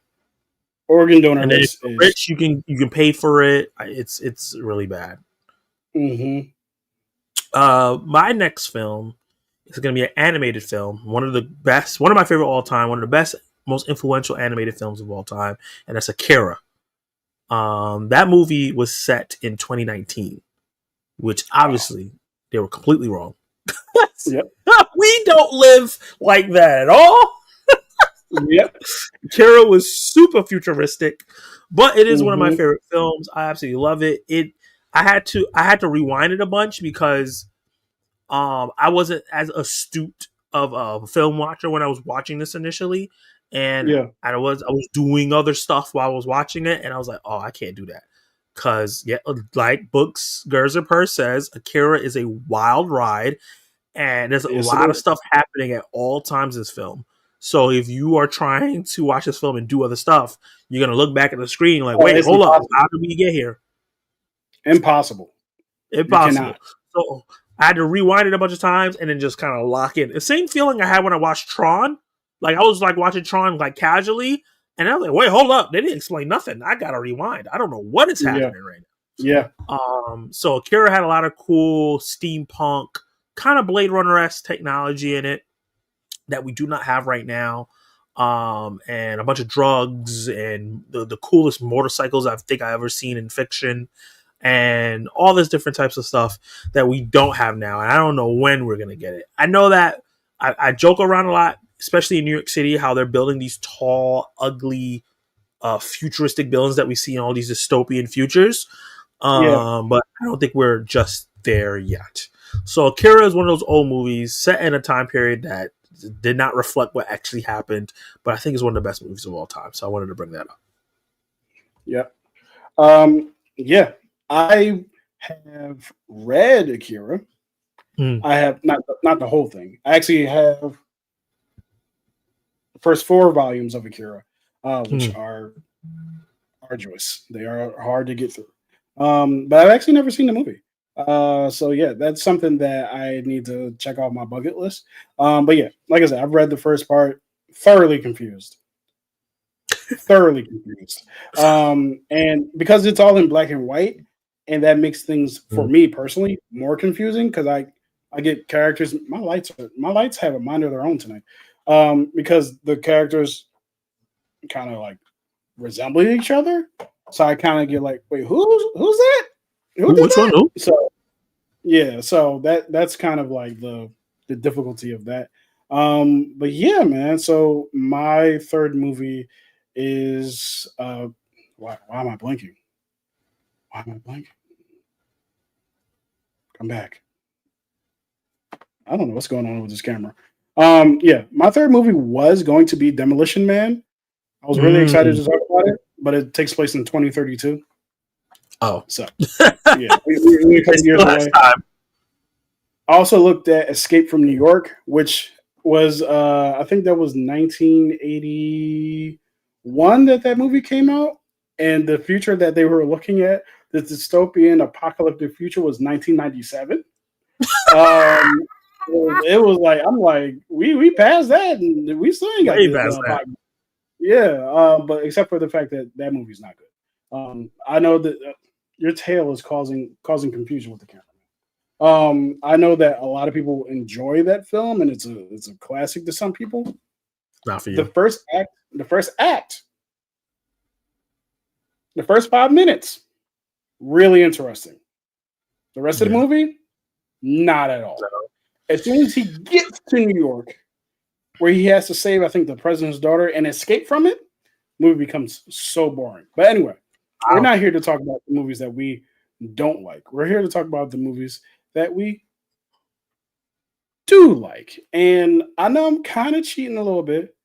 Organ donor, and then if you're rich, you can pay for it. It's really bad. Mm-hmm. My next film is going to be an animated film. One of my favorite all time. One of the best, most influential animated films of all time, and that's Akira. That movie was set in 2019, which obviously they were completely wrong. Yep. We don't live like that at all. Yep. Akira was super futuristic, but it is one of my favorite films. I absolutely love it. I had to rewind it a bunch because I wasn't as astute of a film watcher when I was watching this initially, and I was doing other stuff while I was watching it, and I was like, oh, I can't do that because like Books Gerzer says, Akira is a wild ride. And there's a lot of stuff happening at all times in this film. So if you are trying to watch this film and do other stuff, you're going to look back at the screen like, wait, hold up. How did we get here? Impossible. So I had to rewind it a bunch of times and then just kind of lock in. The same feeling I had when I watched Tron. Like I was like watching Tron like casually. And I was like, wait, hold up. They didn't explain nothing. I got to rewind. I don't know what is happening right now. Yeah. So Akira had a lot of cool steampunk, kind of Blade Runner-esque technology in it that we do not have right now, and a bunch of drugs and the coolest motorcycles I think I ever seen in fiction, and all this different types of stuff that we don't have now, and I don't know when we're gonna get it. I know that I joke around a lot, especially in New York City, how they're building these tall, ugly, futuristic buildings that we see in all these dystopian futures, but I don't think we're just there yet. So Akira is one of those old movies set in a time period that did not reflect what actually happened, but I think it's one of the best movies of all time. So I wanted to bring that up. Yep. Yeah. I have read Akira. I have not the whole thing. I actually have the first 4 volumes of Akira, which are arduous. They are hard to get through. But I've actually never seen the movie. So yeah, that's something that I need to check off my bucket list. But yeah, like I said, I've read the first part, thoroughly confused. And because it's all in black and white, and that makes things for me personally more confusing because I get characters. My lights have a mind of their own tonight. Because the characters kind of like resemble each other. So I kind of get like, wait, who's that? Which one? So yeah, so that's kind of like the difficulty of that. But yeah, man. So my third movie is why am I blinking? Come back. I don't know what's going on with this camera. Yeah, my third movie was going to be Demolition Man. I was really excited to talk about it, but it takes place in 2032. Oh, so yeah, we're a couple years away. I also looked at Escape from New York, which was I think that was 1981 that movie came out, and the future that they were looking at, the dystopian apocalyptic future, was 1997. Um, it was like I'm like we passed that, and we still ain't got Way the past that. apocalypse. Yeah, but except for the fact that that movie's not good. I know that your tail is causing confusion with the camera. I know that a lot of people enjoy that film, and it's a classic to some people. Not for The you. first act, the first act, the first 5 minutes, really interesting. The rest of the Yeah. movie, not at all. As soon as he gets to New York, where he has to save, I think, the president's daughter and escape from it, movie becomes so boring. But anyway, we're Wow. not here to talk about the movies that we don't like. We're here to talk about the movies that we do like. And I know I'm kind of cheating a little bit,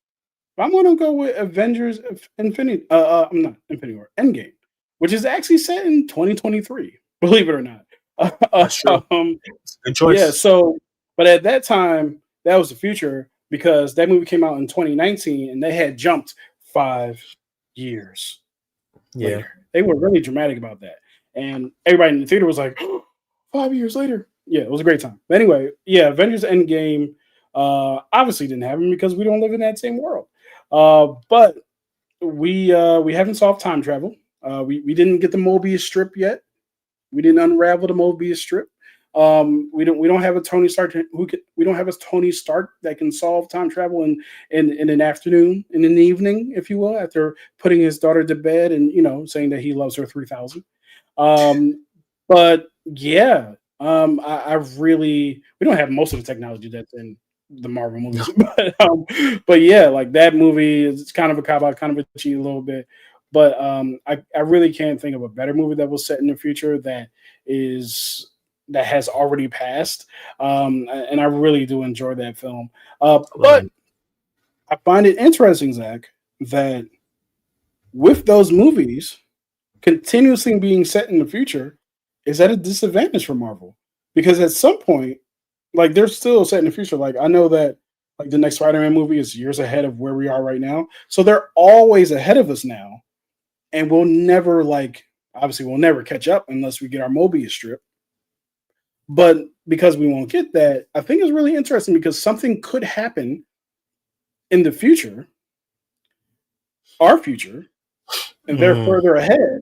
but I'm going to go with Avengers Infinity. I'm not Infinity War, Endgame, which is actually set in 2023. Believe it or not. That's true. um, It's a good yeah. choice. So, but at that time, that was the future because that movie came out in 2019, and they had jumped 5 years Yeah. later. They were really dramatic about that, and everybody in the theater was like, 5 years later. Yeah, it was a great time. But anyway, yeah, Avengers Endgame obviously didn't happen because we don't live in that same world. But we haven't solved time travel. We didn't get the Mobius strip yet. We didn't unravel the Mobius strip. We don't have a Tony Stark we don't have a Tony Stark that can solve time travel in an afternoon, in an evening, if you will, after putting his daughter to bed and saying that he loves her 3,000. But yeah, I really we don't have most of the technology that's in the Marvel No. movies, but yeah, like that movie is kind of a cop out, kind of a cheat a little bit. But I really can't think of a better movie that was set in the future is that has already passed. And I really do enjoy that film. But I find it interesting, Zach, that with those movies continuously being set in the future is at a disadvantage for Marvel because at some point, like they're still set in the future. Like I know that like the next Spider-Man movie is years ahead of where we are right now, so they're always ahead of us now, and we'll never obviously we'll never catch up unless we get our Mobius strip. But because we won't get that, I think it's really interesting because something could happen in the future, our future, and they're further ahead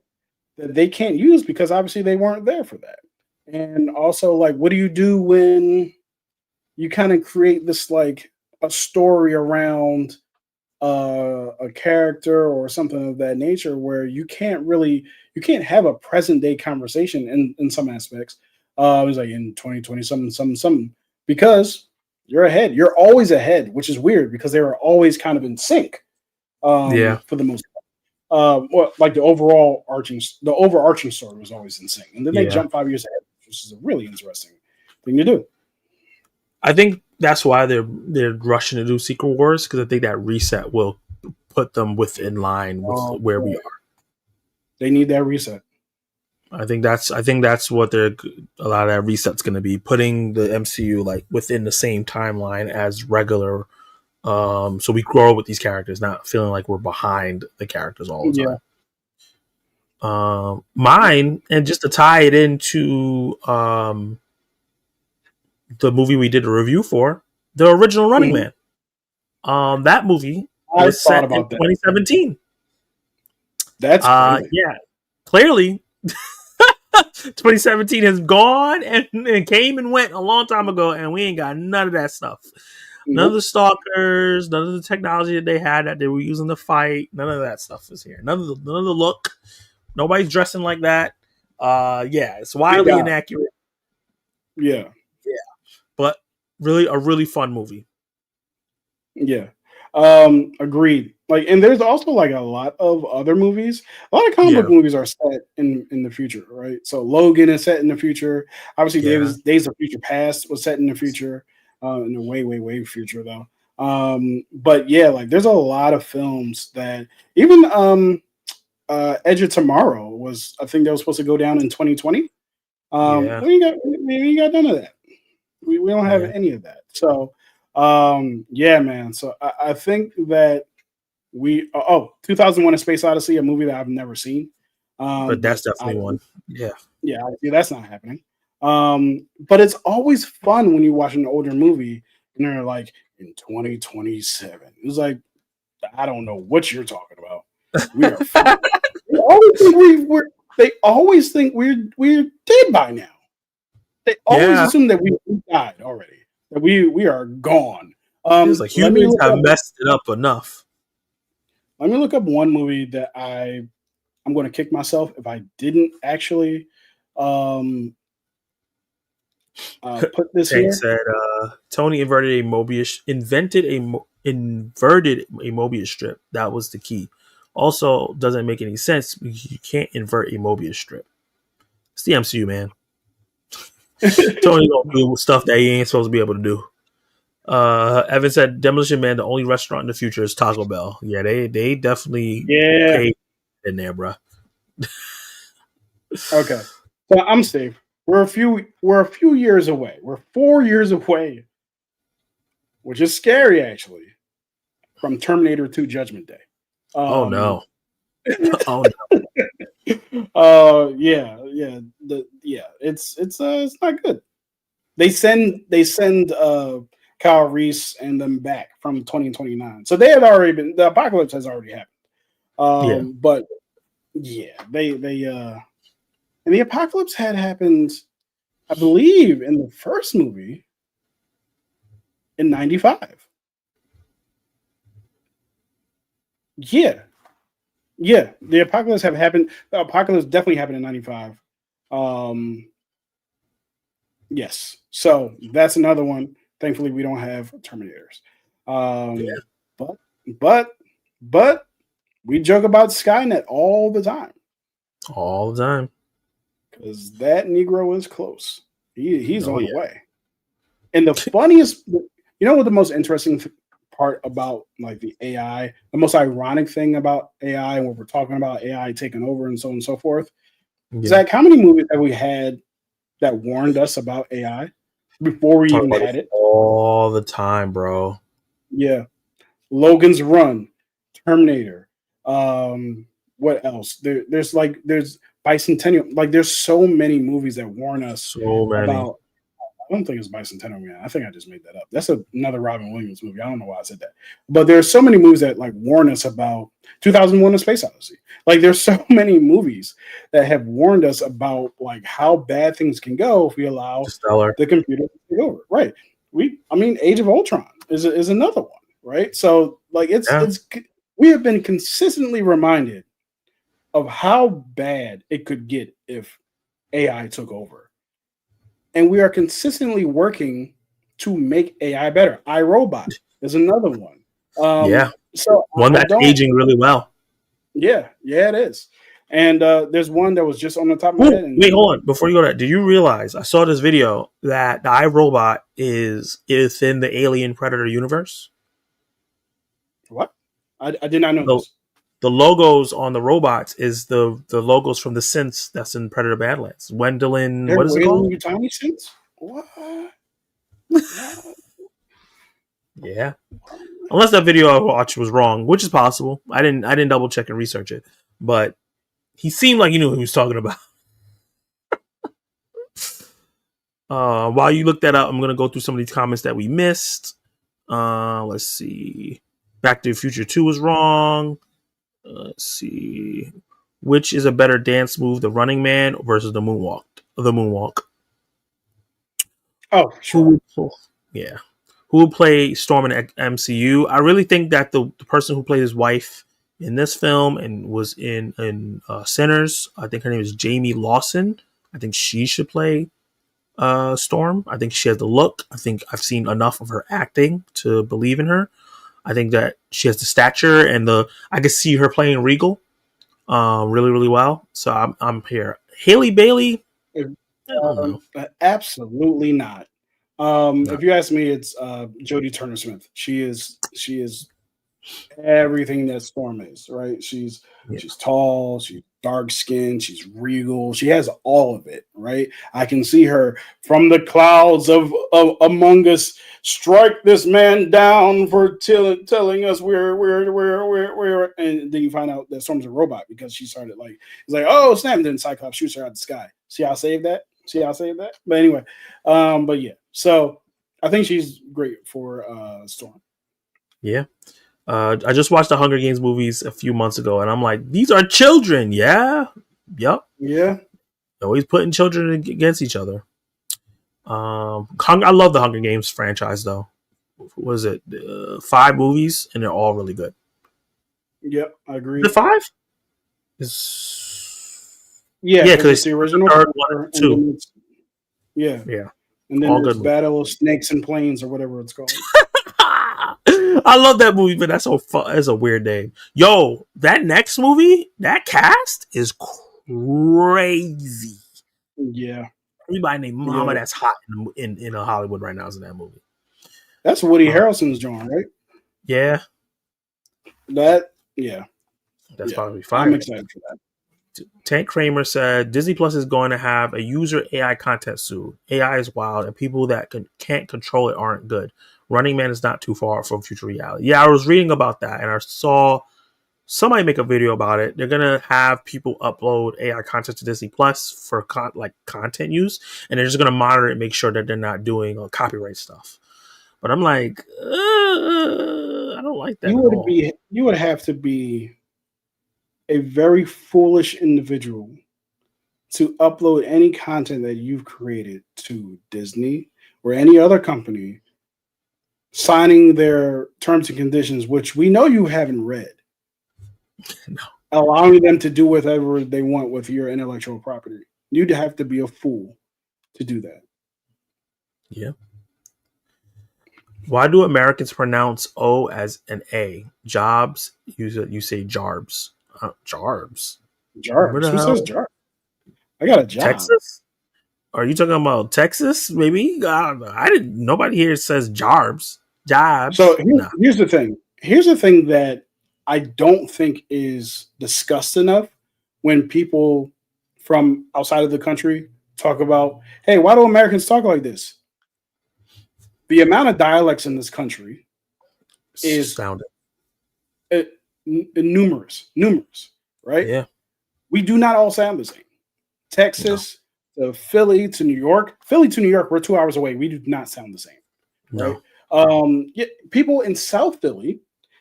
that they can't use because obviously they weren't there for that. And also, like, what do you do when you kind of create this like a story around a character or something of that nature where you can't have a present day conversation in some aspects. It was like in 2020 something because you're always ahead, which is weird because they were always kind of in sync Yeah. for the most part. Well, like the overarching story was always in sync, and then they Yeah. jump 5 years ahead, which is a really interesting thing to do. I think that's why they're rushing to do Secret Wars because I think that reset will put them within line with where we are. They need that reset. I think that's what a lot of that reset's going to be, putting the MCU like within the same timeline as regular. So we grow with these characters, not feeling like we're behind the characters all the time. Yeah. Mine, and just to tie it into the movie we did a review for, the original Running Man. That movie was set in 2017. That's crazy. Yeah. Clearly 2017 has gone and came and went a long time ago, and we ain't got none of that stuff. None of the stalkers, none of the technology that they had that they were using to fight, none of that stuff is here. None of the look. Nobody's dressing like that. Yeah, it's wildly inaccurate. Yeah. But really a really fun movie. Yeah. Agreed. Like, and there's also like a lot of other movies. A lot of comic book movies are set in the future, right? So Logan is set in the future. Obviously, Days of Future Past was set in the future, in the way future though. But yeah, like there's a lot of films that even Edge of Tomorrow I think that was supposed to go down in 2020. We ain't got none of that. We don't have any of that. So, yeah, man. So I think that 2001: A Space Odyssey, a movie that I've never seen. But that's definitely one. Yeah. Yeah, that's not happening. But it's always fun when you watch an older movie and they're like in 2027. It's like I don't know what you're talking about. We are. They always think They always think we're dead by now. They always assume that we died already. That we are gone. It's like humans have messed it up enough. Let me look up one movie that I'm going to kick myself if I didn't actually put this Tank here. said Tony invented a Mobius strip. That was the key. Also, doesn't make any sense because you can't invert a Mobius strip. It's the MCU, man. Tony don't do stuff that he ain't supposed to be able to do. Evan said Demolition Man, the only restaurant in the future is Taco Bell. Yeah, they definitely paid in there, bro. Okay, so I'm safe. We're a few years away. We're 4 years away, which is scary actually, from Terminator 2 Judgment Day. Oh no. Oh no. It's not good. They send Kyle Reese and them back from 2029. So they had already been, the apocalypse has already happened. But yeah, they and the apocalypse had happened, I believe, in the first movie in 95. Yeah. Yeah, the apocalypse happened. The apocalypse definitely happened in 95. Yes. So that's another one. Thankfully, we don't have Terminators. But we joke about Skynet all the time. All the time. Because that Negro is close. He's on the way. And the funniest, you know what the most interesting part about like the AI, the most ironic thing about AI, and when we're talking about AI taking over and so on and so forth, Zach, how many movies have we had that warned us about AI before we even had it? All the time, bro. Yeah. Logan's Run, Terminator. What else? There's Bicentennial. Like there's so many movies that warn us about. I don't think it's Bicentennial Man. I think I just made that up. That's another Robin Williams movie. I don't know why I said that. But there's so many movies that like warn us about 2001: A Space Odyssey. Like there's so many movies that have warned us about like how bad things can go if we allow the computer to take over. Right. Age of Ultron is another one. Right. So like it's we have been consistently reminded of how bad it could get if AI took over. And we are consistently working to make AI better. iRobot is another one. So one that's aging really well. Yeah, it is. And there's one that was just on the top of my head. Wait, hold on. Before you go to that, did you realize I saw this video that the iRobot is in the Alien Predator universe? What? I did not know this. The logos on the robots is the logos from the synths that's in Predator Badlands. Wendelin, what is it called? Tiny synths? What? Yeah. Unless that video I watched was wrong, which is possible. I didn't double check and research it, but he seemed like he knew what he was talking about. While you look that up, I'm gonna go through some of these comments that we missed. Let's see. Back to the Future 2 was wrong. Let's see. Which is a better dance move, the Running Man versus the moonwalk? The moonwalk. Oh, sure. Who will play Storm in MCU? I really think that the person who played his wife in this film and was in Sinners, I think her name is Jamie Lawson. I think she should play Storm. I think she has the look. I think I've seen enough of her acting to believe in her. I think that she has the stature and I can see her playing Regal really, really well. So I'm here. Haley Bailey? Absolutely not. If you ask me, it's Jodie Turner-Smith. She is everything that Storm is, right? She's tall, she's dark skin. She's regal. She has all of it, right? I can see her from the clouds of Among Us. Strike this man down for telling us we're, and then you find out that Storm's a robot because she started like it's like, oh snap, and then Cyclops shoots her out the sky. See how I saved that? But anyway, but yeah, so I think she's great for Storm. Yeah. I just watched the Hunger Games movies a few months ago, and I'm like, these are children. Yeah. Yep. Yeah. Always putting children against each other. I love the Hunger Games franchise, though. What is it? 5 movies, and they're all really good. Yep, I agree. The 5? Yeah, because it's the original. Third one, 2. Yeah. And then all there's good Battle of Snakes and Planes or whatever it's called. I love that movie, but that's so fun. It's a weird name. Yo, that next movie, that cast is crazy. Yeah. Everybody named Mama that's hot in Hollywood right now is in that movie. That's Woody Harrelson's drawing, right? Yeah. That's probably fire. I'm excited for that. Tank Kramer said Disney Plus is going to have a user AI content soon. AI is wild, and people that can't control it aren't good. Running Man is not too far from future reality. Yeah, I was reading about that, and I saw somebody make a video about it. They're gonna have people upload AI content to Disney Plus for content use, and they're just gonna monitor it and make sure that they're not doing copyright stuff. But I'm like, I don't like that. You would have to be a very foolish individual to upload any content that you've created to Disney or any other company, signing their terms and conditions, which we know you haven't read. No. Allowing them to do whatever they want with your intellectual property. You'd have to be a fool to do that. Yeah. Why do Americans pronounce O as an A? Jobs, you say Jarbs. Jarbs. Jarbs. Who says Jarbs? I got a job. Texas? Are you talking about Texas? Maybe I didn't. Nobody here says Jarbs. Jobs. So here's the thing. Here's the thing that I don't think is discussed enough when people from outside of the country talk about, hey, why do Americans talk like this? The amount of dialects in this country is astounding. Numerous, right? Yeah. We do not all sound the same. Texas to Philly to New York. Philly to New York, we're 2 hours away. We do not sound the same. No. Right? People in South Philly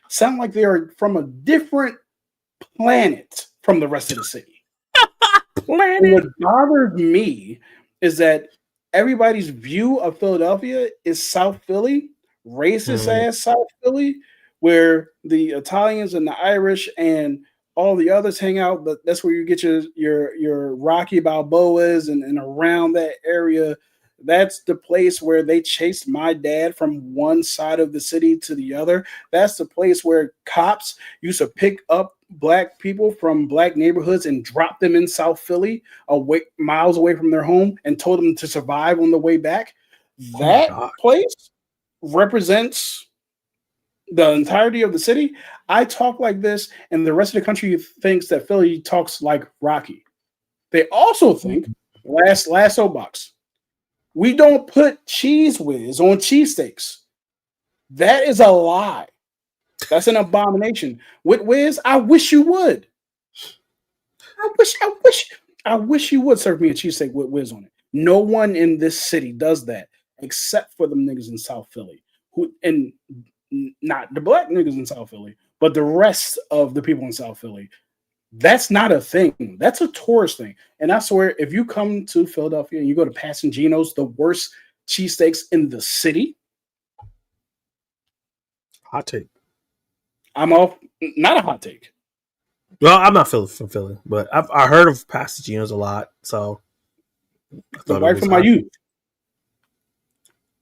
sound like they are from a different planet from the rest of the city. And what bothers me is that everybody's view of Philadelphia is South Philly, racist ass South Philly, where the Italians and the Irish and all the others hang out. But that's where you get your Rocky Balboas and around that area. That's the place where they chased my dad from one side of the city to the other. That's the place where cops used to pick up black people from black neighborhoods and drop them in South Philly, miles away from their home, and told them to survive on the way back. That place represents the entirety of the city. I talk like this, and the rest of the country thinks that Philly talks like Rocky. They also think, last Soapbox, we don't put cheese whiz on cheesesteaks. That is a lie. That's an abomination. With whiz, I wish you would. I wish you would serve me a cheesesteak with whiz on it. No one in this city does that except for them niggas in South Philly, and not the black niggas in South Philly, but the rest of the people in South Philly. That's not a thing. That's a tourist thing. And I swear, if you come to Philadelphia and you go to Passangeno's, the worst cheesesteaks in the city. Hot take. I'm off. Not a hot take. Well, I'm not from Philly, but I heard of Passangeno's a lot. So I thought right from my youth.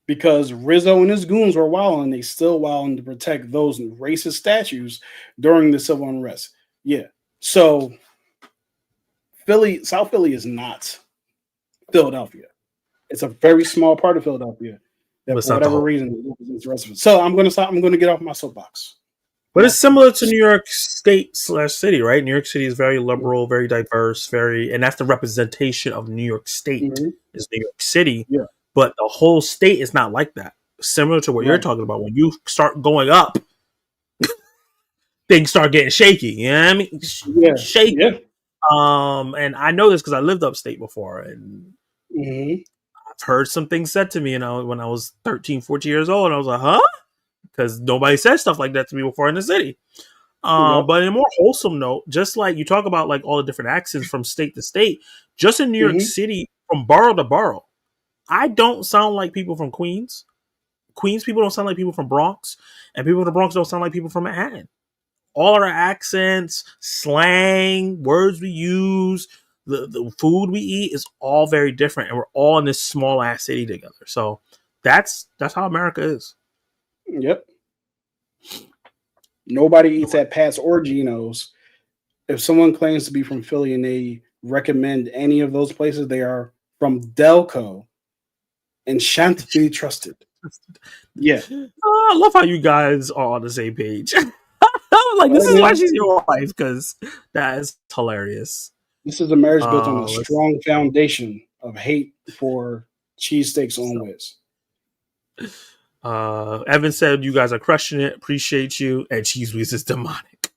Because Rizzo and his goons were wilding, they still wilding to protect those racist statues during the civil unrest. Yeah. So South Philly is not Philadelphia. It's a very small part of Philadelphia that for whatever reason represents the rest of it. So I'm gonna get off my soapbox. But it's similar to New York State / city, right? New York City is very liberal, very diverse, and that's the representation of New York State is New York City. Yeah. But the whole state is not like that. Similar to what you're talking about. When you start going up, things start getting shaky. You know what I mean? Shaky. Yeah. And I know this because I lived upstate before, and I've heard some things said to me, when I was 13, 14 years old, and I was like, huh? Because nobody said stuff like that to me before in the city. But in a more wholesome note, just like you talk about like all the different accents from state to state, just in New York City, from borough to borough, I don't sound like people from Queens. Queens people don't sound like people from Bronx, and people in the Bronx don't sound like people from Manhattan. All our accents, slang, words we use, the food we eat is all very different, and we're all in this small ass city together. So that's how America is. Yep. Nobody eats at Pat's or Gino's. If someone claims to be from Philly and they recommend any of those places, they are from Delco and shan't be trusted. Yeah. I love how you guys are on the same page. I'm like, this is why she's your wife, because that is hilarious. This is a marriage built on a strong foundation of hate for cheesesteaks on Whiz. Evan said you guys are crushing it. Appreciate you. And Cheese Whiz is demonic.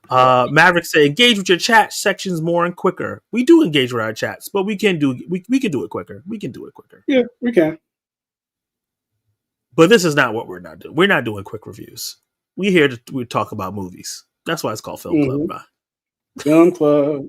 Maverick said engage with your chat sections more and quicker. We do engage with our chats, but we can do it quicker. We can do it quicker. Yeah, we can. But this is not what we're not doing. We're not doing quick reviews. We here to talk about movies. That's why it's called Film Club, man. Film Club.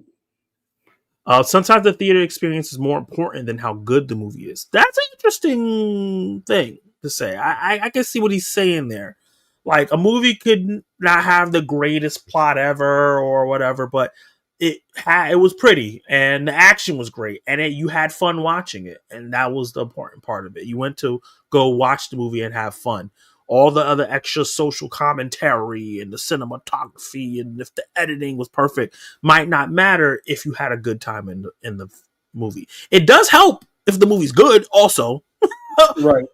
Sometimes the theater experience is more important than how good the movie is. That's an interesting thing to say. I can see what he's saying there. Like, a movie could not have the greatest plot ever or whatever, but it was pretty and the action was great, and you had fun watching it, and that was the important part of it. You went to go watch the movie and have fun. All the other extra social commentary and the cinematography and if the editing was perfect might not matter if you had a good time in the movie. It does help if the movie's good also. Right.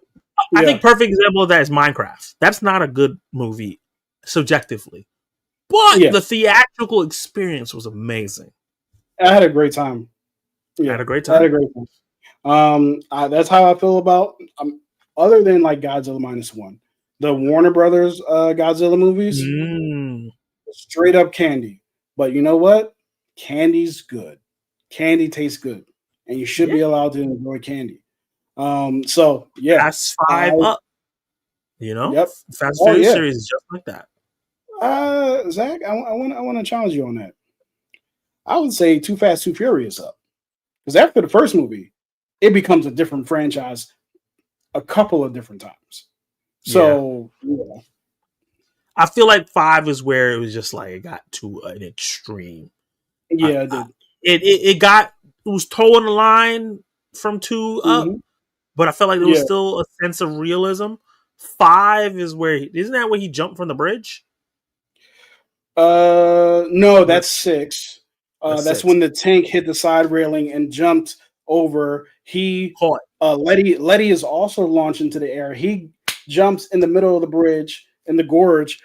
I think perfect example of that is Minecraft. That's not a good movie subjectively, but the theatrical experience was amazing. I had a great time. Yeah, I had a great time. That's how I feel about other than like Godzilla -1. The Warner Brothers Godzilla movies, straight up candy. But you know what? Candy's good. Candy tastes good, and you should be allowed to enjoy candy. So yeah, Fast 5 up. Yep. Fast and Furious series is just like that. Zach, I want to challenge you on that. I would say Too Fast, Too Furious up, because after the first movie, it becomes a different franchise a couple of different times. So I feel like 5 is where it was just like it got to an extreme. Yeah, it was towing the line from 2 up, but I felt like there was still a sense of realism. 5 is where isn't that where he jumped from the bridge? No, that's 6. That's 6. when the tank hit the side railing and jumped over. He caught. Letty is also launched into the air. He jumps in the middle of the bridge in the gorge,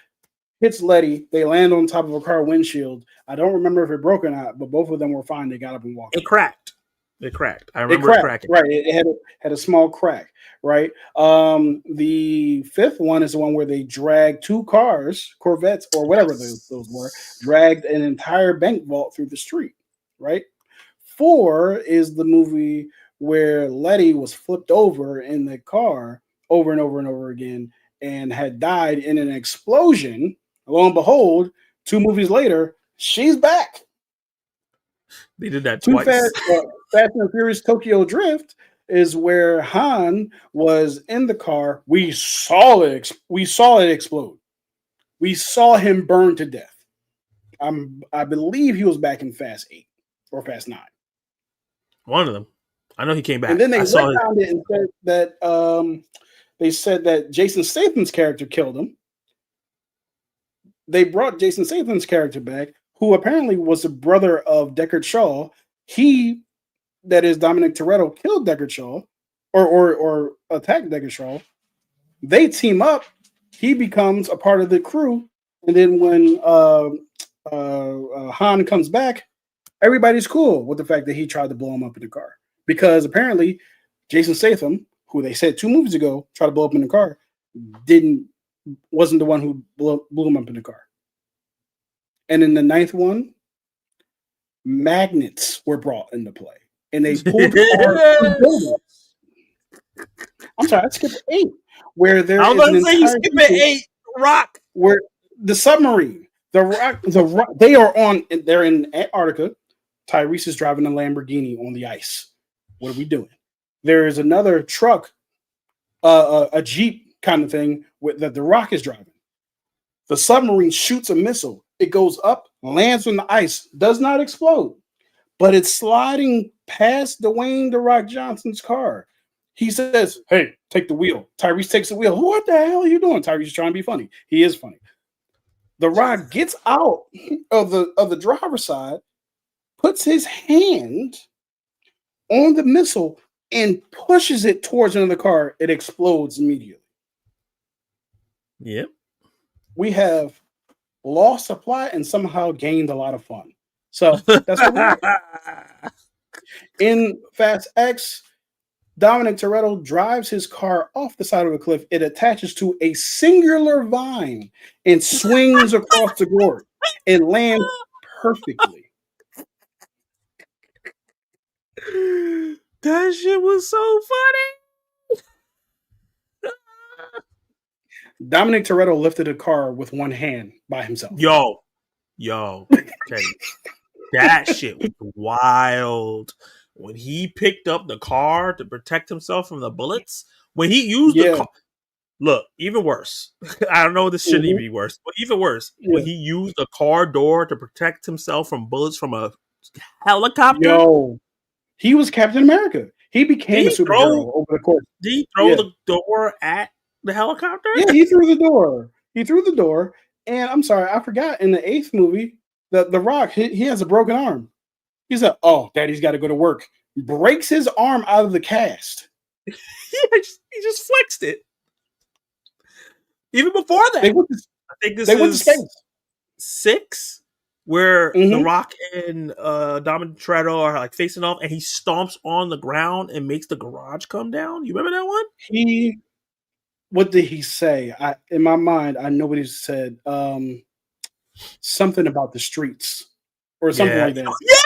hits Letty. They land on top of a car windshield. I don't remember if it broke or not, but both of them were fine. They got up and walked. It cracked. I remember it cracking. Right. It had a small crack. Right. The 5th one is the one where they dragged 2 cars, Corvettes or whatever those were, dragged an entire bank vault through the street. Right. 4 is the movie where Letty was flipped over in the car over and over and over again and had died in an explosion. Lo and behold, 2 movies later, she's back. They did that twice. Fast and Furious Tokyo Drift is where Han was in the car. We saw it explode. We saw him burn to death. I believe he was back in Fast 8 or Fast 9. One of them. I know he came back. And then they found it and said that they said that Jason Statham's character killed him. They brought Jason Statham's character back, who apparently was the brother of Deckard Shaw. He, that is Dominic Toretto, killed Deckard Shaw or attacked Deckard Shaw. They team up. He becomes a part of the crew And then when Han comes back, everybody's cool with the fact that he tried to blow him up in the car because apparently Jason Statham, who they said 2 movies ago tried to blow up in the car, didn't wasn't the one who blew him up in the car. And in the ninth one, magnets were brought into play, and they pulled car through buildings. I'm sorry, I skipped 8, where there I was is about an to say you skip at 8. Rock. where the submarine, the rock, they're in Antarctica. Tyrese is driving a Lamborghini on the ice. What are we doing? There is another truck, a Jeep kind of thing that The Rock is driving. The submarine shoots a missile. It goes up, lands on the ice, does not explode, but it's sliding past Dwayne The Rock Johnson's car. He says, "Hey, take the wheel." Tyrese takes the wheel. What the hell are you doing? Tyrese is trying to be funny. He is funny. The Rock gets out of the driver's side, puts his hand on the missile, and pushes it towards another car. It explodes immediately. Yep. We have lost supply and somehow gained a lot of fun. So that's what we got. In Fast X, Dominic Toretto drives his car off the side of a cliff. It attaches to a singular vine and swings across the board. It lands perfectly. That shit was so funny. Dominic Toretto lifted a car with one hand by himself. Yo, Kenny, that shit was wild. When he picked up the car to protect himself from the bullets, when he used the car, look, even worse. I don't know, this shouldn't even be worse, but even worse, when he used the car door to protect himself from bullets from a helicopter. Yo, he was Captain America. He became a superhero over the course. Did he throw the door at the helicopter? Yeah, he threw the door. And I'm sorry, I forgot in the 8th movie, the Rock, he has a broken arm. He said, "Oh, Daddy's got to go to work." Breaks his arm out of the cast. He just flexed it. Even before that, I think this went to space. 6, where The Rock and Dominic Toretto are like facing off, and he stomps on the ground and makes the garage come down. You remember that one? What did he say? In my mind, I know what he said. Something about the streets or something like that. Yeah.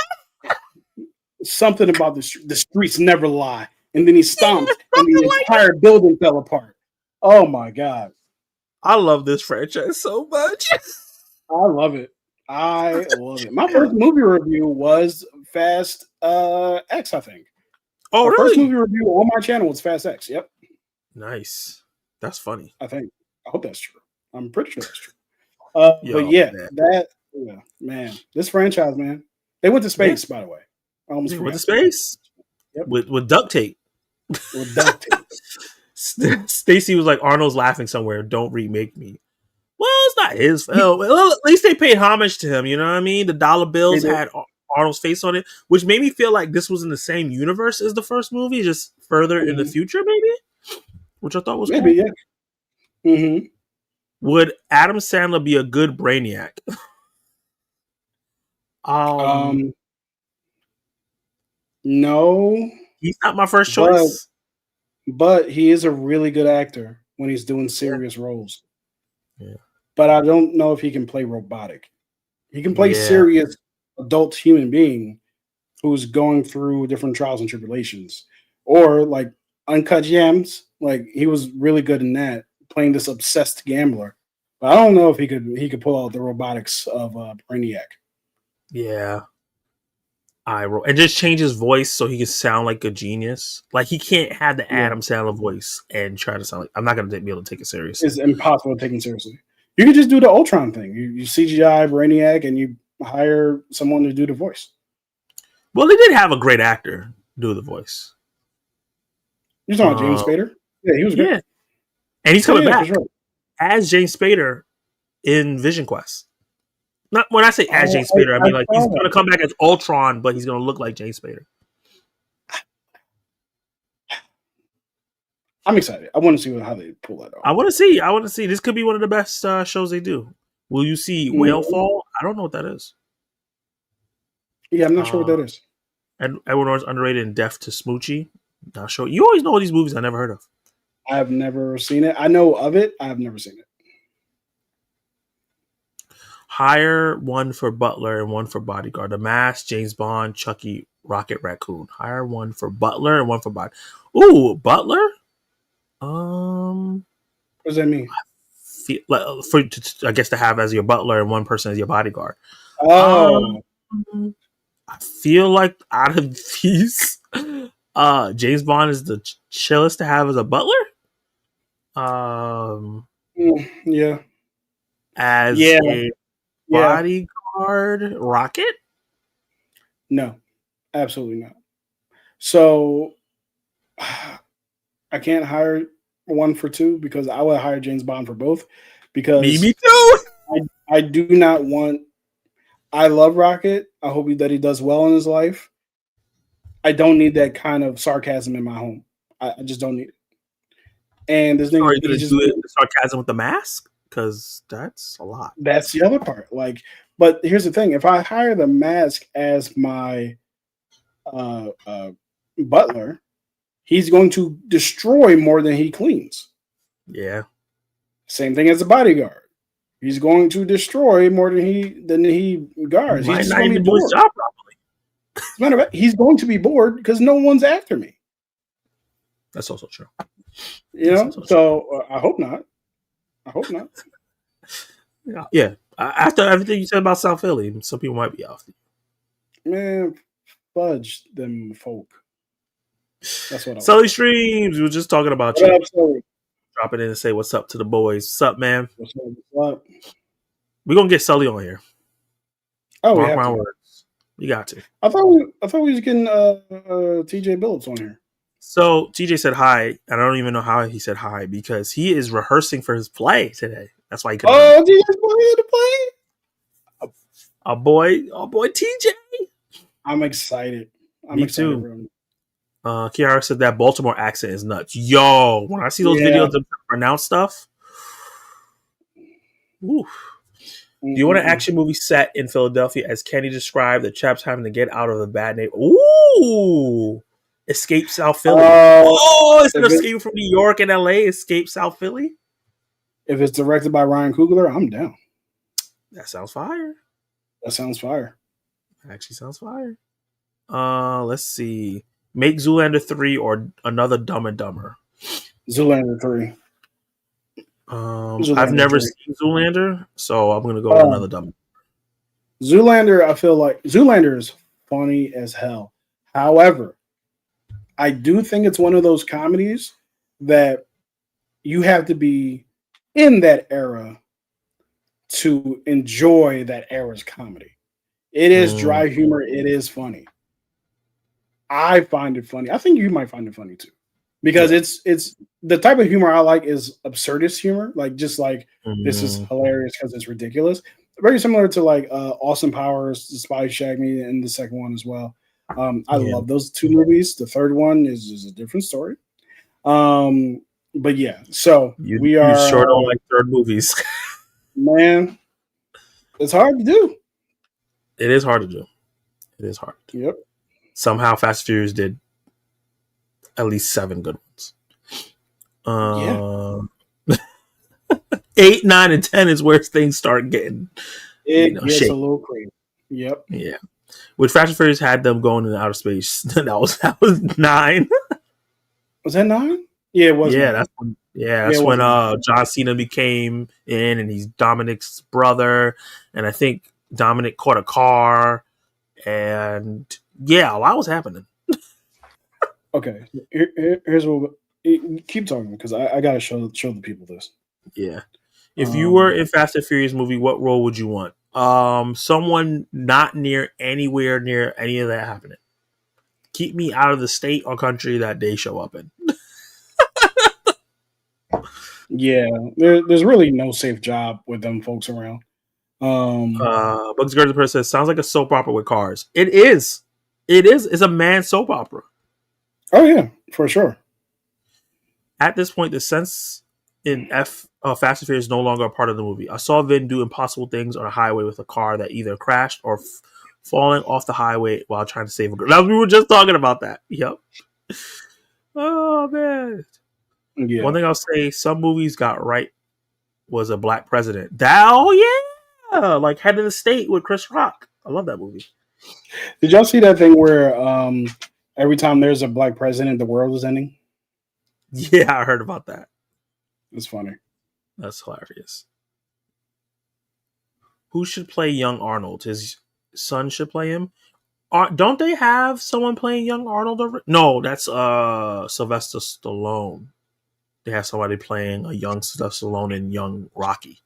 Something about the streets never lie. And then he stomped, and the entire building fell apart. Oh my God. I love this franchise so much. I love it. My first movie review was Fast X, I think. Oh, really? First movie review on my channel was Fast X. Yep. Nice. That's funny. I think. I hope that's true. I'm pretty sure that's true. But yeah, man, this franchise, man, they went to space, by the way. I almost went to space. Yep. With duct tape. With duct tape. Stacy was like, "Arnold's laughing somewhere. Don't remake me." Well, it's not his fault. Well, at least they paid homage to him. You know what I mean? The dollar bills had Arnold's face on it, which made me feel like this was in the same universe as the first movie, just further in the future, maybe. Which I thought was cool. Yeah. Mm-hmm. Would Adam Sandler be a good Brainiac? No. He's not my first choice. But he is a really good actor when he's doing serious roles. Yeah. But I don't know if he can play robotic. He can play serious adult human being who's going through different trials and tribulations. Or like Uncut Gems. Like he was really good in that, playing this obsessed gambler. But I don't know if he could pull out the robotics of Brainiac. Yeah. And just change his voice so he can sound like a genius. Like he can't have the Adam Sandler voice and try to sound like. I'm not going to be able to take it seriously. It's impossible to take him seriously. You can just do the Ultron thing. You CGI Brainiac and you hire someone to do the voice. Well, they did have a great actor do the voice. You're talking about James Spader? Yeah, he was great. Yeah. And he's coming back as James Spader in Vision Quest. Not when I say as James Spader, I mean like he's going to come back as Ultron, but he's going to look like James Spader. I'm excited. I want to see how they pull that off. I want to see. This could be one of the best shows they do. Will you see Whale Mhm. Fall? I don't know what that is. Yeah, I'm not sure what Uh, that is. and Edward Norton's underrated and Death to Smoochie. Not sure. You always know these movies I never heard of. I've never seen it. I know of it. I've never seen it. Hire one for Butler and one for Bodyguard. The Mask, James Bond, Chucky, Rocket Raccoon. Hire one for Butler and one for Body. Ooh, Butler. What does that mean? For I guess to have as your butler and one person as your bodyguard. Um, Oh, I feel like out of these, James Bond is the chillest to have as a butler. yeah, As yeah, a yeah. bodyguard, Rocket. No, absolutely not. So I can't hire one for two because I would hire James Bond for both Me because too. I do not want. I love Rocket. I hope that he does well in his life. I don't need that kind of sarcasm in my home. I just don't need it. And this So are nigga, you he gonna just do it sarcasm with the mask? Because that's a lot. that's the other part. Like, but here's the thing: if I hire the mask as my uh, uh, butler, he's going to destroy more than he cleans. Yeah. Same thing as a bodyguard. He's going to destroy more than he He guards. He's might just not going to even be do his bored. job properly. As a matter of fact, he's going to be bored because no one's after me. That's also true. You That's know, also true. so I hope not. I hope not. Yeah. After everything you said about South Philly, some people might be off. Man, fudge them folk. That's what I would Sully say. Streams, we were just talking about What you. up, Sully? Drop it in and say what's up to the boys. What's up, man? What's up? What's up? We're gonna get Sully on here. Oh, we Mark have my to. words. We got to. I thought we was getting TJ Billups on here. So TJ said hi, and I don't even know how he said hi because he is rehearsing for his play today. That's why he couldn't come. Oh, TJ's playing to play. Our boy TJ. I'm excited. I'm Me excited too. for him. Kiara said that Baltimore accent is nuts. Yo, when I see those Yeah. videos of pronounce stuff, ooh. Do you want an Mm-mm-mm. action movie set in Philadelphia, as Kenny described, the chaps having to get out of the bad neighborhood? Ooh, Escape South Philly. Oh, instead of escaping from New York and LA, Escape South Philly. If it's directed by Ryan Coogler, I'm down. That sounds fire. That sounds fire. Actually, sounds fire. Let's see. Make Zoolander 3 or another Dumb and Dumber. Zoolander 3. I've never 3. seen Zoolander, so I'm gonna go with another Dumb. Zoolander, I feel like Zoolander is funny as hell. However, I do think it's one of those comedies that you have to be in that era to enjoy that era's comedy. It is dry humor. It is funny. I find it funny. I think you might find it funny too, because it's the type of humor I like is absurdist humor, like just like this is hilarious because it's ridiculous. Very similar to like Austin Powers, The Spy Who Shagged Me, and the second one as well. I love those two movies. The third one is a different story. But yeah, so we are. You sure don't like third movies, man. It's hard to do. It is hard to do. It is hard. Yep. Somehow, Fast and Furious did at least 7 good ones. 8, 9, and 10 is where things start getting. It gets a little crazy. Yep. Yeah. With Fast and Furious had them going into outer space. that was 9. Was that 9? Yeah, it was. Yeah, 9. that's when John Cena became in, and he's Dominic's brother, and I think Dominic caught a car, and yeah, a lot was happening. Okay, here's what. Keep talking because I gotta show the people this. Yeah, if you were in Fast and Furious movie, what role would you want? Someone not anywhere near any of that happening. Keep me out of the state or country that they show up in. Yeah, there's really no safe job with them folks around. Bugs Gardner says sounds like a soap opera with cars. It is. It's a man soap opera. Oh yeah, for sure. At this point, the sense in Fast and Furious is no longer a part of the movie. I saw Vin do impossible things on a highway with a car that either crashed or falling off the highway while trying to save a girl. Now, we were just talking about that. Yep. Oh, man. Yeah. One thing I'll say, some movies got right was a black president. Oh, yeah. Like Head of the State with Chris Rock. I love that movie. Did y'all see that thing where every time there's a black president, the world is ending? Yeah, I heard about that. It's funny. That's hilarious. Who should play young Arnold? His son should play him. Don't they have someone playing young Arnold? No, that's Sylvester Stallone. They have somebody playing a young Sylvester Stallone and young Rocky.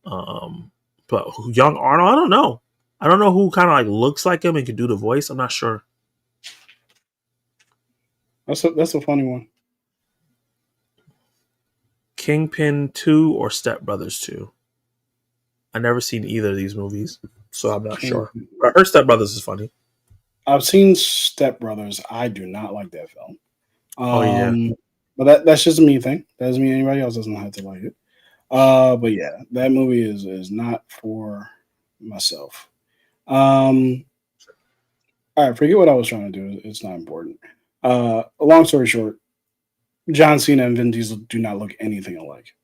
But young Arnold, I don't know. I don't know who kind of like looks like him and can do the voice. I'm not sure. That's a funny one. Kingpin 2 or Step Brothers 2? I never seen either of these movies, so I'm not sure. But I heard Step Brothers is funny. I've seen Step Brothers. I do not like that film. Oh yeah, but that's just a me thing. That doesn't mean anybody else doesn't have to like it. But yeah, that movie is not for myself. All right, forget what I was trying to do. It's not important. Long story short, John Cena and Vin Diesel do not look anything alike.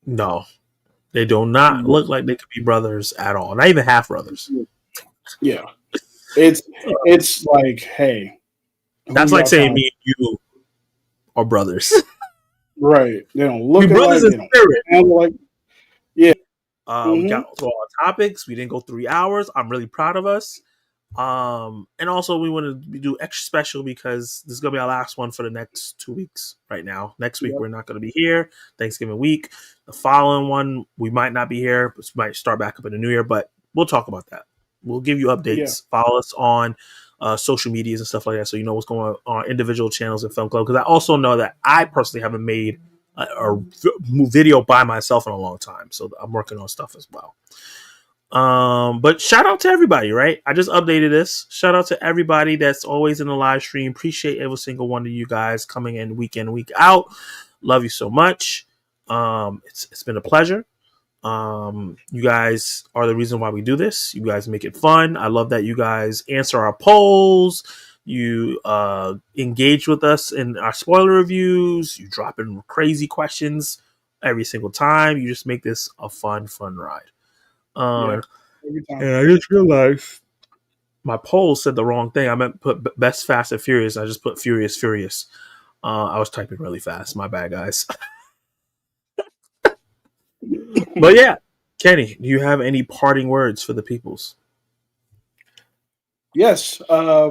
no, they do not look like they could be brothers at all. Not even half brothers. Yeah, it's like, hey, that's like saying me and you are brothers. Right? They don't look brothers alike. in spirit. Like, yeah. We got to all our topics. We didn't go 3 hours. I'm really proud of us. And also we want to do extra special because this is gonna be our last one for the next 2 weeks. Right now, next week we're not going to be here. Thanksgiving week. The following one we might not be here, but we might start back up in the new year. But we'll talk about that. We'll give you updates. Yeah. Follow us on social medias and stuff like that, so you know what's going on individual channels and Film Club. Because I also know that I personally haven't made a video by myself in a long time, so I'm working on stuff as well. But shout out to everybody, right? I just updated this. Shout out to everybody that's always in the live stream. Appreciate every single one of you guys coming in, week out. Love you so much. It's been a pleasure. You guys are the reason why we do this. You guys make it fun. I love that you guys answer our polls. You engage with us in our spoiler reviews. You drop in crazy questions every single time. You just make this a fun ride. And I just realized my poll said the wrong thing. I meant put Best Fast and Furious. I just put Furious. I was typing really fast. My bad, guys. But yeah, Kenny, do you have any parting words for the peoples? Yes.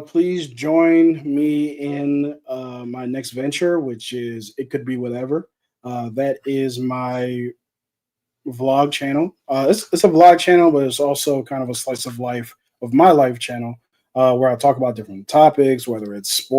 Please join me in my next venture, which is It Could Be Whatever. That is my vlog channel. It's a vlog channel, but it's also kind of a slice of life of my life channel, where I talk about different topics, whether it's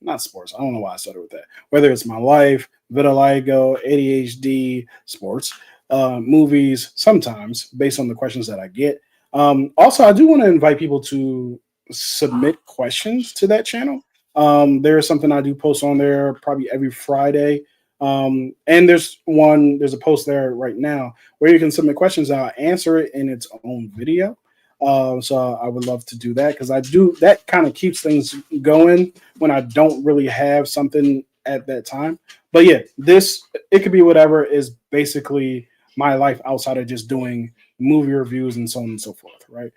not sports. I don't know why I started with that. Whether it's my life, vitiligo, ADHD, sports, movies, sometimes based on the questions that I get. Also, I do want to invite people to submit questions to that channel. There is something I do post on there probably every Friday. And there's a post there right now where you can submit questions. I'll answer it in its own video. So I would love to do that because that kind of keeps things going when I don't really have something at that time. But yeah, It Could Be Whatever is basically my life outside of just doing movie reviews and so on and so forth. Right.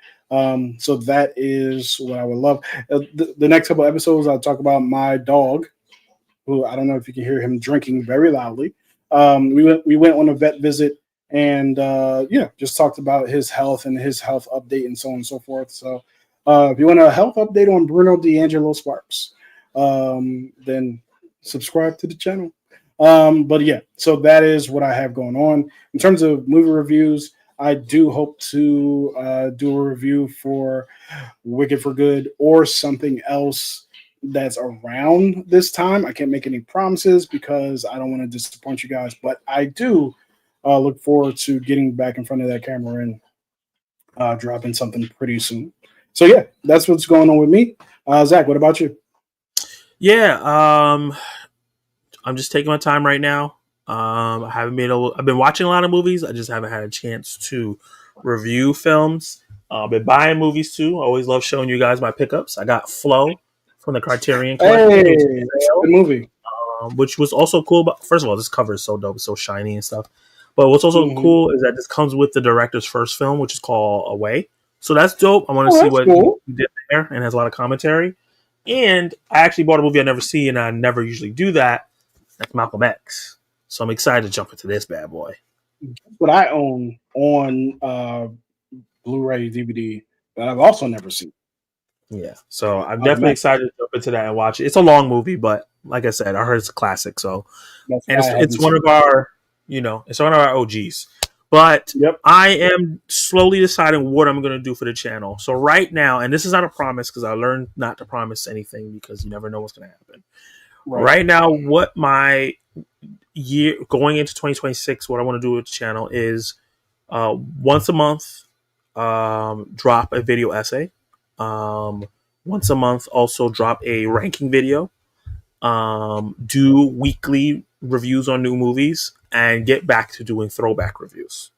So that is what I would love. The next couple episodes, I'll talk about my dog, who I don't know if you can hear him drinking very loudly. We went on a vet visit and just talked about his health and his health update and so on and so forth. So if you want a health update on Bruno D'Angelo Sparks, then subscribe to the channel. But yeah, so that is what I have going on. In terms of movie reviews, I do hope to do a review for Wicked for Good or something else that's around this time. I can't make any promises because I don't want to disappoint you guys, but I do look forward to getting back in front of that camera and dropping something pretty soon. So yeah, that's what's going on with me. Zach, what about you? Yeah, I'm just taking my time right now. I've been watching a lot of movies. I just haven't had a chance to review films. I've been buying movies too. I always love showing you guys my pickups. I got Flow from the Criterion Collection. Hey, It was good movie. which was also cool. But first of all, this cover is so dope, it's so shiny and stuff. But what's also cool is that this comes with the director's first film, which is called Away. So that's dope. I want to see what cool. he did there, and has a lot of commentary. And I actually bought a movie I never see, and I never usually do that. That's Malcolm X. So I'm excited to jump into this bad boy. What I own on Blu-ray DVD that I've also never seen. Yeah, so I'm definitely excited to jump into that and watch it. It's a long movie, but like I said, I heard it's a classic. So, and it's one of our, it's one of our OGs. But I am slowly deciding what I'm going to do for the channel. So right now, and this is not a promise because I learned not to promise anything because you never know what's going to happen. Right now, what my year going into 2026, what I want to do with the channel is once a month, drop a video essay. Once a month, also drop a ranking video. Do weekly reviews on new movies, and get back to doing throwback reviews.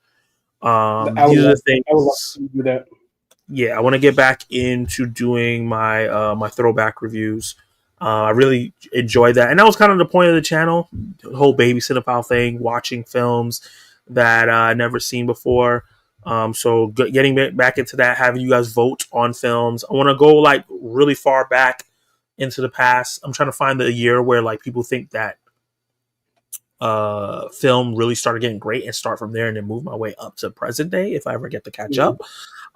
These are the things. I would love to do that. Yeah, I want to get back into doing my my throwback reviews. I really enjoy that, and that was kind of the point of the channel, the whole baby cinephile thing, watching films that I never seen before. So getting back into that, having you guys vote on films. I want to go like really far back into the past. I'm trying to find the year where like people think that film really started getting great and start from there and then move my way up to present day if I ever get to catch up.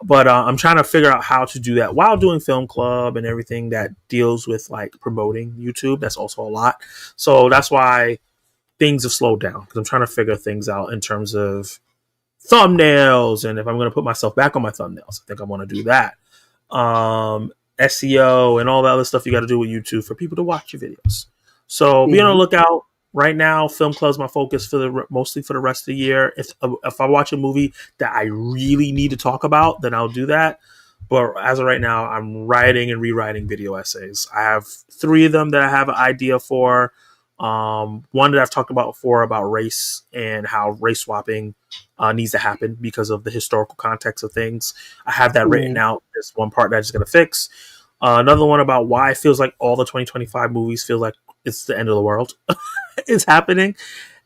But I'm trying to figure out how to do that while doing film club and everything that deals with like promoting YouTube. That's also a lot. So that's why things have slowed down, because I'm trying to figure things out in terms of thumbnails and if I'm going to put myself back on my thumbnails. I think I want to do that. SEO and all the other stuff you got to do with YouTube for people to watch your videos. So be on the lookout. Right now, film club's my focus mostly for the rest of the year. If I watch a movie that I really need to talk about, then I'll do that. But as of right now, I'm writing and rewriting video essays. I have 3 of them that I have an idea for. One that I've talked about before about race and how race swapping needs to happen because of the historical context of things. I have that written out. There's one part that I'm just going to fix. Another one about why it feels like all the 2025 movies feel like it's the end of the world is happening.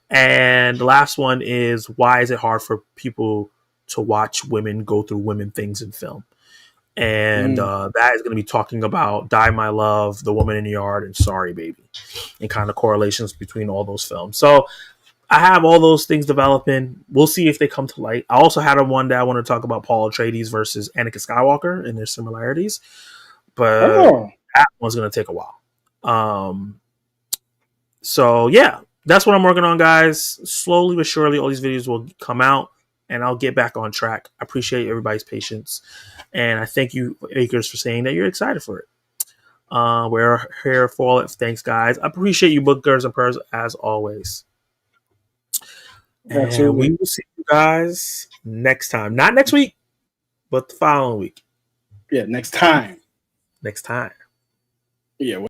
And the last one is why is it hard for people to watch women go through women things in film? And that is going to be talking about Die My Love, The Woman in the Yard, and Sorry Baby, and kind of correlations between all those films. So I have all those things developing. We'll see if they come to light. I also had one that I want to talk about Paul Atreides versus Anakin Skywalker and their similarities, but that one's going to take a while. So yeah, that's what I'm working on, guys. Slowly but surely, all these videos will come out, and I'll get back on track. I appreciate everybody's patience, and I thank you, Akers, for saying that you're excited for it. We're here for all it. Thanks, guys. I appreciate you, bookers and prayers, as always. And we will see you guys next time. Not next week, but the following week. Yeah, next time. Next time. Yeah.